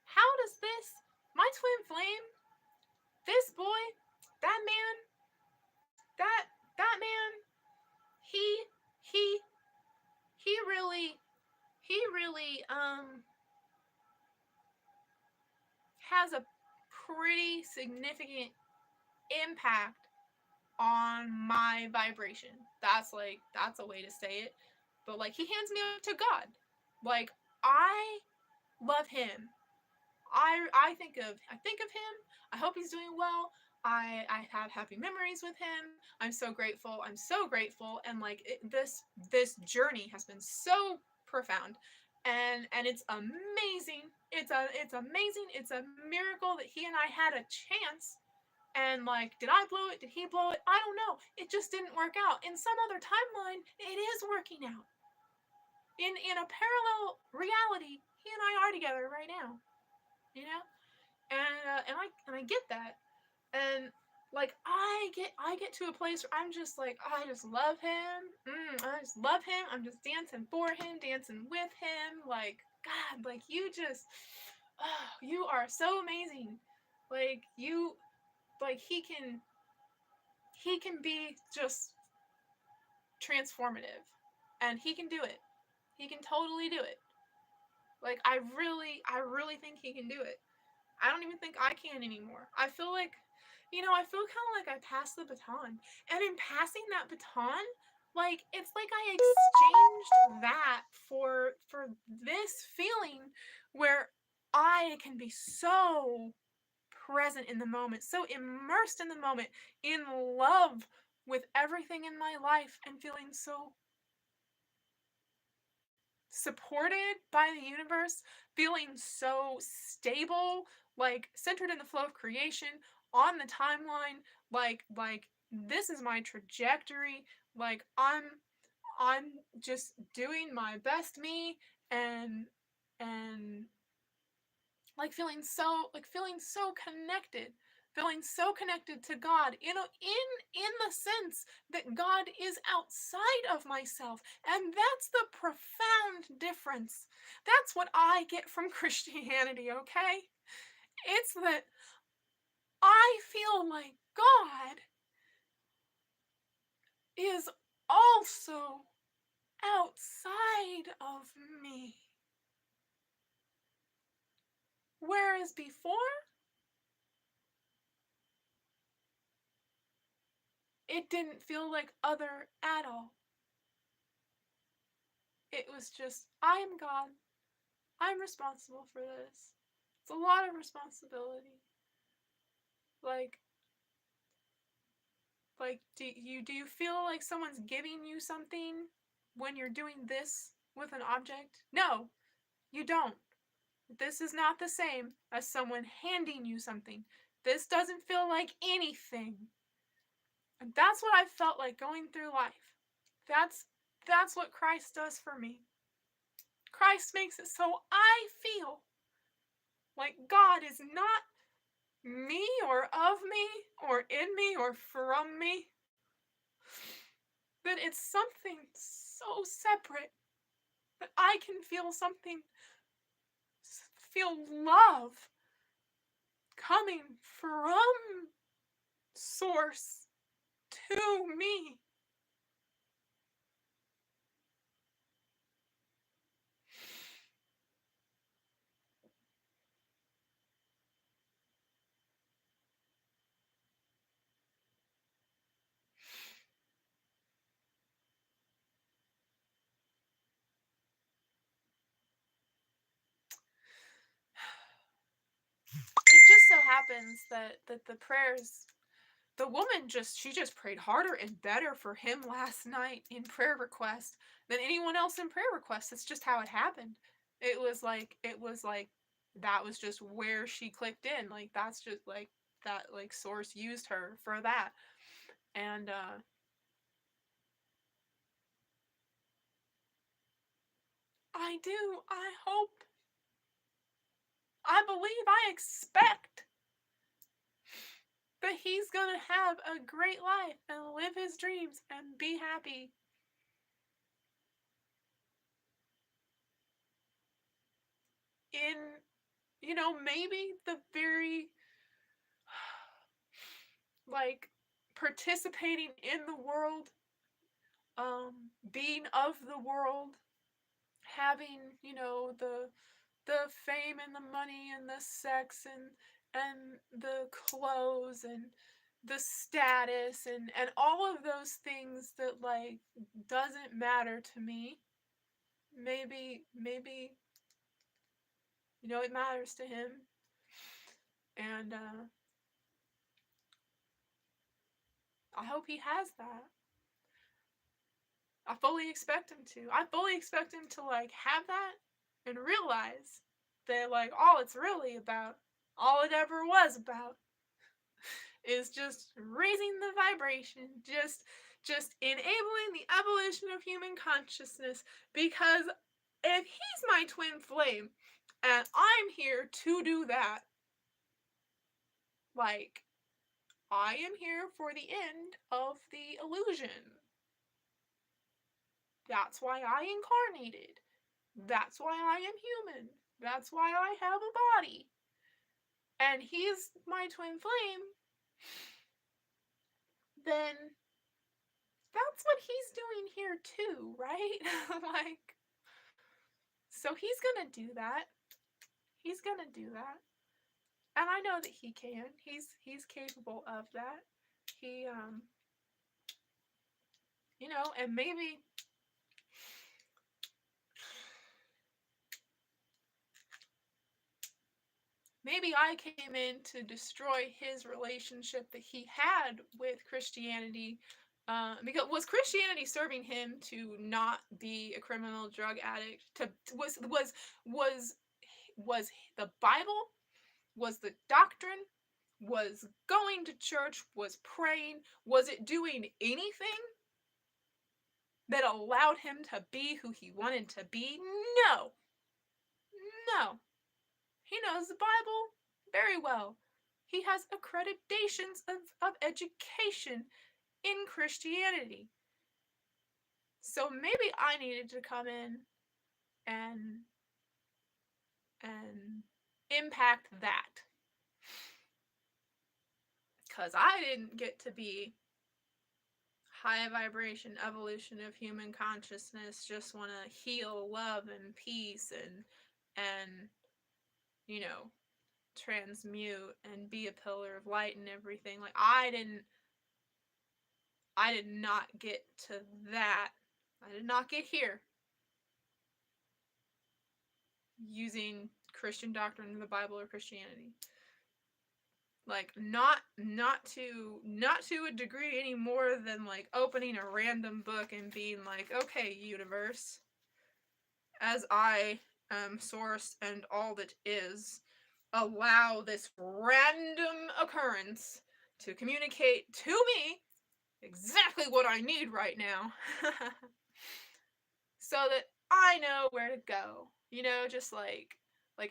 how does this, my twin flame, this boy, that man, that man, he, he, he really, he really, has a pretty significant impact on my vibration. That's a way to say it. But like he hands me up to God. Like I love him. I think of him. I hope he's doing well. I have happy memories with him. I'm so grateful. I'm so grateful. And like this journey has been so profound, and it's amazing. It's amazing. It's a miracle that he and I had a chance, And like, did I blow it? Did he blow it? I don't know. It just didn't work out. In some other timeline, it is working out. In a parallel reality, he and I are together right now. You know? And I get that. And like I get to a place where I'm just like, I just love him. I just love him. I'm just dancing for him, dancing with him. Like, God, like you just, oh, you are so amazing. Like you, like he can be just transformative, and he can do it. He can totally do it. Like I really think he can do it. I don't even think I can anymore. I feel like, I feel kind of like I passed the baton. And in passing that baton, like it's like I exchanged that for this feeling where I can be so present in the moment, so immersed in the moment, in love with everything in my life, and feeling so supported by the universe, feeling so stable, like centered in the flow of creation, on the timeline, like this is my trajectory, like I'm just doing my best me, and feeling so connected, to God, in the sense that God is outside of myself. And that's the profound difference. That's what I get from Christianity, okay? It's that I feel like God is also outside of me. Whereas before, it didn't feel like other at all. It was just, I am God. I'm responsible for this. It's a lot of responsibility. Like, do you feel like someone's giving you something when you're doing this with an object? No, you don't. This is not the same as someone handing you something. This doesn't feel like anything. And that's what I've felt like going through life. That's what Christ does for me. Christ makes it so I feel like God is not me or of me or in me or from me. That it's something so separate that I can feel love coming from Source to me. It just so happens that the prayers, the woman she just prayed harder and better for him last night in prayer request than anyone else in prayer request. That's just how it happened. It was like that was just where she clicked in. Like that's just like that, like Source used her for that. And I do. I hope. I believe. I expect that he's gonna have a great life and live his dreams and be happy. In, maybe the very, like, participating in the world, being of the world, having, the fame and the money and the sex and the clothes and the status and all of those things that like doesn't matter to me. Maybe it matters to him. And I hope he has that. I fully expect him to. I fully expect him to like have that and realize that like all it's really about, all it ever was about, is just raising the vibration, just enabling the evolution of human consciousness, because if he's my twin flame and I'm here to do that, like, I am here for the end of the illusion. That's why I incarnated. That's why I am human. That's why I have a body. And he's my twin flame. Then that's what he's doing here too, right? Like, so he's gonna do that. He's gonna do that. And I know that he can. He's capable of that. He you know, and maybe I came in to destroy his relationship that he had with Christianity. Because was Christianity serving him to not be a criminal drug addict? Was the Bible, was the doctrine, was going to church, was praying, was it doing anything that allowed him to be who he wanted to be? No. No. He knows the Bible very well. He has accreditations of education in Christianity. So maybe I needed to come in and impact that. Because I didn't get to be high vibration evolution of human consciousness, just want to heal, love, and peace, and you know, transmute and be a pillar of light and everything. Like, I did not get to that. I did not get here using Christian doctrine in the Bible or Christianity. Like, not to a degree any more than like opening a random book and being like, okay, universe, as I am source and all that is, allow this random occurrence to communicate to me exactly what I need right now. So that I know where to go. You know, just like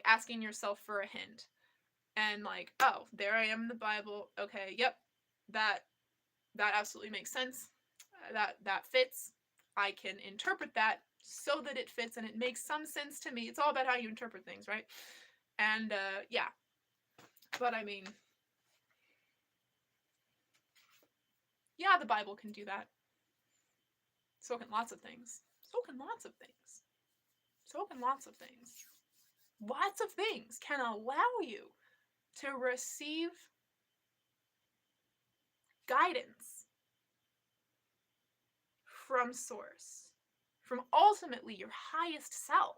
asking yourself for a hint. And like, oh, there I am in the Bible. Okay, yep. That absolutely makes sense. That fits. I can interpret that so that it fits and it makes some sense to me. It's all about how you interpret things, right? And yeah. But I mean, yeah, the Bible can do that. So can lots of things. So can lots of things. So can lots of things. Lots of things can allow you to receive guidance from source, from ultimately your highest self.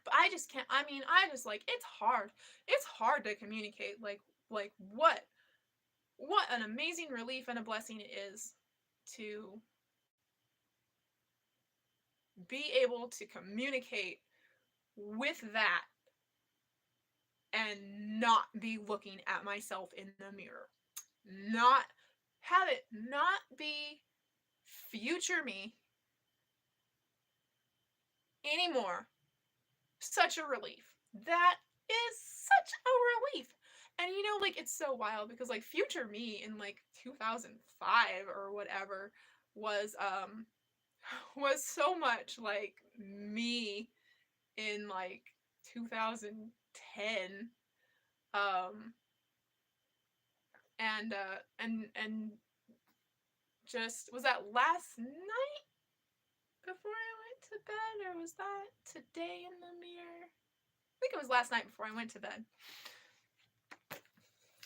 But I just can't, I mean, I just like, it's hard. It's hard to communicate like what an amazing relief and a blessing it is to be able to communicate with that and not be looking at myself in the mirror. Not have it not be future me anymore. Such a relief. That is such a relief. And you know, like, it's so wild because like future me in like 2005 or whatever was so much like me in like 2010. And just, was that last night before I went to bed, or was that today in the mirror? I think it was last night before I went to bed.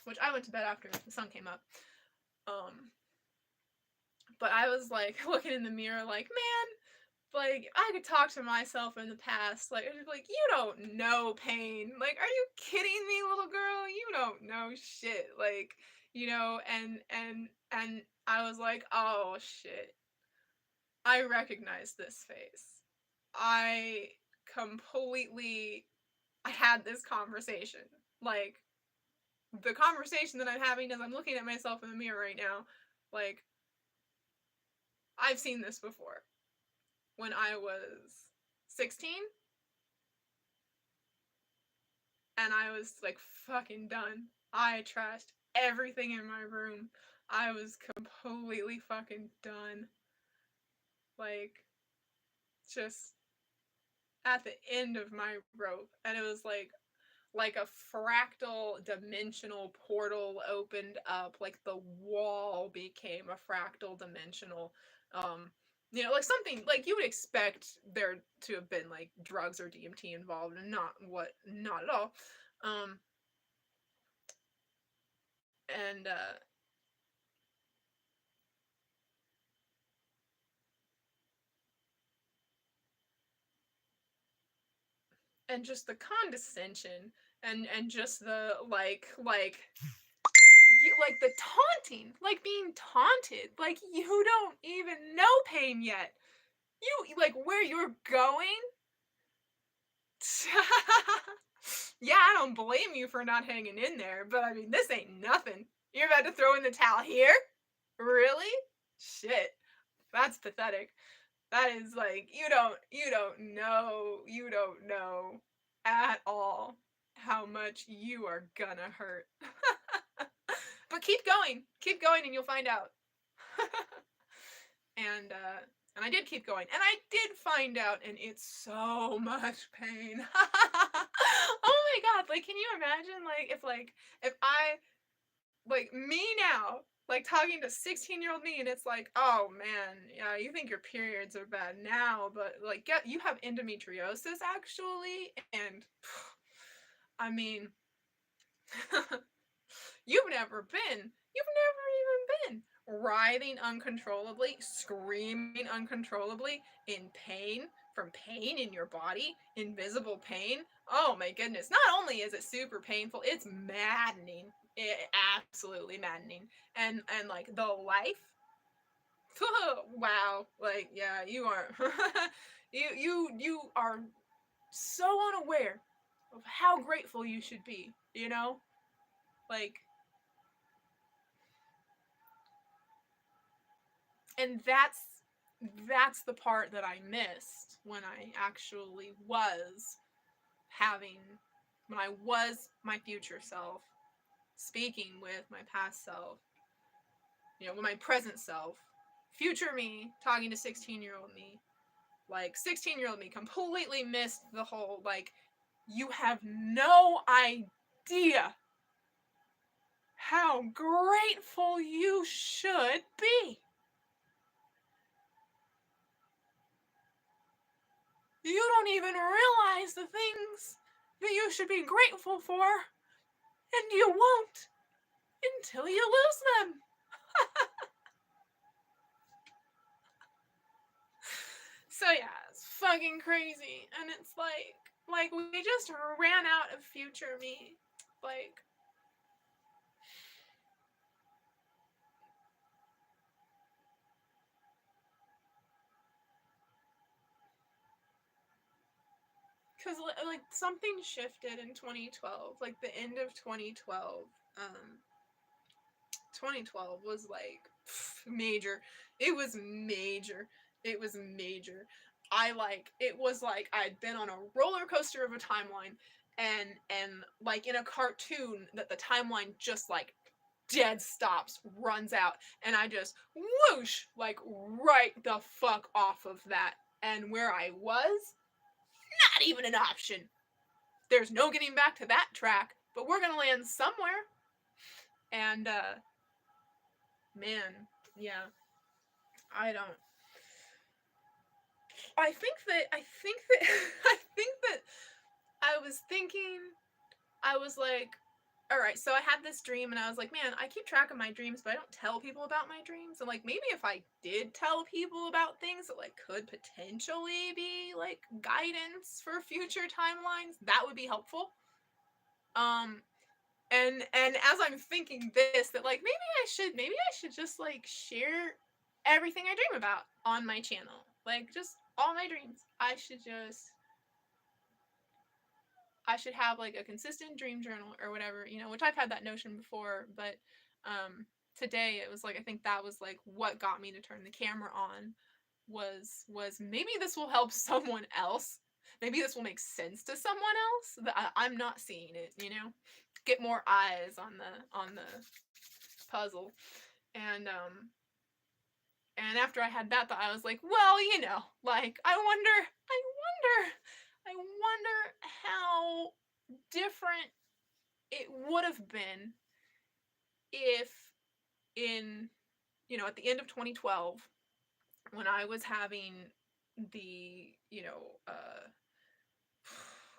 Which I went to bed after the sun came up. But I was like looking in the mirror like, man, like, I could talk to myself in the past, like, you don't know pain. Like, are you kidding me, little girl? You don't know shit. Like, you know, and I was like, oh shit. I recognize this face. I completely I had this conversation. Like, the conversation that I'm having as I'm looking at myself in the mirror right now, like, I've seen this before. When I was 16, and I was like fucking done. I trashed everything in my room. I was completely fucking done. Like, just at the end of my rope. And it was like a fractal dimensional portal opened up, like the wall became a fractal dimensional like something like you would expect there to have been like drugs or DMT involved, and not at all. um and and just the condescension, and just the like the taunting, like being taunted, like you don't even know pain yet. You like where you're going. Yeah, I don't blame you for not hanging in there, but I mean, this ain't nothing. You're about to throw in the towel here? Really? Shit. That's pathetic. That is like you don't know at all how much you are gonna hurt. But keep going. Keep going and you'll find out. and uh and I did keep going, and I did find out, and it's so much pain. Oh my god, like can you imagine if I like me now, like talking to 16-year-old me, and it's like, oh man, yeah, you think your periods are bad now, but like you have endometriosis actually, and I mean you've never even been writhing uncontrollably, screaming uncontrollably, in pain, from pain in your body, invisible pain. Oh my goodness. Not only is it super painful, it's maddening. Absolutely maddening. And like the life. Wow. Like yeah, you are you are so unaware of how grateful you should be, you know? Like, and that's the part that I missed when I actually was having when I was my future self speaking with my past self, with my present self, future me talking to 16-year-old me. Like 16-year-old me completely missed the whole like you have no idea how grateful you should be. You don't even realize the things that you should be grateful for, and you won't until you lose them. So yeah, it's fucking crazy, and it's like we just ran out of future me, like. Because like something shifted in 2012, like the end of 2012. 2012 was like major. It was major. It was major. It was like I'd been on a roller coaster of a timeline, and like in a cartoon that the timeline just like dead stops, runs out, and I just whoosh like right the fuck off of that. And where I was, not even an option. There's no getting back to that track, but we're gonna land somewhere. And man, yeah, I don't. I think that I was thinking. I was like, all right, so I had this dream, and I was like, man, I keep track of my dreams, but I don't tell people about my dreams. And like, maybe if I did tell people about things that like could potentially be like guidance for future timelines, that would be helpful. Um, and as I'm thinking this, that like maybe I should just like share everything I dream about on my channel, like just all my dreams. I should just I should have like a consistent dream journal or whatever, you know, which I've had that notion before, but today it was like I think that was like what got me to turn the camera on was maybe this will help someone else. Maybe this will make sense to someone else. That I'm not seeing it, you know. Get more eyes on the puzzle. And after I had that thought, I was like, well, you know, like I wonder how different it would have been if in, you know, at the end of 2012, when I was having the, you know,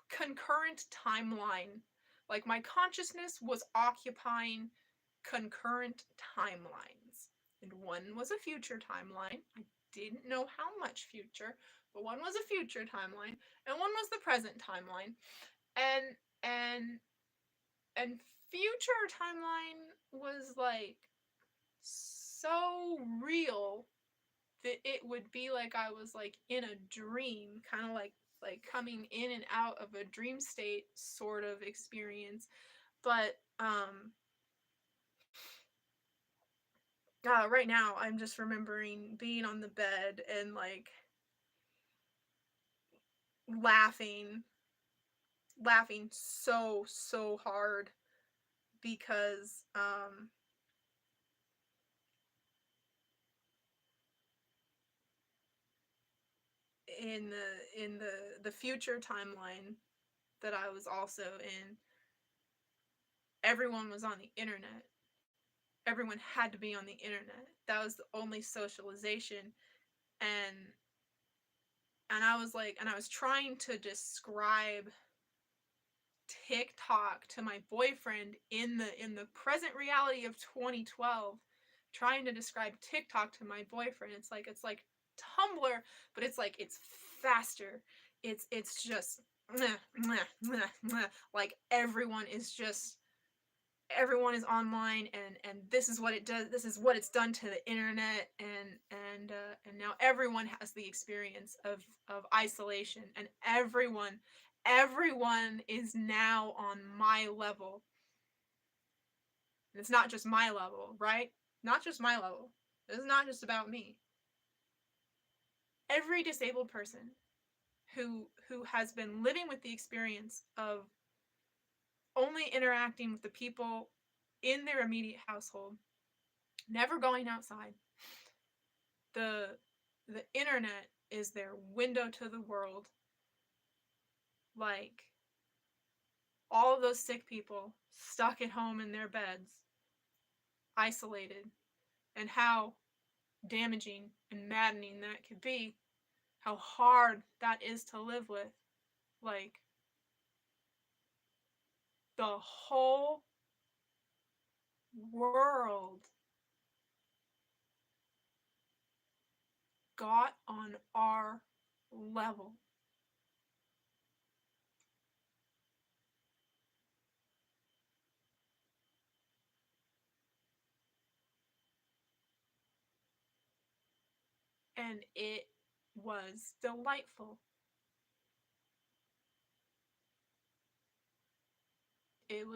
concurrent timeline, like my consciousness was occupying concurrent timelines. And one was a future timeline. I didn't know how much future, but one was a future timeline, and one was the present timeline. And and and future timeline was like so real that it would be like I was like in a dream, kind of like coming in and out of a dream state sort of experience. But right now I'm just remembering being on the bed and like laughing so hard because in the future timeline that I was also in, everyone was on the internet. Everyone had to be on the internet. That was the only socialization. And I was like, and I was trying to describe TikTok to my boyfriend in the present reality of 2012, trying to describe TikTok to my boyfriend. It's like Tumblr, but it's like it's faster. It's just like everyone is online, and this is what it does, this is what it's done to the internet, and now everyone has the experience of isolation, and everyone is now on my level. And it's not just my level, right? Not just my level. This is not just about me. Every disabled person who has been living with the experience of only interacting with the people in their immediate household, never going outside. The internet is their window to the world. Like all of those sick people stuck at home in their beds, isolated, and how damaging and maddening that could be, how hard that is to live with. Like the whole world got on our level. And it was delightful. It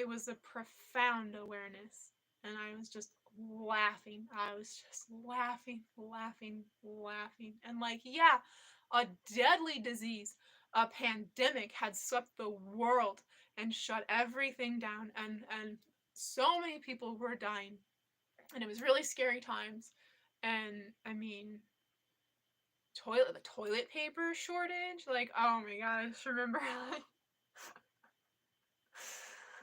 was a profound awareness, and I was just laughing. I was just laughing. And like, yeah, a deadly disease, a pandemic had swept the world and shut everything down, and so many people were dying. And it was really scary times. And I mean, the toilet paper shortage, like, oh my gosh, remember like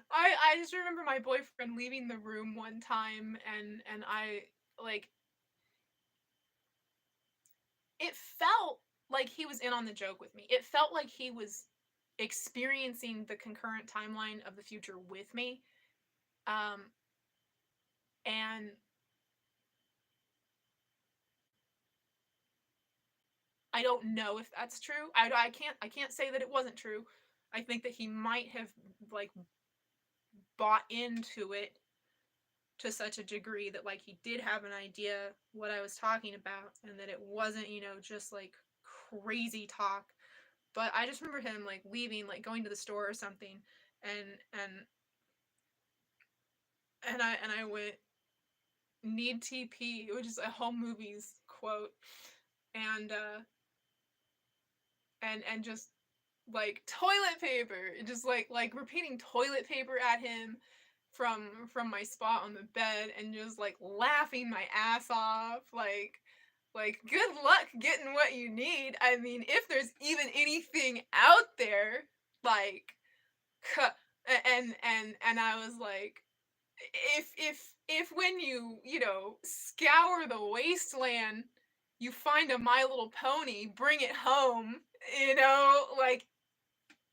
I just remember my boyfriend leaving the room one time, and I like it felt like he was in on the joke with me. It felt like he was experiencing the concurrent timeline of the future with me. Um and I don't know if that's true. I can't say that it wasn't true. I think that he might have like bought into it to such a degree that like he did have an idea what I was talking about, and that it wasn't, you know, just like crazy talk. But I just remember him like leaving, like going to the store or something, and I went, need TP, which is a Home Movies quote, and and just like toilet paper, just like repeating toilet paper at him from my spot on the bed, and just like laughing my ass off, like good luck getting what you need. I mean, if there's even anything out there, like, and I was like, if when you know, scour the wasteland, you find a My Little Pony, bring it home, you know, like,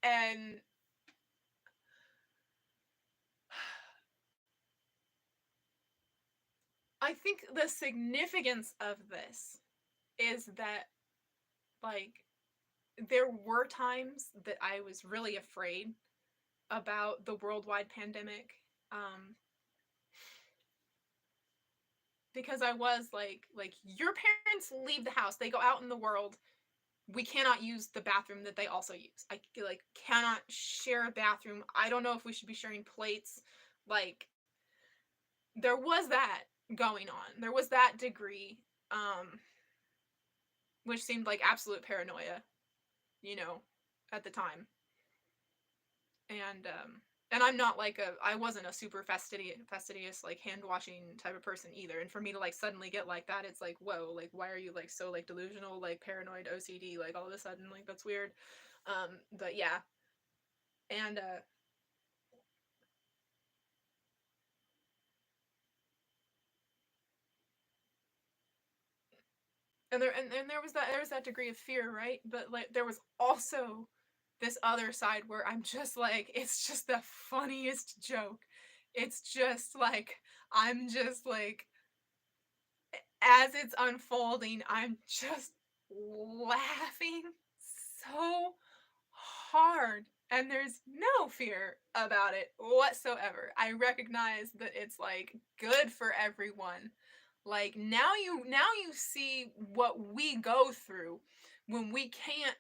and I think the significance of this is that, like, there were times that I was really afraid about the worldwide pandemic, um because I was like, your parents leave the house, they go out in the world, we cannot use the bathroom that they also use. I like cannot share a bathroom. I don't know if we should be sharing plates. Like, there was that going on. There was that degree, um, which seemed like absolute paranoia, you know, at the time. And I'm not like I wasn't a super fastidious like hand washing type of person either. And for me to like suddenly get like that, it's like, whoa, like why are you like so like delusional, like paranoid, OCD, like all of a sudden, like that's weird. But yeah, and and there was that degree of fear, right? But like there was also this other side where I'm just like, it's just the funniest joke. It's just like, I'm just like, as it's unfolding, I'm just laughing so hard. And there's no fear about it whatsoever. I recognize that it's like good for everyone. Like, now you see what we go through when we can't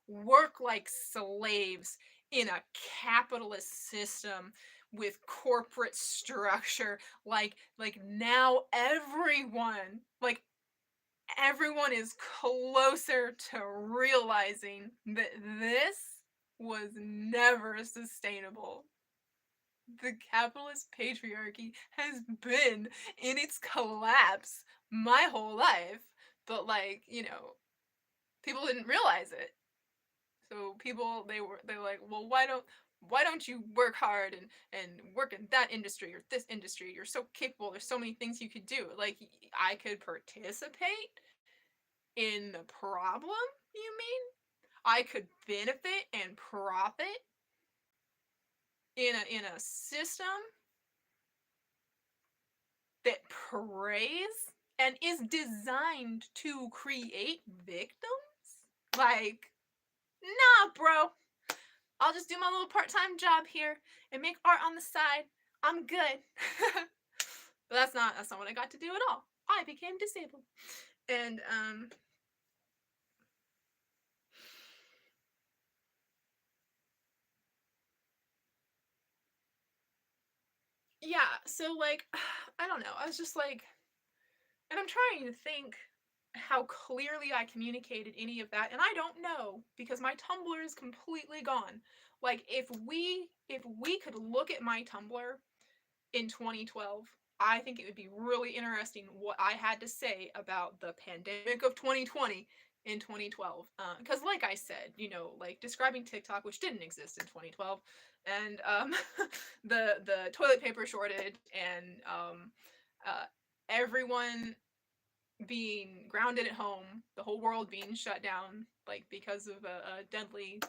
work like slaves in a capitalist system with corporate structure. Like now everyone is closer to realizing that this was never sustainable. The capitalist patriarchy has been in its collapse my whole life, but like, you know, people didn't realize it. So people, they're like, well, why don't you work hard and work in that industry or this industry? You're so capable. There's so many things you could do. Like, I could participate in the problem, you mean? I could benefit and profit in a system that preys and is designed to create victims? Like, nah, bro. I'll just do my little part-time job here and make art on the side. I'm good. But that's not what I got to do at all. I became disabled. And yeah, so like I don't know. I was just like, and I'm trying to think how clearly I communicated any of that, and I don't know because my Tumblr is completely gone. Like, if we could look at my Tumblr in 2012, I think it would be really interesting what I had to say about the pandemic of 2020 in 2012. Because, like I said, you know, like describing TikTok, which didn't exist in 2012, and the toilet paper shortage, and uh, everyone being grounded at home, the whole world being shut down, like because of a deadly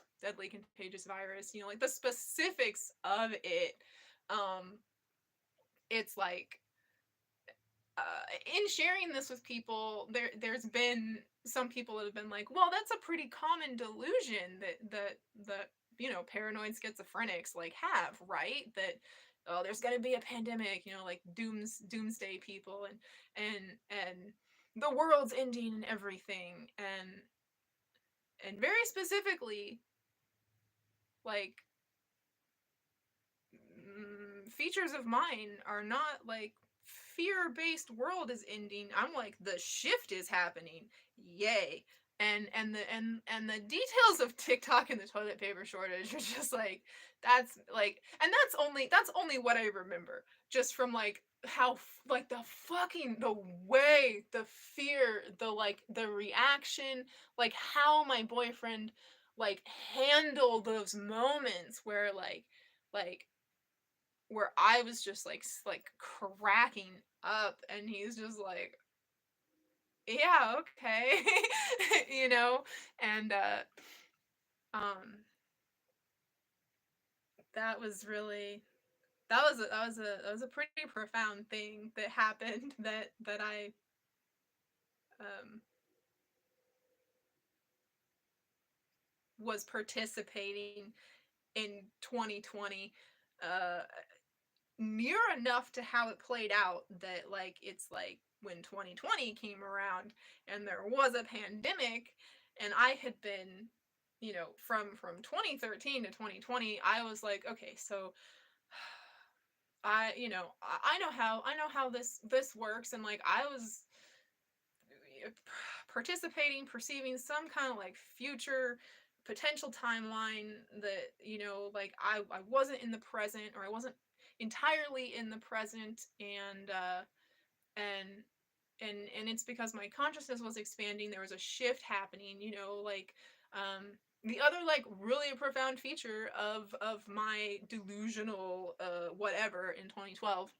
contagious virus. You know, like the specifics of it. Um, it's like, in sharing this with people, there's been some people that have been like, well, that's a pretty common delusion that you know, paranoid schizophrenics like have, right? That, oh, there's gonna be a pandemic, you know, like doomsday people, and the world's ending and everything, and very specifically, like, features of mine are not like fear-based world is ending. I'm like, the shift is happening. Yay. And the details of TikTok and the toilet paper shortage are just like, that's like, and that's only what I remember, just from like how like the fucking the way, the fear, the like the reaction, like how my boyfriend like handled those moments where like where I was just like cracking up, and he's just like, yeah, okay. You know. And um that was really, that was a pretty profound thing that happened, that I um was participating in 2020, uh near enough to how it played out that like it's like when 2020 came around and there was a pandemic, and I had been, from 2013 to 2020, I was like, okay, so I know how this works, and like I was participating, perceiving some kind of like future potential timeline that, like I wasn't in the present, or I wasn't entirely in the present. And it's because my consciousness was expanding. There was a shift happening, like the other like really profound feature of my delusional whatever in 2012,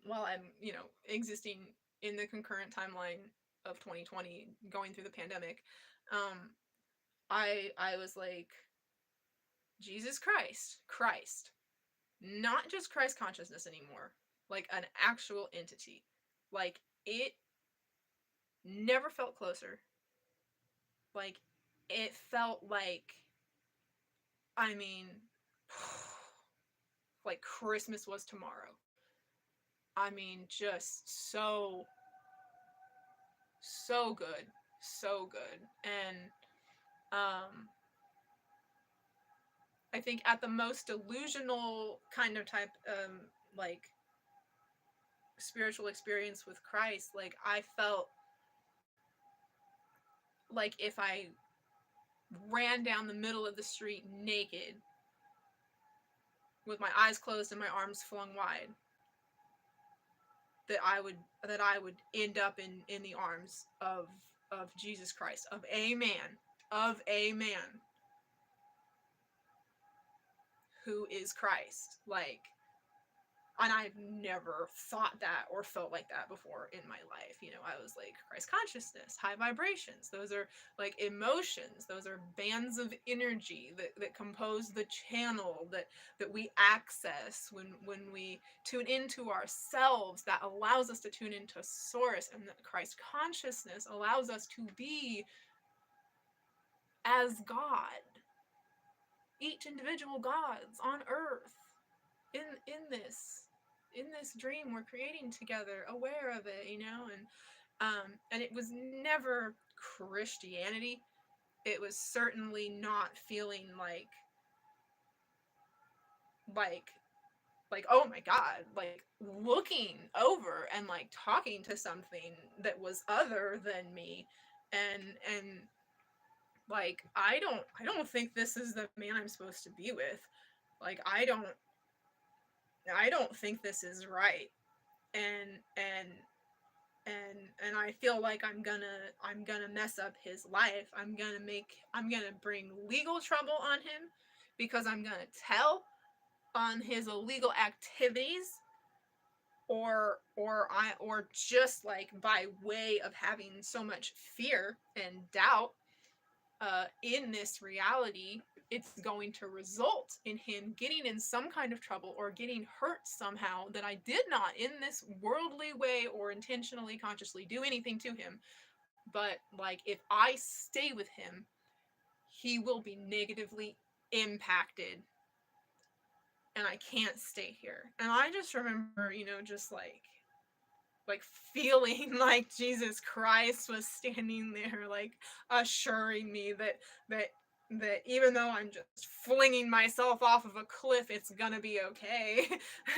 while I'm, existing in the concurrent timeline of 2020, going through the pandemic. I was like, Jesus Christ, not just Christ consciousness anymore, like an actual entity. Like, it never felt closer. Like, it felt like, I mean, like Christmas was tomorrow. I mean, just so good, so good. And I think at the most delusional kind of type, like spiritual experience with Christ, like I felt like if I ran down the middle of the street naked with my eyes closed and my arms flung wide, that I would end up in the arms of Jesus Christ, of a man who is Christ. Like, and I've never thought that or felt like that before in my life. I was like, Christ consciousness, high vibrations, those are like emotions, those are bands of energy that compose the channel that we access when we tune into ourselves, that allows us to tune into source, and that Christ consciousness allows us to be as God, each individual gods on earth, in this dream we're creating together, aware of it, and it was never Christianity. It was certainly not feeling like like, oh my god, like looking over and like talking to something that was other than me. And like, I don't think this is the man I'm supposed to be with. Like, I don't think this is right. And and and and I feel like I'm gonna mess up his life. I'm gonna bring legal trouble on him, because I'm gonna tell on his illegal activities, or just like by way of having so much fear and doubt in this reality, it's going to result in him getting in some kind of trouble or getting hurt somehow, that I did not in this worldly way or intentionally consciously do anything to him. But like, if I stay with him, he will be negatively impacted, and I can't stay here. And I just remember, just like like feeling like Jesus Christ was standing there, like assuring me that that even though I'm just flinging myself off of a cliff, it's gonna be okay.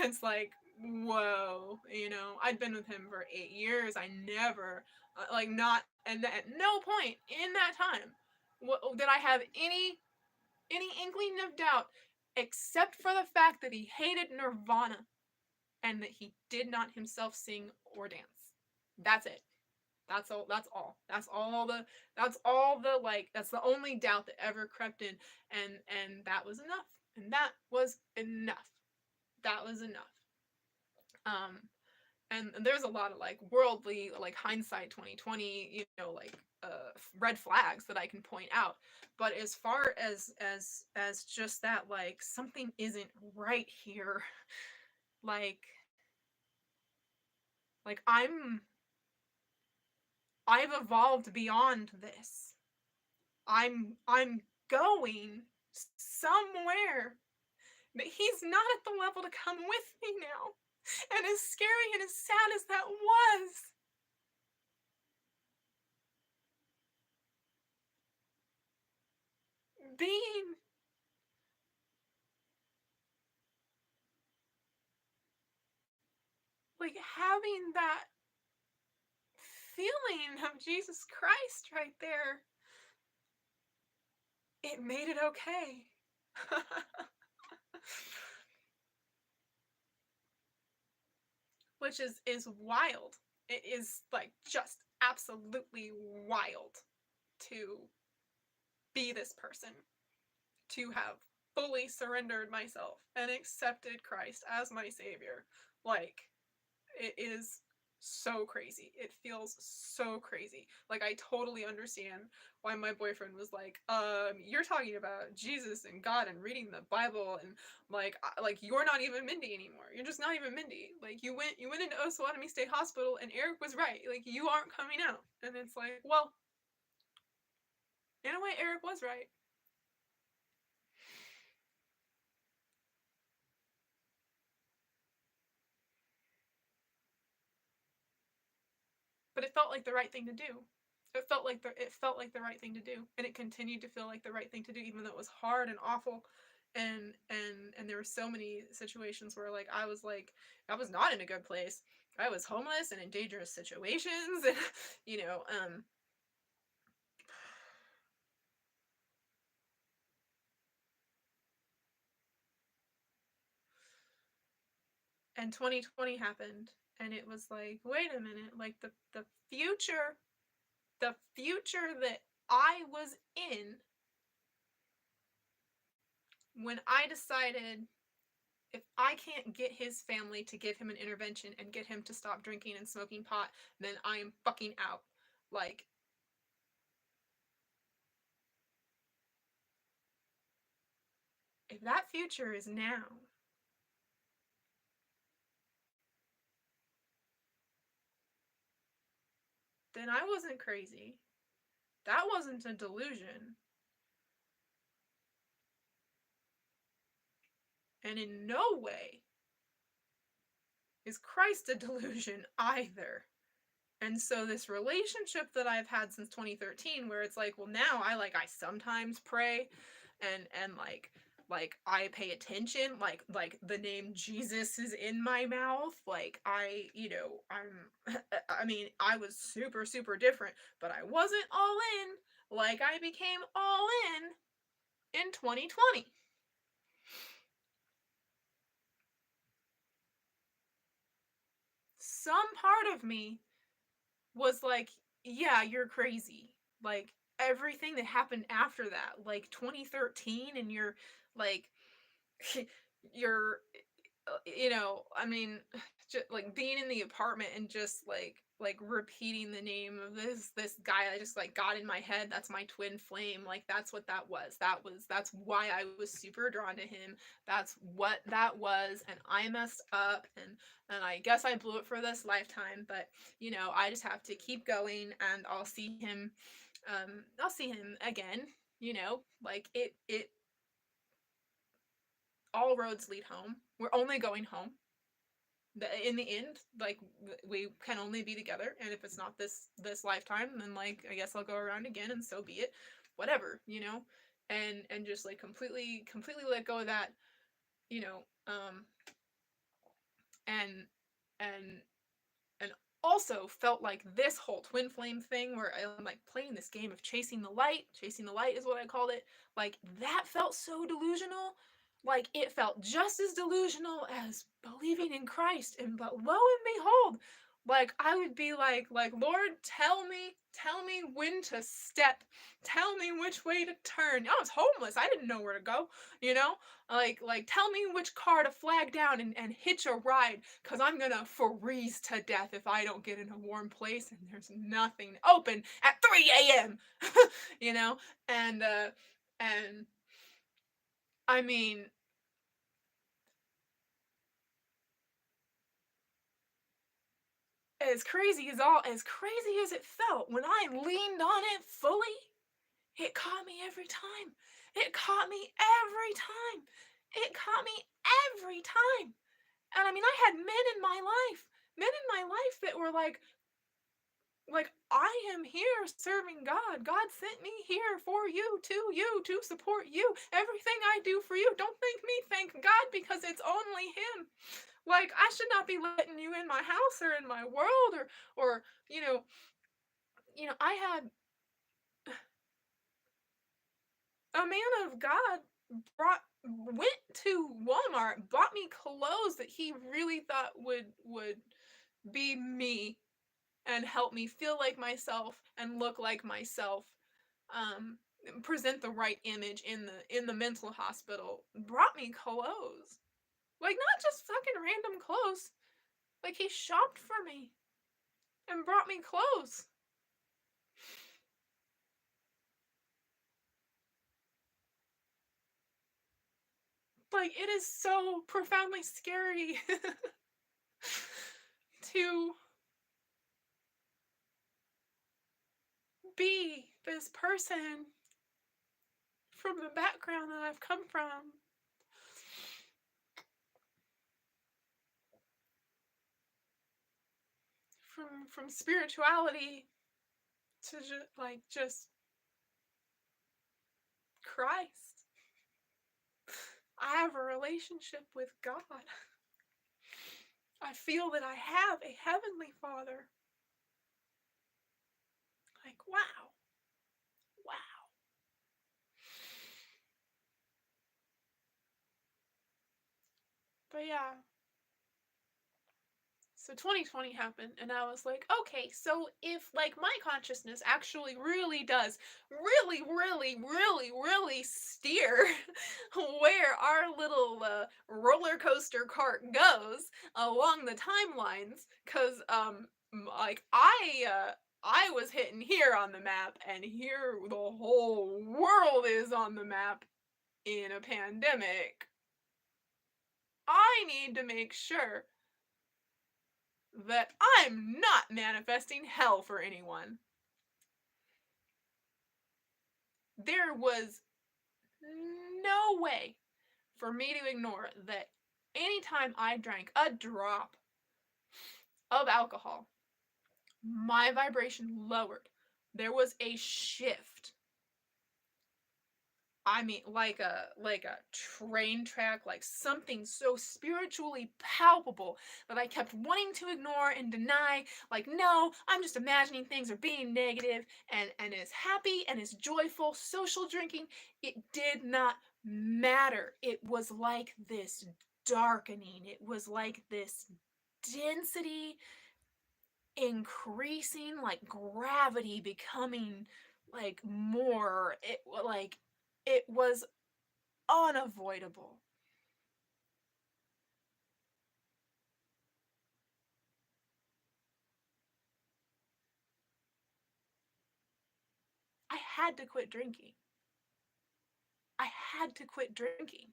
It's like, whoa, you know, I'd been with him for 8 years. I never, like, not, and at no point in that time did I have any inkling of doubt, except for the fact that he hated Nirvana and that he did not himself sing or dance. That's it. That's all. That's all. That's all the. That's all the, like. That's the only doubt that ever crept in, and that was enough. And that was enough. That was enough. Um, and there's a lot of like worldly, like hindsight 2020, like red flags that I can point out. But as far as just that, like, something isn't right here, like like I've evolved beyond this. I'm going somewhere, but he's not at the level to come with me now. And as scary and as sad as that was, being like having that feeling of Jesus Christ right there, it made it okay. Which is wild. It is like just absolutely wild to be this person, to have fully surrendered myself and accepted Christ as my savior. Like, it is so crazy. It feels so crazy. Like, I totally understand why my boyfriend was like, you're talking about Jesus and God and reading the Bible, and like you're not even Mindy anymore. You're just not even Mindy. Like, you went into Osawatomie State Hospital and Eric was right. Like, you aren't coming out. And it's like, well, in a way Eric was right. But it felt like the right thing to do. It felt like the right thing to do, and it continued to feel like the right thing to do, even though it was hard and awful. And there were so many situations where, like, I was not in a good place. I was homeless and in dangerous situations, and you know, and 2020 happened, and it was like, wait a minute, like future, the future that I was in when I decided, if I can't get his family to give him an intervention and get him to stop drinking and smoking pot, then I am fucking out. Like, if that future is now, then I wasn't crazy. That wasn't a delusion. And in no way is Christ a delusion either. And so this relationship that I've had since 2013, where it's like, well, now I sometimes pray, and like I pay attention, like the name Jesus is in my mouth, like I'm I mean, I was super super different, but I wasn't all in like I became all in 2020. Some part of me was like, yeah, you're crazy. Like, everything that happened after that, like 2013, and you're like, you're, I mean, just like being in the apartment and just like repeating the name of this guy I just like got in my head. That's my twin flame. Like, that's what that was. That's why I was super drawn to him. That's what that was. And I messed up, and I guess I blew it for this lifetime, but I just have to keep going, and I'll see him again. Like, it all roads lead home. We're only going home. in the end, like we can only be together, and if it's not this lifetime, then like I guess I'll go around again, and so be it, whatever, you know, and just like completely let go of that, you know, and and and also felt like this whole twin flame thing where I'm like playing this game of chasing the light. Chasing the light is what I called it. Like that felt so delusional. Like it felt just as delusional as believing in Christ. And but lo and behold, like I would be like Lord, tell me when to step, tell me which way to turn. I was homeless. I didn't know where to go. You know, like tell me which car to flag down and hitch a ride, because I'm gonna freeze to death if I don't get in a warm place and there's nothing open at 3 a.m. You know, and I mean, as crazy as it felt when I leaned on it fully, it caught me every time. It caught me every time. It caught me every time. And I mean, I had men in my life that were like I am here serving God. God sent me here for you, to support you. Everything I do for you, don't thank me, thank God, because it's only him. Like I should not be letting you in my house or in my world, or I had a man of God brought went to Walmart, bought me clothes that he really thought would be me and help me feel like myself and look like myself, um present the right image in the mental hospital. Brought me clothes, like not just fucking random clothes, like he shopped for me and brought me clothes. Like it is so profoundly scary to be this person from the background that I've come from spirituality to just Christ. I have a relationship with God. I feel that I have a heavenly Father. Like, wow. Wow. But yeah. So 2020 happened, and I was like, okay, so if like my consciousness actually really does really steer where our little roller coaster cart goes along the timelines, because like I was hitting here on the map, and here the whole world is on the map in a pandemic. I need to make sure that I'm not manifesting hell for anyone. There was no way for me to ignore that anytime I drank a drop of alcohol, my vibration lowered. There was a shift. I mean, like a train track, like something so spiritually palpable that I kept wanting to ignore and deny. Like, no, I'm just imagining things are being negative, and as happy and as joyful social drinking, it did not matter. It was like this darkening. It was like this density increasing, like gravity becoming like more. It was unavoidable. I had to quit drinking. I had to quit drinking.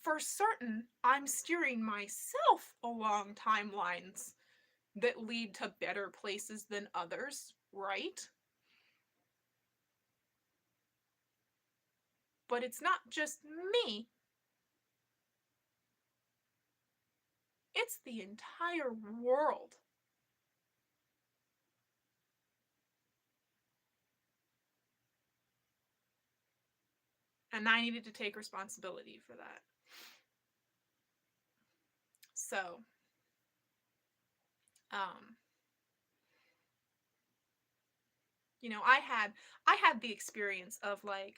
For certain, I'm steering myself along timelines that lead to better places than others, right? But it's not just me. It's the entire world. And I needed to take responsibility for that. So, you know, I had the experience of like,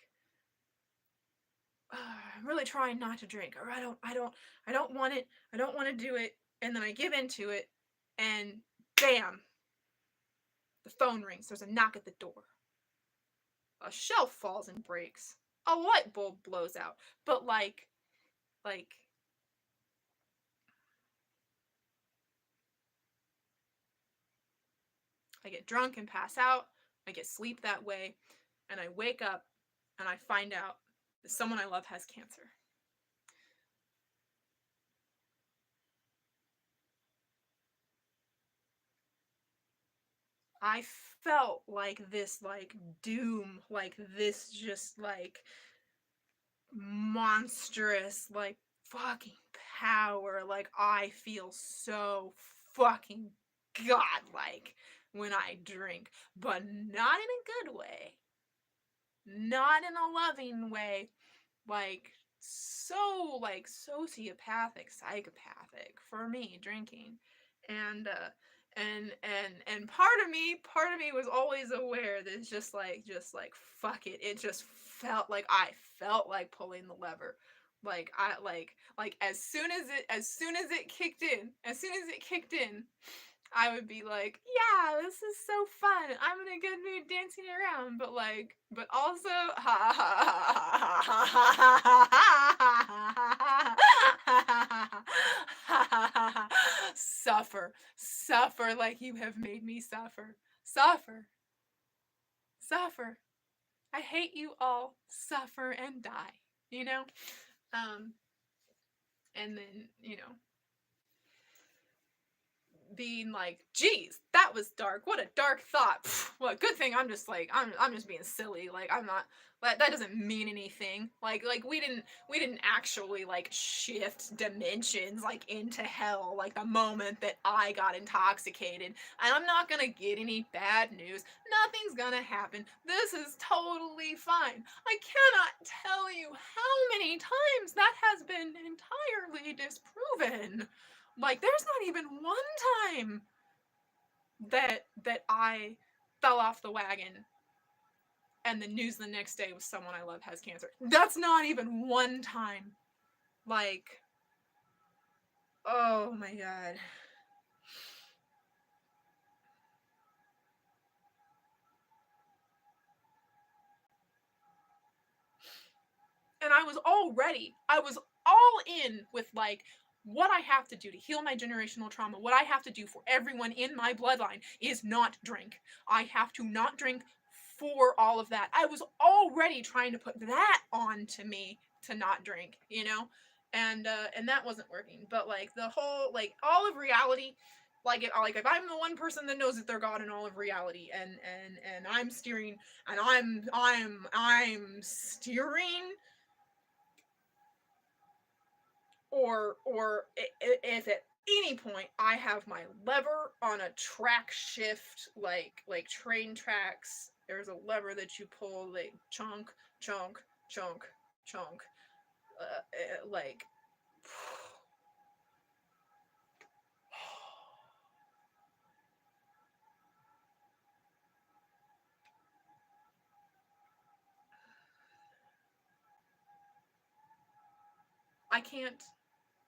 I'm really trying not to drink, or I don't want it, I don't want to do it, and then I give into it, and bam, the phone rings. There's a knock at the door. A shelf falls and breaks. A light bulb blows out. But like I get drunk and pass out. I get sleep that way, and I wake up and I find out that someone I love has cancer. I felt like this like doom, like this just like monstrous like fucking power. Like I feel so fucking godlike when I drink, but not in a good way. Not in a loving way. Like so like sociopathic, psychopathic for me drinking. And part of me was always aware that it's just like fuck it. It just felt like I felt like pulling the lever. Like I like as soon as it kicked in, I would be like, yeah, this is so fun. I'm in a good mood dancing around, but like, but also, suffer, suffer like you have made me suffer, suffer, suffer. I hate you all. Suffer and die. You know, and then being like, geez, that was dark. What a dark thought. Pfft, well, good thing I'm just like I'm just being silly. Like I'm not that doesn't mean anything. Like we didn't actually like shift dimensions like into hell like the moment that I got intoxicated. And I'm not gonna get any bad news. Nothing's gonna happen. This is totally fine. I cannot tell you how many times that has been entirely disproven. Like there's not even one time that I fell off the wagon and the news the next day was someone I love has cancer. That's not even one time. Like, oh my god. And I was all in with like what I have to do to heal my generational trauma, what I have to do for everyone in my bloodline is not drink. I have to not drink for all of that. I was already trying to put that on to me to not drink, you know? And that wasn't working. But like the whole like all of reality, like if I'm the one person that knows that they're God in all of reality, and I'm steering, and I'm steering, or if at any point I have my lever on a track shift, like train tracks, there's a lever that you pull, like chunk, chunk, chunk, chunk, like. I can't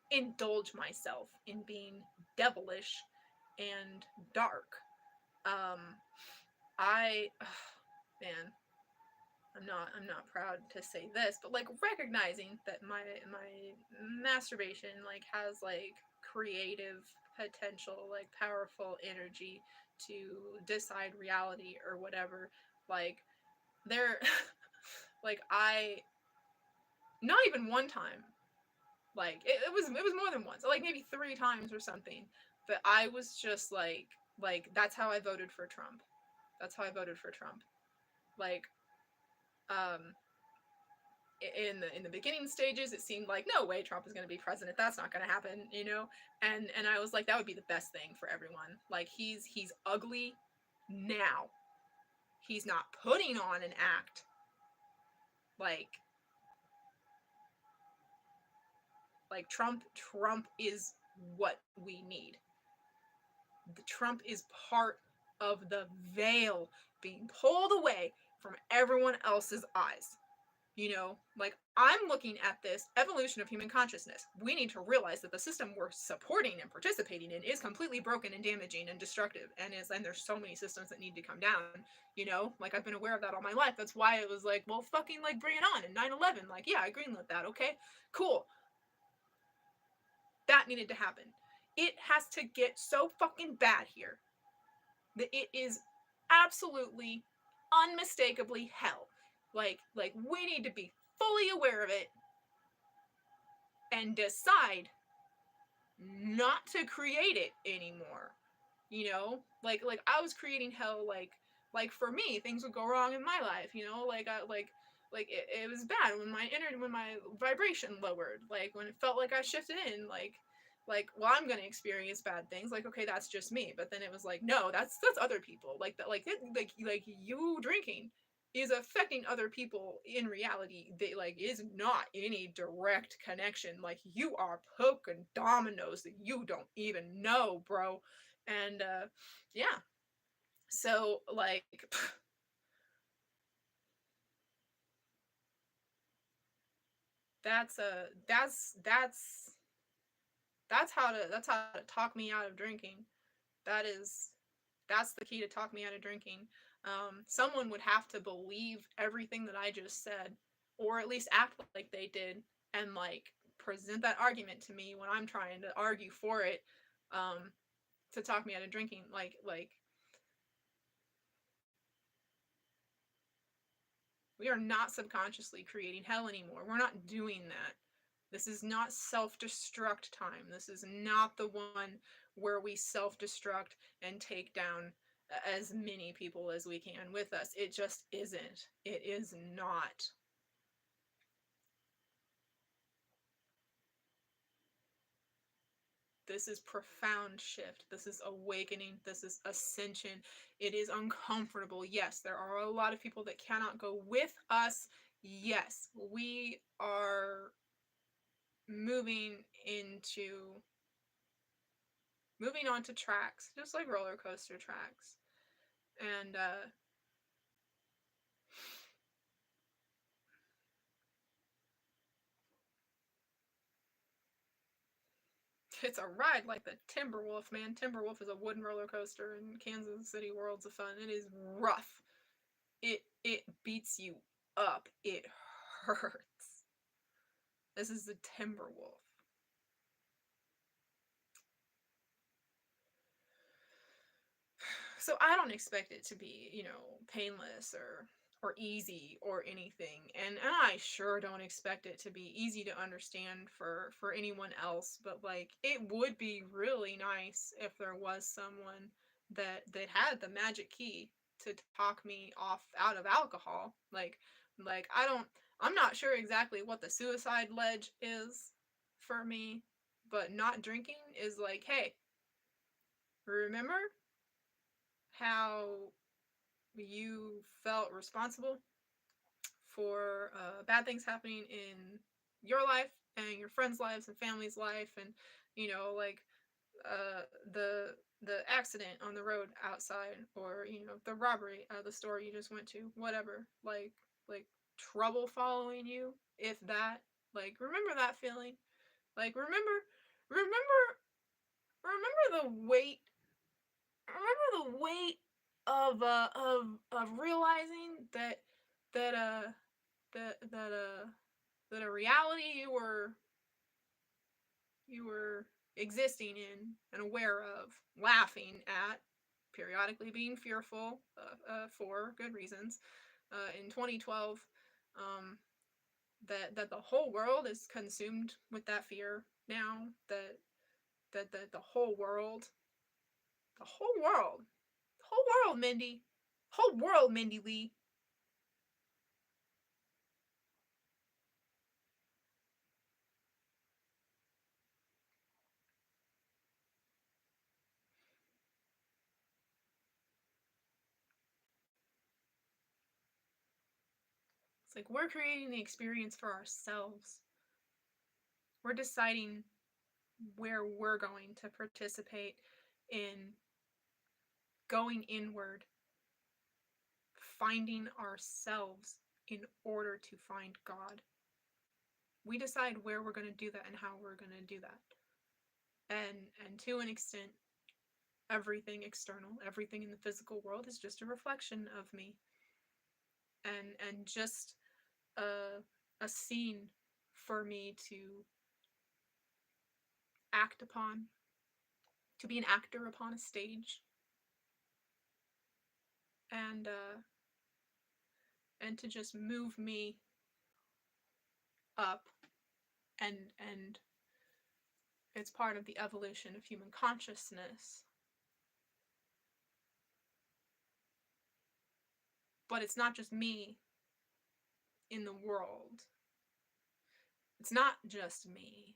indulge myself in being devilish and dark. Um, man, I'm not proud to say this, but like recognizing that my masturbation like has like creative potential, like powerful energy to decide reality or whatever. Like there, like I, not even one time. Like it was more than once, like maybe 3 times or something. But I was just like that's how I voted for Trump. That's how I voted for Trump. Like um in the beginning stages, it seemed like no way Trump is going to be president. That's not going to happen, you know. And I was like, that would be the best thing for everyone. Like he's ugly now. He's not putting on an act. Like Trump is what we need. The Trump is part of the veil being pulled away from everyone else's eyes. You know, like I'm looking at this evolution of human consciousness. We need to realize that the system we're supporting and participating in is completely broken and damaging and destructive, and there's so many systems that need to come down. You know, like I've been aware of that all my life. That's why it was like, well, fucking like bring it on. And 9/11, like yeah, I greenlit that. Okay, cool. That needed to happen. It has to get so fucking bad here that it is absolutely, unmistakably hell. Like we need to be fully aware of it and decide not to create it anymore. You know, like I was creating hell. Like for me, things would go wrong in my life. You know, it was bad when my vibration lowered. Like when it felt like I shifted in. Well, I'm gonna experience bad things. Like okay, that's just me. But then it was like no, that's other people. Like you drinking is affecting other people in reality. They like is not any direct connection. Like you are poking dominoes that you don't even know, bro. And yeah, so like that's that's how to talk me out of drinking. That is that's the key to talk me out of drinking. Someone would have to believe everything that I just said, or at least act like they did, and like present that argument to me when I'm trying to argue for it, to talk me out of drinking. Like we are not subconsciously creating hell anymore. We're not doing that. This is not self-destruct time. This is not the one where we self-destruct and take down as many people as we can with us. It just isn't. It is not. This is profound shift. This is awakening. This is ascension. It is uncomfortable. Yes, there are a lot of people that cannot go with us. Yes, we are moving onto tracks, just like roller coaster tracks. And it's a ride like the Timberwolf, man. Timberwolf is a wooden roller coaster in Kansas City Worlds of Fun. It is rough. It beats you up. It hurts. This is the Timberwolf. So I don't expect it to be, you know, painless or easy or anything. And I sure don't expect it to be easy to understand for anyone else, but like it would be really nice if there was someone that had the magic key to talk me off out of alcohol. Like I'm not sure exactly what the suicide ledge is for me, but not drinking is like, hey, remember how you felt responsible for bad things happening in your life and your friends' lives and family's life, and you know, like uh, the the accident on the road outside, or you know, the robbery at the store you just went to, whatever. Like trouble following you, if that. Like remember that feeling. Like remember remember the weight. Remember the weight of realizing that that that that a reality you were existing in and aware of, laughing at, periodically being fearful for good reasons. In 2012, um, that the whole world is consumed with that fear now. That the whole world, the whole world, Mindy, whole world, Mindy Lee, It's like we're creating the experience for ourselves. We're deciding where we're going to participate in going inward, finding ourselves in order to find God. We decide where we're going to do that and how we're going to do that. And to an extent, everything external, everything in the physical world is just a reflection of me. And just a scene for me to act upon, to be an actor upon a stage, and to just move me up, and it's part of the evolution of human consciousness. But it's not just me in the world. It's not just me.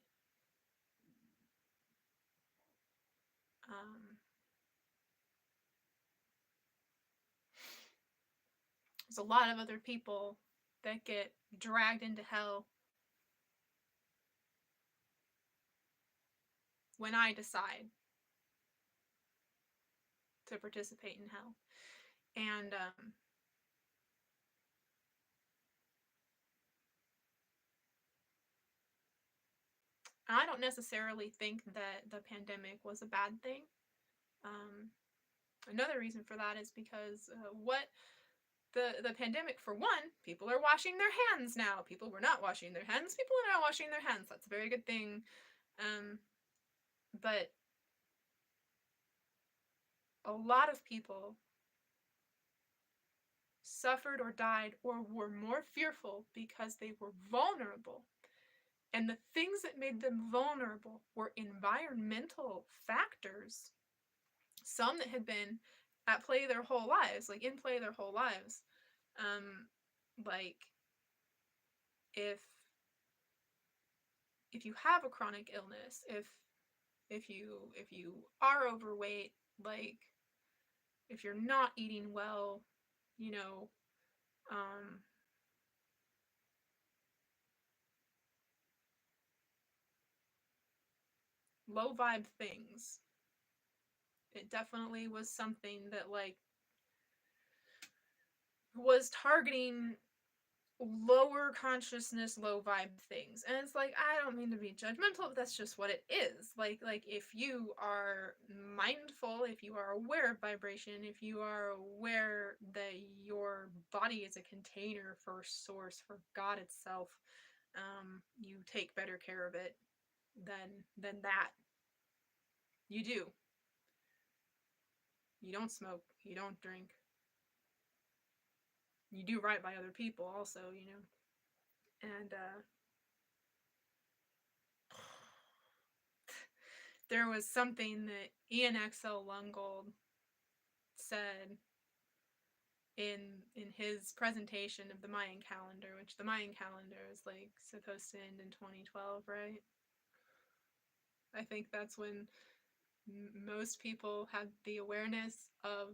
There's a lot of other people that get dragged into hell when I decide to participate in hell. And I don't necessarily think that the pandemic was a bad thing. Another reason for that is because what the pandemic, for one, people are washing their hands now. People were not washing their hands. People are now washing their hands. That's a very good thing. But a lot of people suffered or died or were more fearful because they were vulnerable. And the things that made them vulnerable were environmental factors, some that had been at play their whole lives, like in play their whole lives. Like if you have a chronic illness, if you are overweight, like if you're not eating well, you know, low vibe things. It definitely was something that like was targeting lower consciousness, low vibe things. And it's like, I don't mean to be judgmental, but that's just what it is. Like if you are mindful, if you are aware of vibration, if you are aware that your body is a container for source, for God itself, you take better care of it than that. You do. You don't smoke, you don't drink. You do right by other people also, you know. And there was something that Ian Axel Lungold said in his presentation of the Mayan calendar, which the Mayan calendar is like supposed to end in 2012, right? I think that's when most people had the awareness of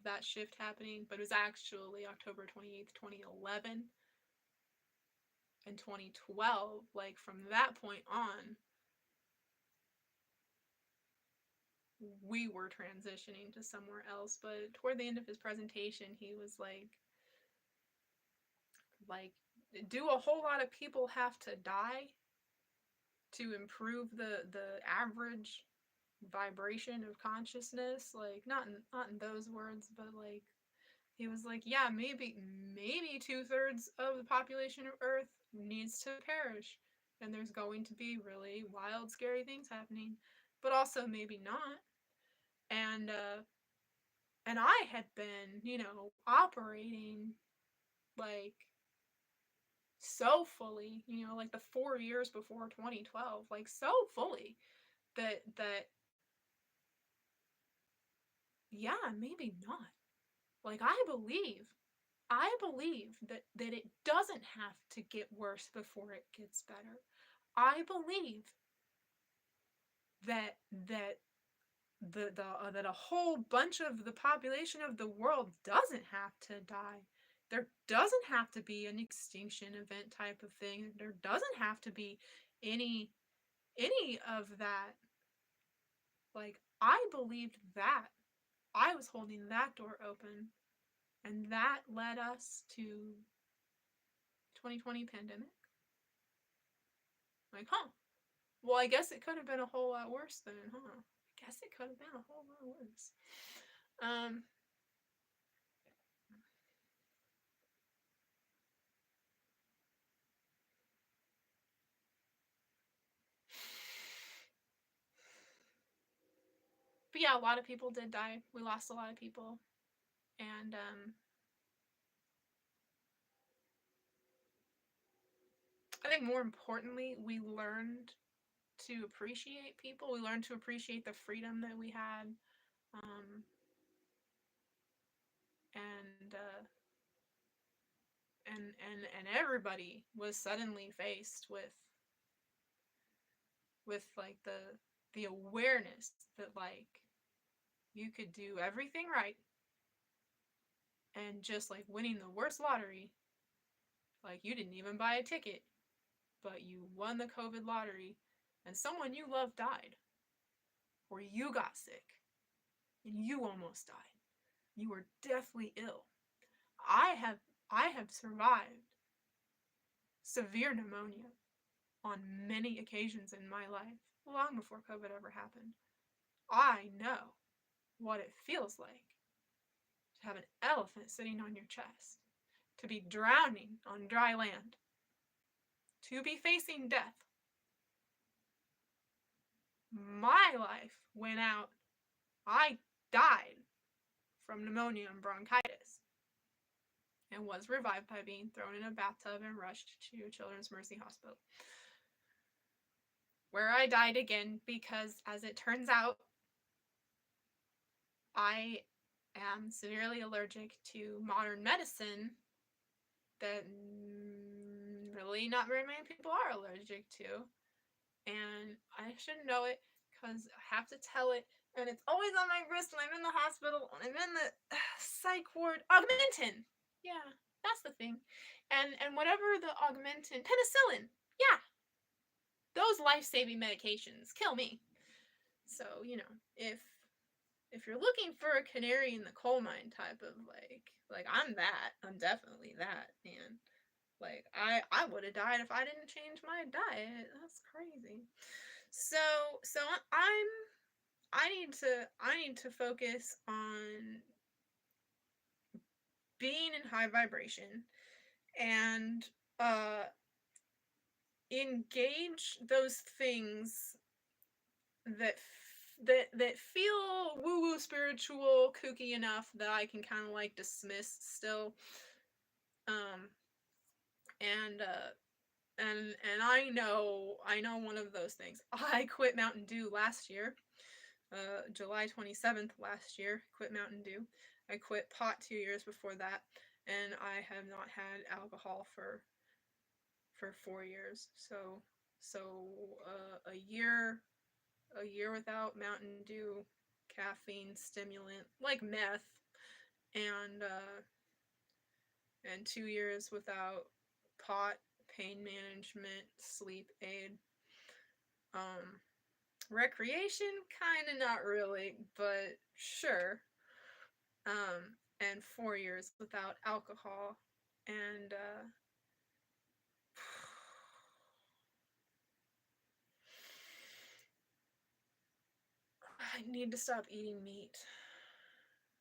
that shift happening, but it was actually October 28th, 2011. And 2012, like from that point on, we were transitioning to somewhere else. But toward the end of his presentation, he was like, do a whole lot of people have to die to improve the average vibration of consciousness? Like not in those words, but like he was like, yeah, maybe 2/3 of the population of Earth needs to perish, and there's going to be really wild, scary things happening, but also maybe not. And I had been, you know, operating like so fully, you know, like the 4 years before 2012, like so fully that yeah, maybe not. Like I believe that it doesn't have to get worse before it gets better. I believe that that a whole bunch of the population of the world doesn't have to die There doesn't have to be an extinction event type of thing. There doesn't have to be any of that. Like, I believed that. I was holding that door open, and that led us to 2020 pandemic. Like, huh. Well, I guess it could have been a whole lot worse then, huh? I guess it could have been a whole lot worse. But yeah, a lot of people did die. We lost a lot of people. And I think more importantly, we learned to appreciate people. We learned to appreciate the freedom that we had. And everybody was suddenly faced with like the awareness that like you could do everything right and just like winning the worst lottery, like you didn't even buy a ticket, but you won the COVID lottery and someone you love died, or you got sick and you almost died. You were deathly ill. I have survived severe pneumonia on many occasions in my life, long before COVID ever happened. I know what it feels like to have an elephant sitting on your chest, to be drowning on dry land, to be facing death. My life went out. I died from pneumonia and bronchitis and was revived by being thrown in a bathtub and rushed to Children's Mercy Hospital, where I died again because, as it turns out, I am severely allergic to modern medicine that really not very many people are allergic to. And I should know it because I have to tell it. And it's always on my wrist when I'm in the hospital. I'm in the psych ward. Augmentin. Yeah, that's the thing. And whatever the Augmentin. Penicillin. Yeah. Those life-saving medications kill me. So, you know, if you're looking for a canary in the coal mine type of like I'm that. I'm definitely that, man. Like I would have died if I didn't change my diet. That's crazy. So I need to focus on being in high vibration and engage those things that that feel woo woo spiritual kooky enough that I can kind of like dismiss still. Um and I know one of those things. I quit Mountain Dew last year. July 27th last year, quit Mountain Dew. I quit pot 2 years before that, and I have not had alcohol for 4 years. So a year without Mountain Dew, caffeine stimulant like meth, and 2 years without pot, pain management, sleep aid. Recreation, kind of not really, but sure. And 4 years without alcohol, and I need to stop eating meat.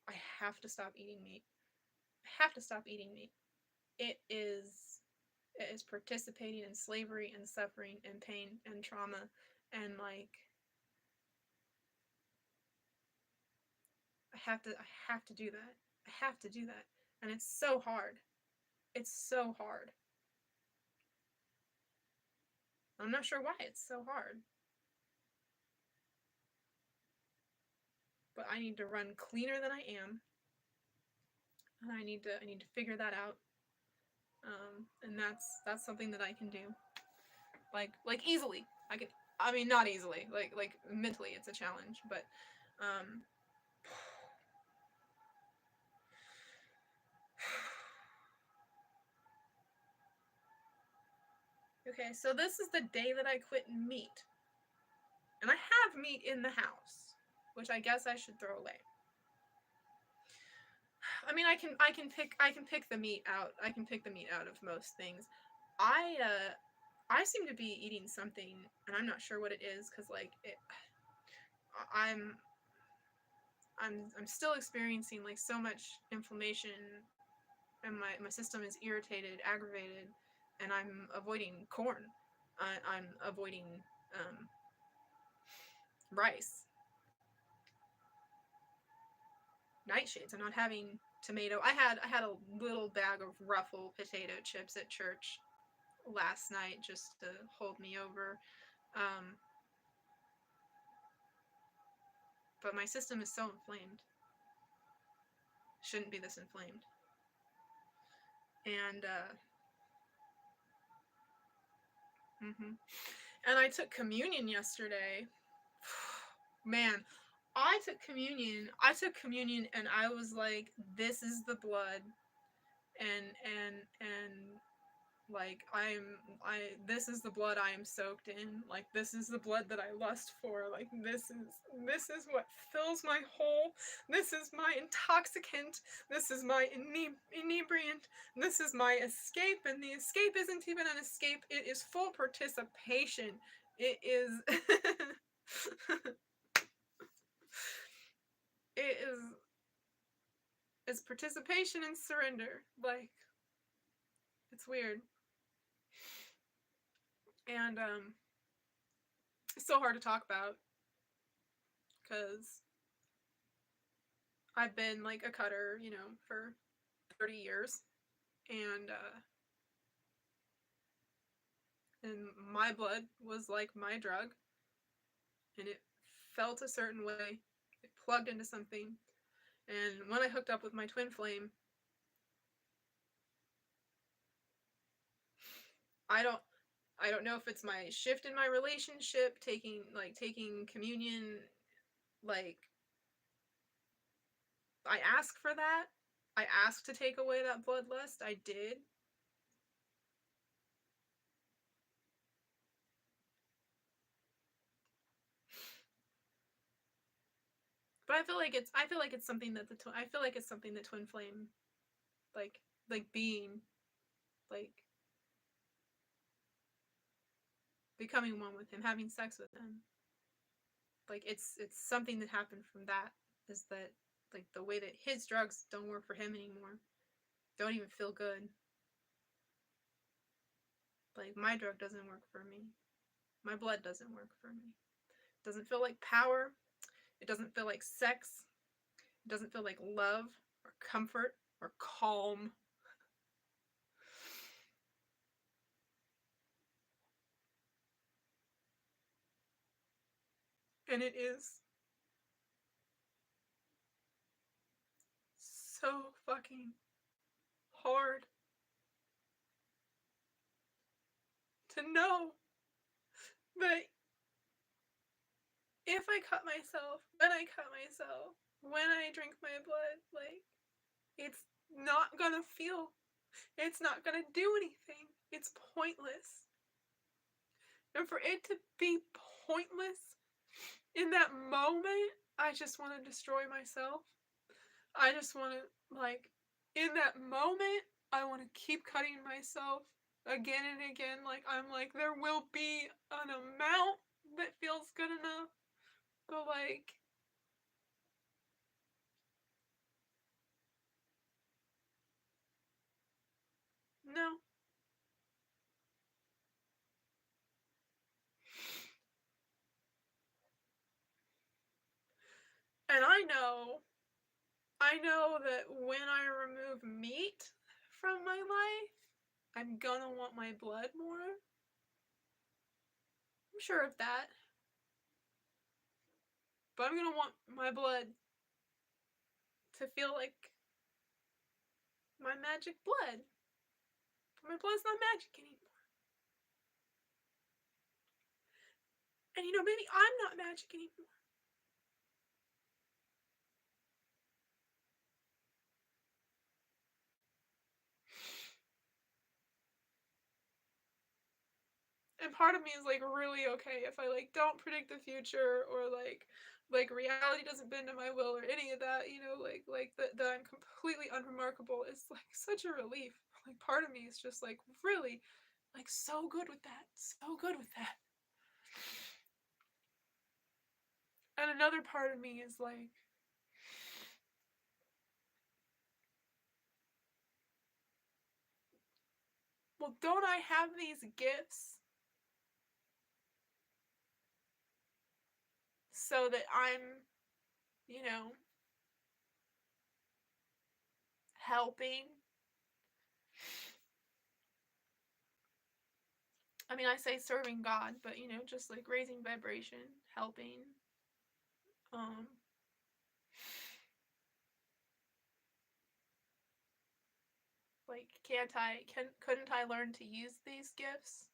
I have to stop eating meat. I have to stop eating meat. It is participating in slavery and suffering and pain and trauma, and like I have to do that. I have to do that. And it's so hard. It's so hard. I'm not sure why it's so hard. But I need to run cleaner than I am. And I need to figure that out. And that's something that I can do. Like easily. I mean not easily. Like mentally it's a challenge, but Okay, so this is the day that I quit meat. And I have meat in the house, which I guess I should throw away. I mean, I can pick the meat out. I can pick the meat out of most things. I seem to be eating something, and I'm not sure what it is, because like I'm I'm still experiencing like so much inflammation, and my system is irritated, aggravated, and I'm avoiding corn. I'm avoiding um, rice, nightshades. I'm not having tomato. I had a little bag of Ruffle potato chips at church last night just to hold me over. Um, but my system is so inflamed. Shouldn't be this inflamed. And and I took communion yesterday. Man, I took communion. I took communion and I was like, this is the blood, and like I this is the blood I am soaked in. Like this is the blood that I lust for. Like this is what fills my hole. This is my intoxicant. This is my inebriant. This is my escape, and the escape isn't even an escape. It is full participation. It is it is it's participation and surrender. Like it's weird. And it's so hard to talk about because I've been like a cutter, you know, for 30 years. And and my blood was like my drug, and it felt a certain way. It plugged into something. And when I hooked up with my twin flame, I don't I don't know if it's my shift in my relationship, taking communion, like I asked for that. I asked to take away that bloodlust. I did. But I feel like it's something that I feel like it's something that twin flame like being like becoming one with him, having sex with him. Like it's something that happened from that, is that like the way that his drugs don't work for him anymore. Don't even feel good. Like my drug doesn't work for me. My blood doesn't work for me. It doesn't feel like power. It doesn't feel like sex. It doesn't feel like love or comfort or calm. And it is so fucking hard to know that if I cut myself, when I cut myself, when I drink my blood, like, it's not gonna feel, it's not gonna do anything. It's pointless. And for it to be pointless in that moment, I just want to destroy myself. I just want to, like, in that moment, I want to keep cutting myself again and again. Like, I'm like, there will be an amount that feels good enough, but, like, no. And I know that when I remove meat from my life, I'm gonna want my blood more. I'm sure of that. But I'm gonna want my blood to feel like my magic blood. But my blood's not magic anymore. And you know, maybe I'm not magic anymore. And part of me is like really okay if I like don't predict the future, or like reality doesn't bend to my will or any of that, you know, like that I'm completely unremarkable is like such a relief. Like part of me is just like really like so good with that. So good with that. And another part of me is like, well, don't I have these gifts so that I'm, you know, helping? I mean, I say serving God, but you know, just like raising vibration, helping. Um, like, couldn't I learn to use these gifts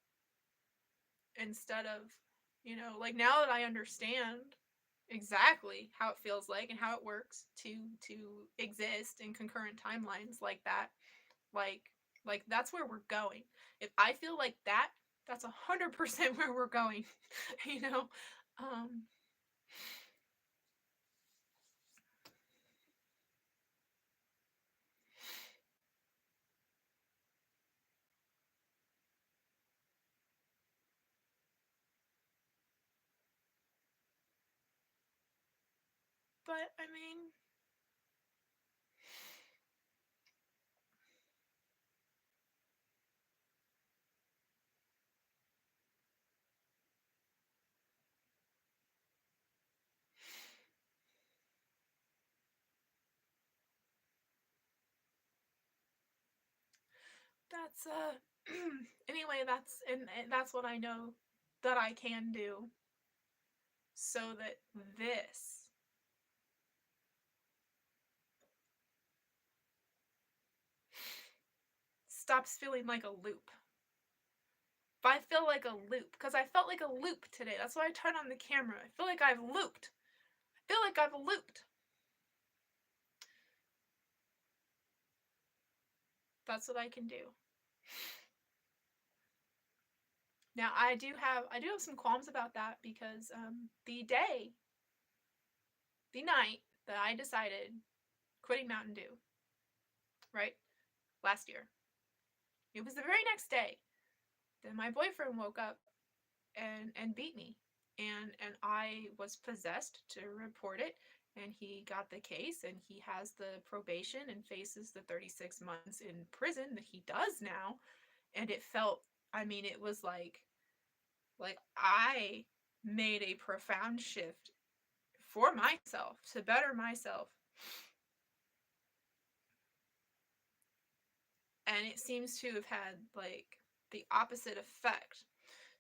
instead of, you know, like now that I understand exactly how it feels like and how it works to exist in concurrent timelines like that, like like that's where we're going. If I feel like that, that's 100% where we're going. You know. um but I mean, that's anyway, and that's what I know that I can do so that this stops feeling like a loop. If I feel like a loop, because I felt like a loop today. That's why I turned on the camera. I feel like I've looped. I feel like I've looped. That's what I can do. Now I do have some qualms about that because the night that I decided quitting Mountain Dew, right? Last year. It was the very next day that my boyfriend woke up and beat me. And I was possessed to report it, and he got the case, and he has the probation and faces the 36 months in prison that he does now. And it felt, I mean, it was like I made a profound shift for myself to better myself. And it seems to have had like the opposite effect.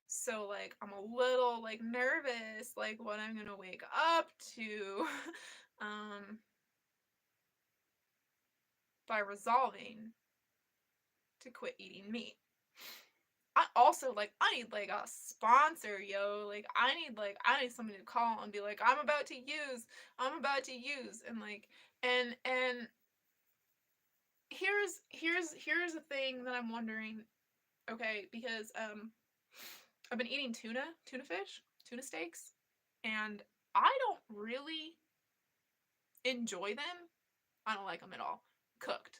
So like I'm a little like nervous like what I'm going to wake up to um by resolving to quit eating meat. I also like I need like a sponsor, yo. Like I need somebody to call and be like, I'm about to use and like and here's the thing that I'm wondering, okay, because I've been eating tuna fish, tuna steaks, and I don't really enjoy them. I don't like them at all cooked.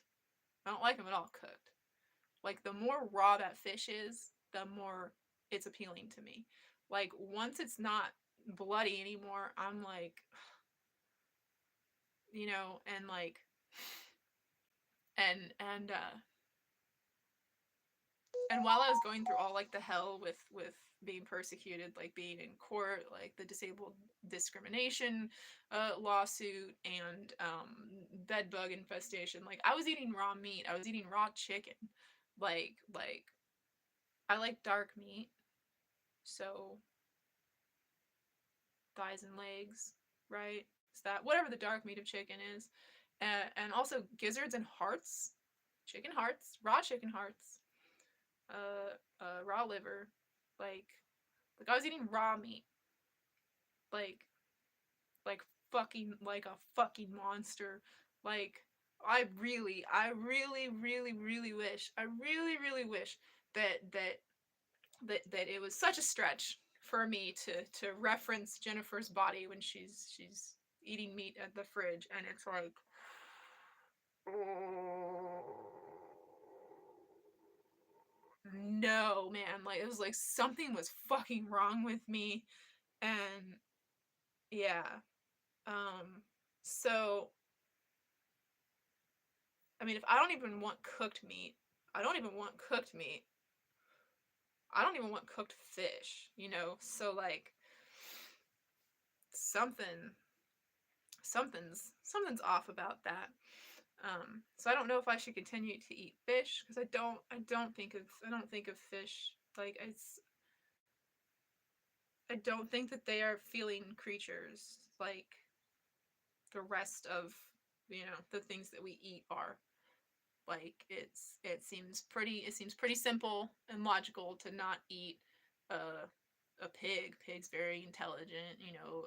I don't like them at all cooked. Like the more raw that fish is, the more it's appealing to me. Like once it's not bloody anymore, I'm like, you know, and like and and while I was going through all like the hell with being persecuted, like being in court, like the disabled discrimination lawsuit, and bed bug infestation, like I was eating raw meat. I was eating raw chicken. Like I like dark meat, so thighs and legs, right? Is that whatever the dark meat of chicken is, and also gizzards and hearts, chicken hearts, raw chicken hearts, raw liver, like I was eating raw meat, like like fucking like a fucking monster, like I really wish, I really wish that that it was such a stretch for me to reference Jennifer's body when she's eating meat at the fridge, and it's like, no, man, like it was like something was fucking wrong with me. And yeah, um so I mean, if I don't even want cooked meat, I don't even want cooked meat, I don't even want cooked fish, you know? So like something something's off about that. So I don't know if I should continue to eat fish, because I don't think of fish like I don't think that they are feeling creatures like the rest of, you know, the things that we eat are. Like it seems pretty simple and logical to not eat a pig. Pig's very intelligent, you know,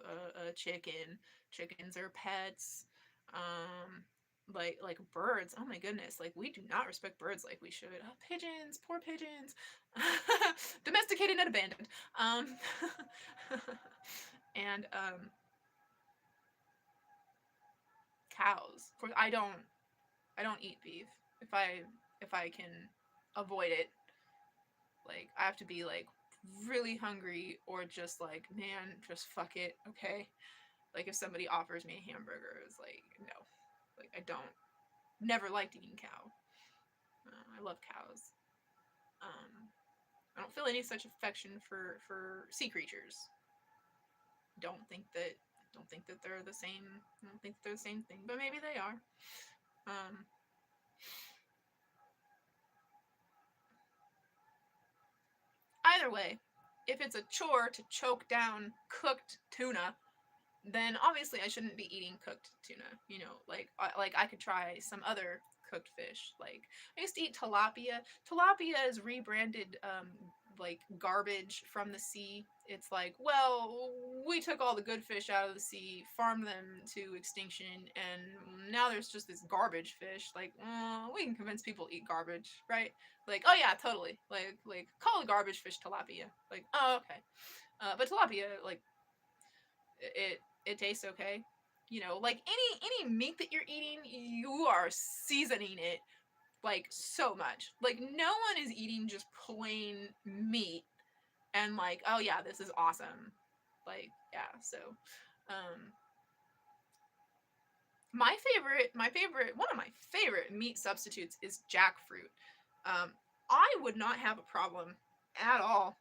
a chicken. Chickens are pets. Um like birds. Oh my goodness, like we do not respect birds like we should. Oh, pigeons, poor pigeons. Domesticated and abandoned. Um and cows. Of course I don't eat beef. If I can avoid it, like I have to be like really hungry, or just like, man, just fuck it, okay? Like if somebody offers me a hamburger, it's like, no. Like I don't never liked eating cow. I love cows. Um I don't feel any such affection for sea creatures. Don't think that they're the same. I don't think they're the same thing, but maybe they are. Um Either way, if it's a chore to choke down cooked tuna, then obviously I shouldn't be eating cooked tuna. You know, like I could try some other cooked fish. Like I used to eat tilapia. Tilapia is rebranded like garbage from the sea. It's like, well, we took all the good fish out of the sea, farmed them to extinction, and now there's just this garbage fish. Like, we can convince people to eat garbage, right? Like, oh yeah, totally. Like call a garbage fish tilapia. Like, oh okay. But tilapia, like, it tastes okay. You know, like any meat that you're eating, you are seasoning it like so much. Like no one is eating just plain meat and like, oh yeah, this is awesome. Like, yeah, so um one of my favorite meat substitutes is jackfruit. I would not have a problem at all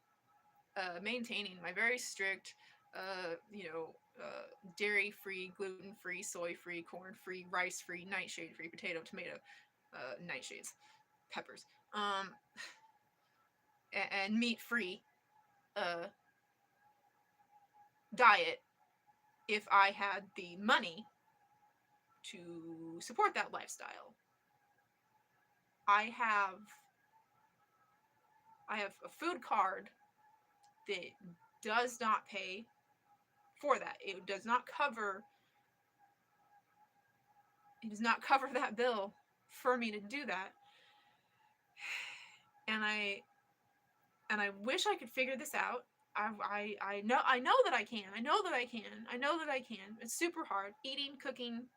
maintaining my very strict, you know, dairy free, gluten free, soy free, corn free, rice free, nightshade free, potato, tomato, nightshades, peppers, and meat free uh, diet if I had the money to support that lifestyle. I have a food card that does not pay for that. It does not cover that bill for me to do that. And I wish I could figure this out. I know that I can. I know that I can. I know that I can. It's super hard. Eating, cooking,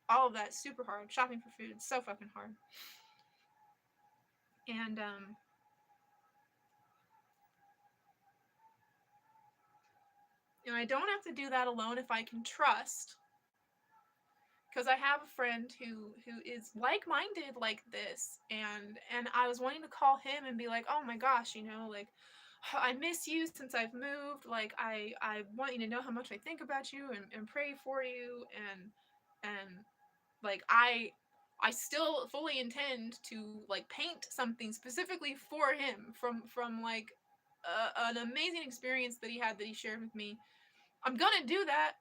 all of that super hard. Shopping for food, so fucking hard. And I don't have to do that alone if I can trust, because I have a friend who is like-minded like this, and I was wanting to call him and be like, oh my gosh, you know, like, I miss you since I've moved. Like I want you to know how much I think about you and pray for you, and like I still fully intend to like paint something specifically for him from like an amazing experience that he had that he shared with me. I'm gonna do that.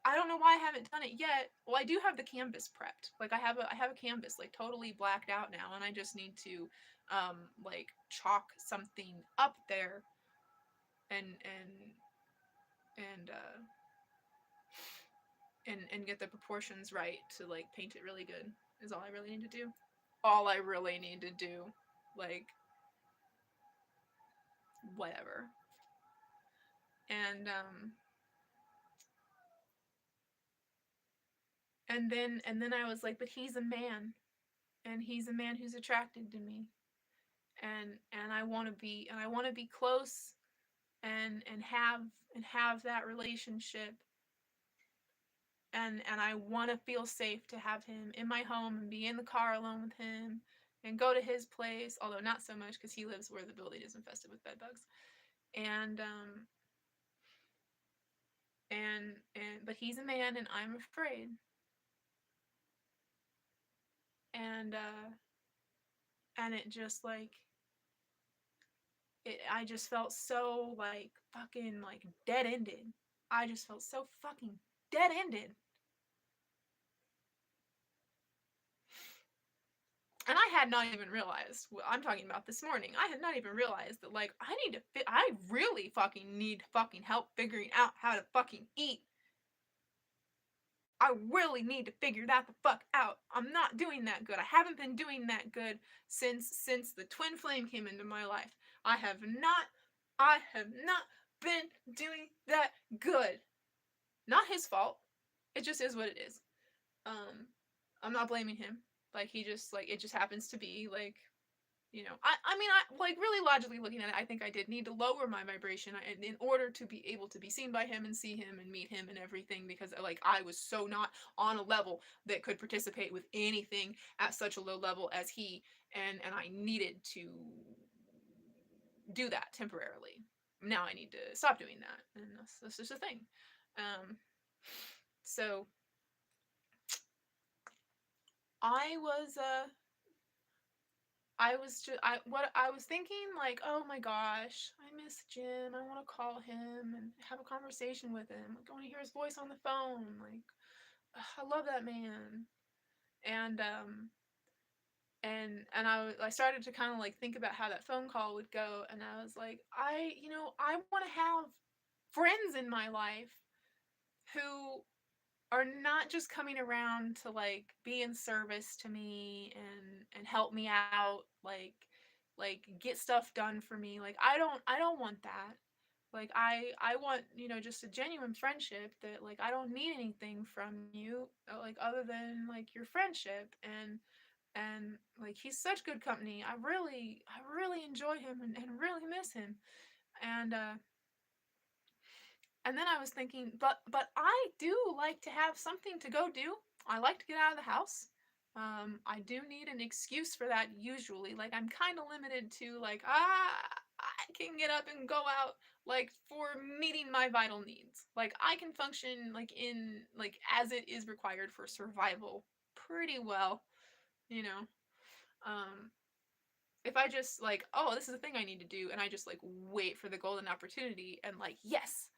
I don't know why I haven't done it yet. Well, I do have the canvas prepped. Like I have a canvas like totally blacked out now, and I just need to like chalk something up there and and uh and get the proportions right to like paint it really good is all I really need to do. All I really need to do. Like whatever. And and then I was like, but he's a man, and he's a man who's attracted to me, and I want to be close and have that relationship, and I want to feel safe to have him in my home and be in the car alone with him and go to his place, although not so much because he lives where the building is infested with bed bugs. And but he's a man and I'm afraid. And it just like I just felt so like fucking like dead ended. I just felt so fucking dead ended. And I had not even realized what I'm talking about this morning. I had not even realized that like I really fucking need fucking help figuring out how to fucking eat. I really need to figure that the fuck out. I'm not doing that good. I haven't been doing that good since the twin flame came into my life. I have not been doing that good. Not his fault. It just is what it is. I'm not blaming him. Like he just like it just happens to be like, you know, I mean, I like really logically looking at it, I think I did need to lower my vibration in order to be able to be seen by him and see him and meet him and everything, because like I was so not on a level that could participate with anything at such a low level as he, and I needed to do that temporarily. Now I need to stop doing that, and that's just a thing. Um, so I was I was thinking like, oh my gosh, I miss Jim. I want to call him and have a conversation with him. Like, I want to hear his voice on the phone. Like, I love that man. And I started to kind of like think about how that phone call would go, and I was like, I want to have friends in my life who are not just coming around to like be in service to me and help me out, like get stuff done for me. Like I don't want that. Like I want, just a genuine friendship that like I don't need anything from you, like other than like your friendship. And like he's such good company. I really enjoy him and really miss him. And and then I was thinking, but I do like to have something to go do. I like to get out of the house. I do need an excuse for that usually. Like I'm kind of limited to like I can get up and go out like for meeting my vital needs. Like I can function like in like as it is required for survival pretty well, you know. Um if I just like, oh, this is a thing I need to do, and I just like wait for the golden opportunity and like, yes,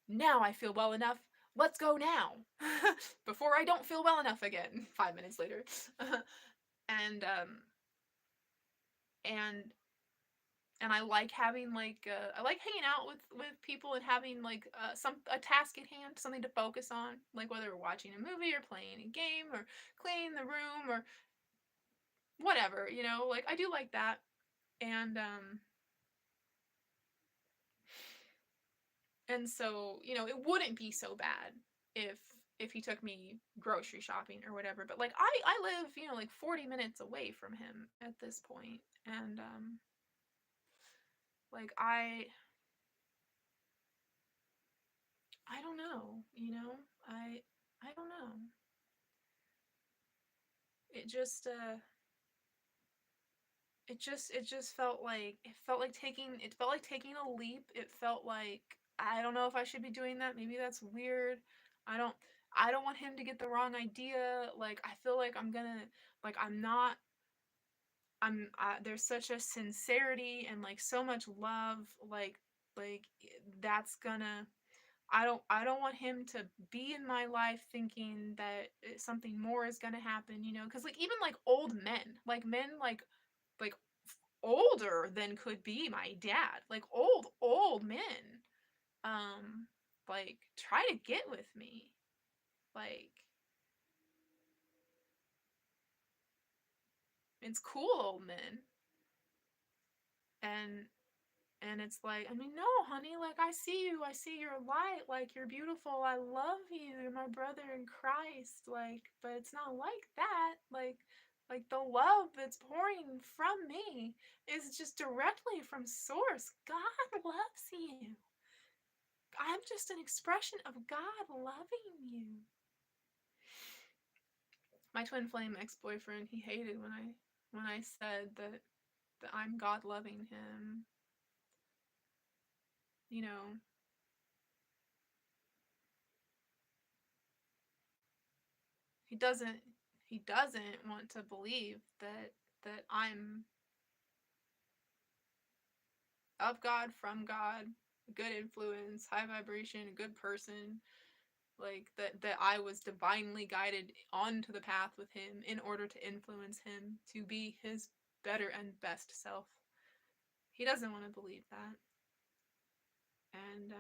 now I feel well enough. Let's go now. Before I don't feel well enough again 5 minutes later. and and and I like having like I like hanging out with people and having like a task at hand, something to focus on, like whether we're watching a movie or playing a game or cleaning the room or whatever, like I do like that. And so, it wouldn't be so bad if he took me grocery shopping or whatever. But like I live, like 40 minutes away from him at this point. And like I don't know, I don't know. It just it just felt like taking a leap. It felt like I don't know if I should be doing that. Maybe that's weird. I don't I don't want him to get the wrong idea. Like I feel like I'm gonna like I'm not there's such a sincerity and like so much love, like that's gonna I don't want him to be in my life thinking that something more is gonna happen, because like even like old men, like men like older than could be my dad, like old men, um like try to get with me, like it's cool old men. and And it's like, I mean, no, honey, like, I see you, I see your light, like, you're beautiful, I love you, you're my brother in Christ, like, but it's not like that, like the love that's pouring from me is just directly from source. God loves you. I'm just an expression of God loving you. My twin flame ex-boyfriend, he hated when I said that I'm God loving him. You know, he doesn't he doesn't want to believe that I'm of God, from God, a good influence, high vibration, a good person, like that I was divinely guided onto the path with him in order to influence him to be his better and best self. He doesn't want to believe that. And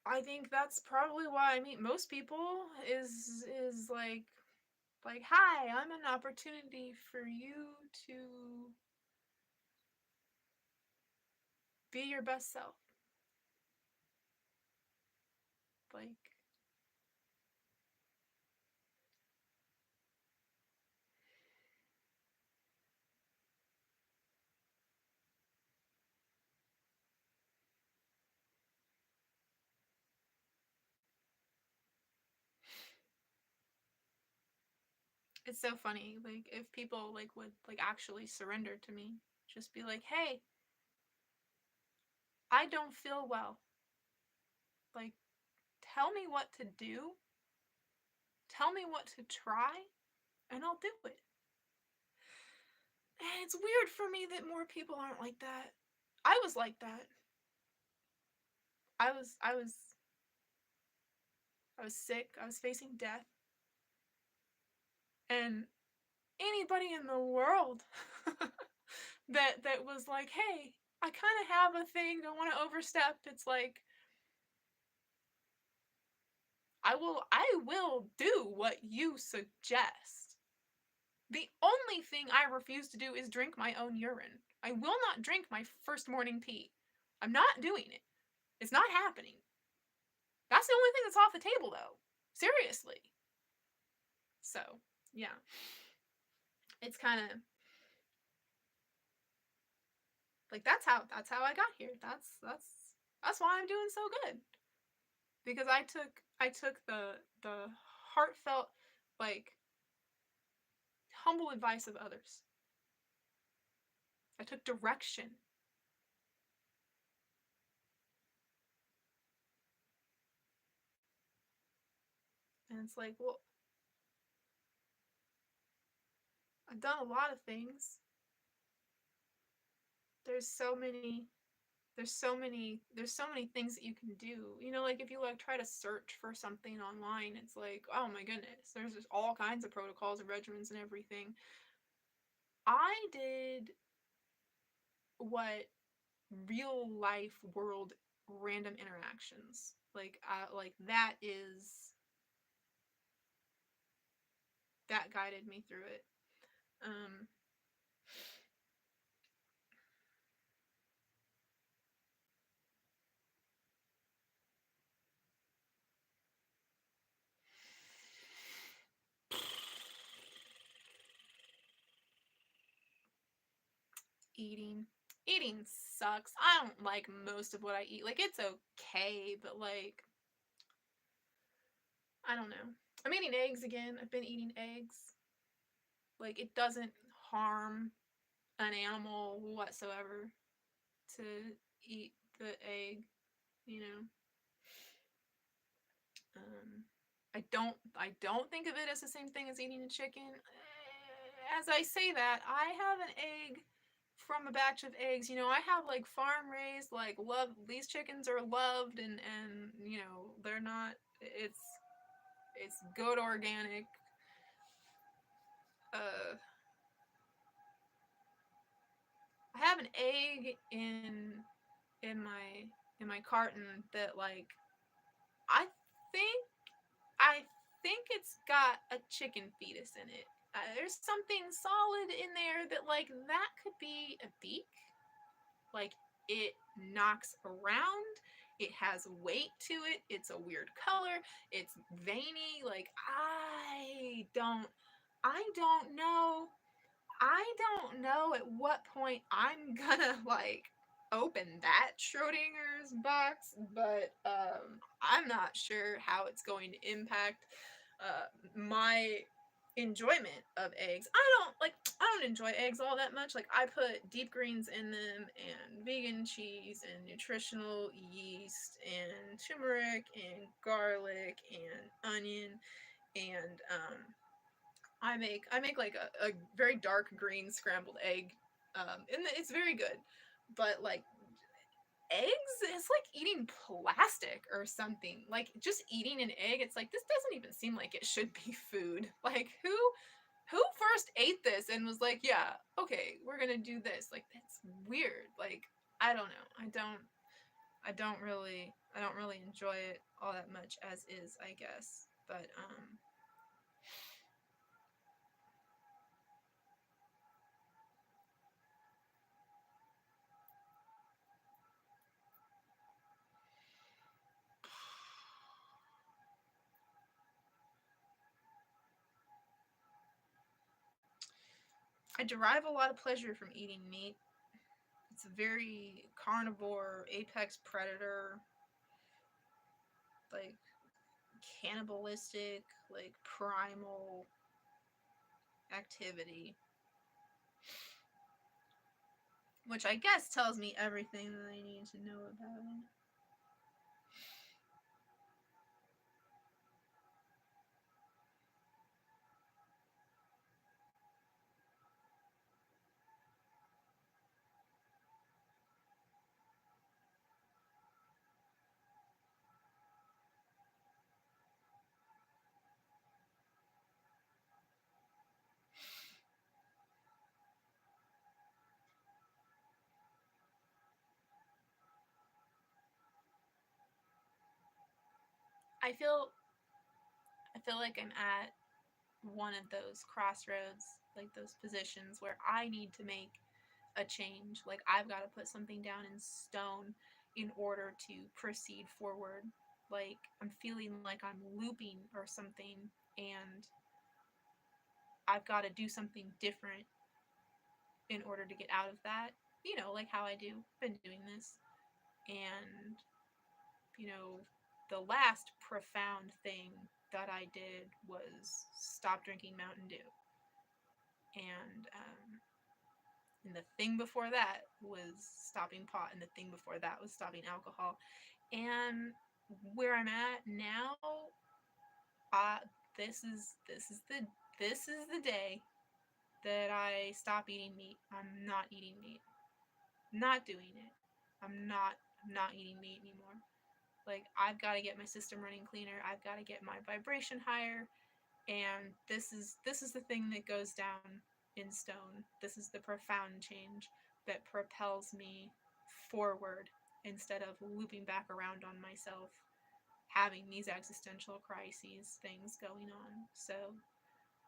I think that's probably why I meet most people is like, hi, I'm an opportunity for you to be your best self. Like, it's so funny. Like, if people like would like actually surrender to me, just be like, hey, I don't feel well. Like, tell me what to do. Tell me what to try, and I'll do it. And it's weird for me that more people aren't like that. I was like that. I was sick. I was facing death. And anybody in the world that was like, "Hey, I kind of have a thing, don't want to overstep." It's like I will do what you suggest. The only thing I refuse to do is drink my own urine. I will not drink my first morning pee. I'm not doing it. It's not happening. That's the only thing that's off the table though. Seriously. So, yeah. It's kind of like that's how I got here. That's why I'm doing so good. Because I took the heartfelt, like, humble advice of others. I took direction. And it's like, well, I've done a lot of things. There's so many there's so many things that you can do. You know, like if you like try to search for something online, it's like, oh my goodness, there's just all kinds of protocols and regimens and everything. I did what real life world random interactions. Like that guided me through it. Um eating. Eating sucks. I don't like most of what I eat. Like, it's okay, but like, I don't know. I'm eating eggs again. I've been eating eggs. Like, it doesn't harm an animal whatsoever to eat the egg, you know. Um, I don't think of it as the same thing as eating a chicken. As I say that, I have an egg from a batch of eggs. You know, I have like farm raised, like, love, these chickens are loved, and you know, they're not, it's good organic. uh I have an egg in my in my carton that like I think I think it's got a chicken fetus in it. There's something solid in there that like that could be a beak. Like it knocks around. It has weight to it. It's a weird color. It's veiny. Like I don't know. I don't know at what point I'm gonna like open that Schrodinger's box, but I'm not sure how it's going to impact my enjoyment of eggs. I don't enjoy eggs all that much. Like I put deep greens in them and vegan cheese and nutritional yeast and turmeric and garlic and onion and I make like a very dark green scrambled egg, and it's very good. But like eggs, it's like eating plastic or something. Like just eating an egg, it's like this doesn't even seem like it should be food. Like who first ate this and was like, yeah, okay, we're gonna do this. Like that's weird. Like I don't know. I don't really enjoy it all that much as is, I guess. But I derive a lot of pleasure from eating meat. It's a very carnivore, apex predator, like cannibalistic, like primal activity. Which I guess tells me everything that I need to know about it. I feel I feel like I'm at one of those crossroads, like those positions where I need to make a change. Like I've got to put something down in stone in order to proceed forward. Like I'm feeling like I'm looping or something, and I've got to do something different in order to get out of that. Like how I do. Been doing this. And, you know, the last profound thing that I did was stop drinking Mountain Dew. And the thing before that was stopping pot, and the thing before that was stopping alcohol. And where I'm at now, uh, this is the day that I stop eating meat. I'm not eating meat. Not doing it. I'm not eating meat anymore. Like I've got to get my system running cleaner. I've got to get my vibration higher, and this is the thing that goes down in stone. This is the profound change that propels me forward instead of looping back around on myself, having these existential crises things going on. So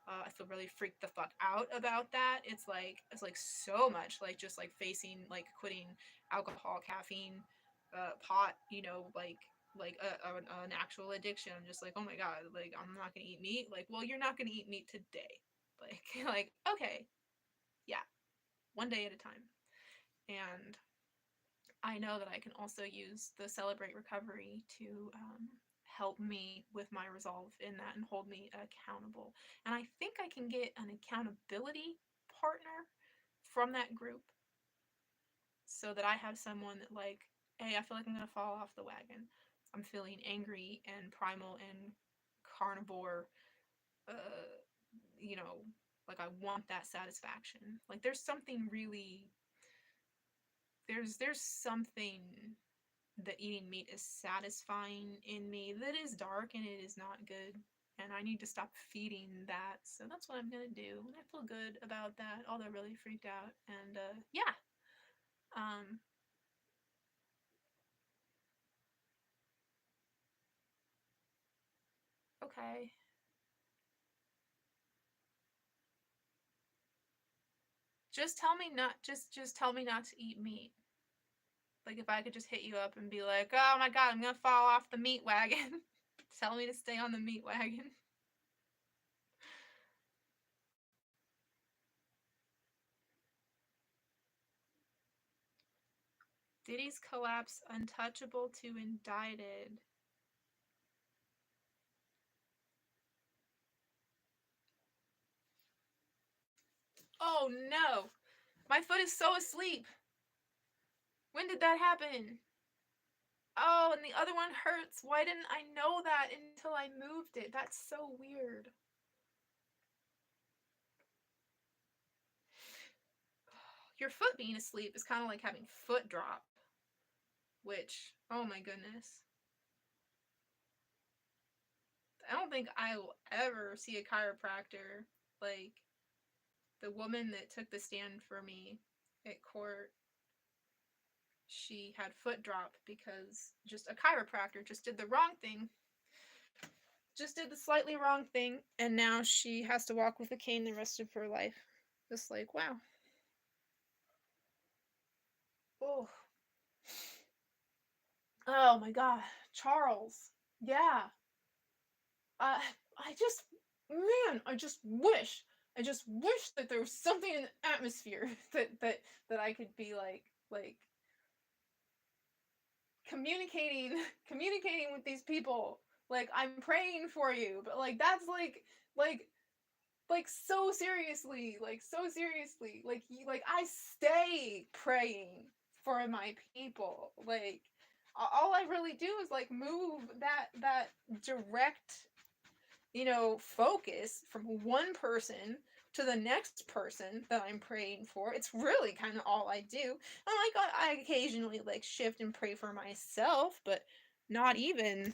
I feel really freaked the fuck out about that. It's like so much like just like facing like quitting alcohol, caffeine, pot. An actual addiction. I'm just like, oh my god, like I'm not gonna eat meat. Like, well, you're not gonna eat meat today. Like, like okay, yeah, one day at a time. And I know that I can also use the Celebrate Recovery to help me with my resolve in that and hold me accountable. And I think I can get an accountability partner from that group so that I have someone that, like, hey, I feel like I'm going to fall off the wagon. I'm feeling angry and primal and carnivore, uh, you know, like I want that satisfaction. Like there's something that eating meat is satisfying in me that is dark and it is not good, and I need to stop feeding that. So that's what I'm gonna do, and I feel good about that, although really freaked out. And yeah, um Okay. Just tell me not just tell me not to eat meat. Like if I could just hit you up and be like, "Oh my god, I'm gonna fall off the meat wagon." Tell me to stay on the meat wagon. Diddy's collapse untouchable to indicted. Oh no! My foot is so asleep. When did that happen? Oh, and the other one hurts. Why didn't I know that until I moved it? That's so weird. Your foot being asleep is kind of like having foot drop, which, oh my goodness. I don't think I will ever see a chiropractor like the woman that took the stand for me at court. She had foot drop because just a chiropractor just did the wrong thing. Just did the slightly wrong thing, and now she has to walk with a cane the rest of her life. Just like, wow. Oh. Oh my god. Charles. Yeah. I just, man, I just wish that there was something in the atmosphere that I could be like communicating with these people. Like I'm praying for you, but like that's like so seriously, like I stay praying for my people. Like all I really do is like move that direct, focus from one person to the next person that I'm praying for. It's really kind of all I do. And like I occasionally like shift and pray for myself, but not even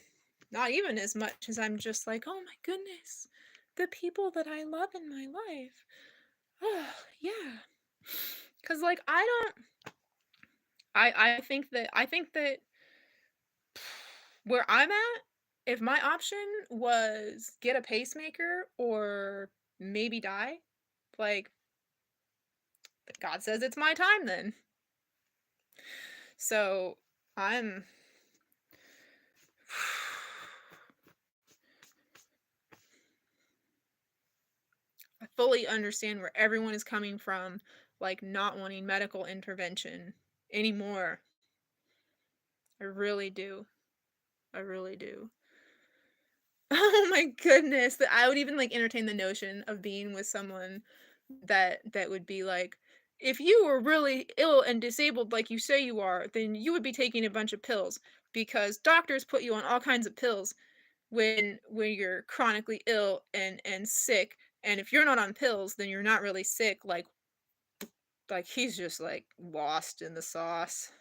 as much as I'm just like, oh my goodness, the people that I love in my life. Oh, yeah. Cuz like I think that where I'm at, if my option was get a pacemaker or maybe die, like God says it's my time then. So I'm I fully understand where everyone is coming from, like not wanting medical intervention anymore. I really do. I really do. Oh my goodness, that I would even like entertain the notion of being with someone that would be like, if you were really ill and disabled like you say you are, then you would be taking a bunch of pills because doctors put you on all kinds of pills when you're chronically ill and sick, and if you're not on pills, then you're not really sick. Like he's just like lost in the sauce.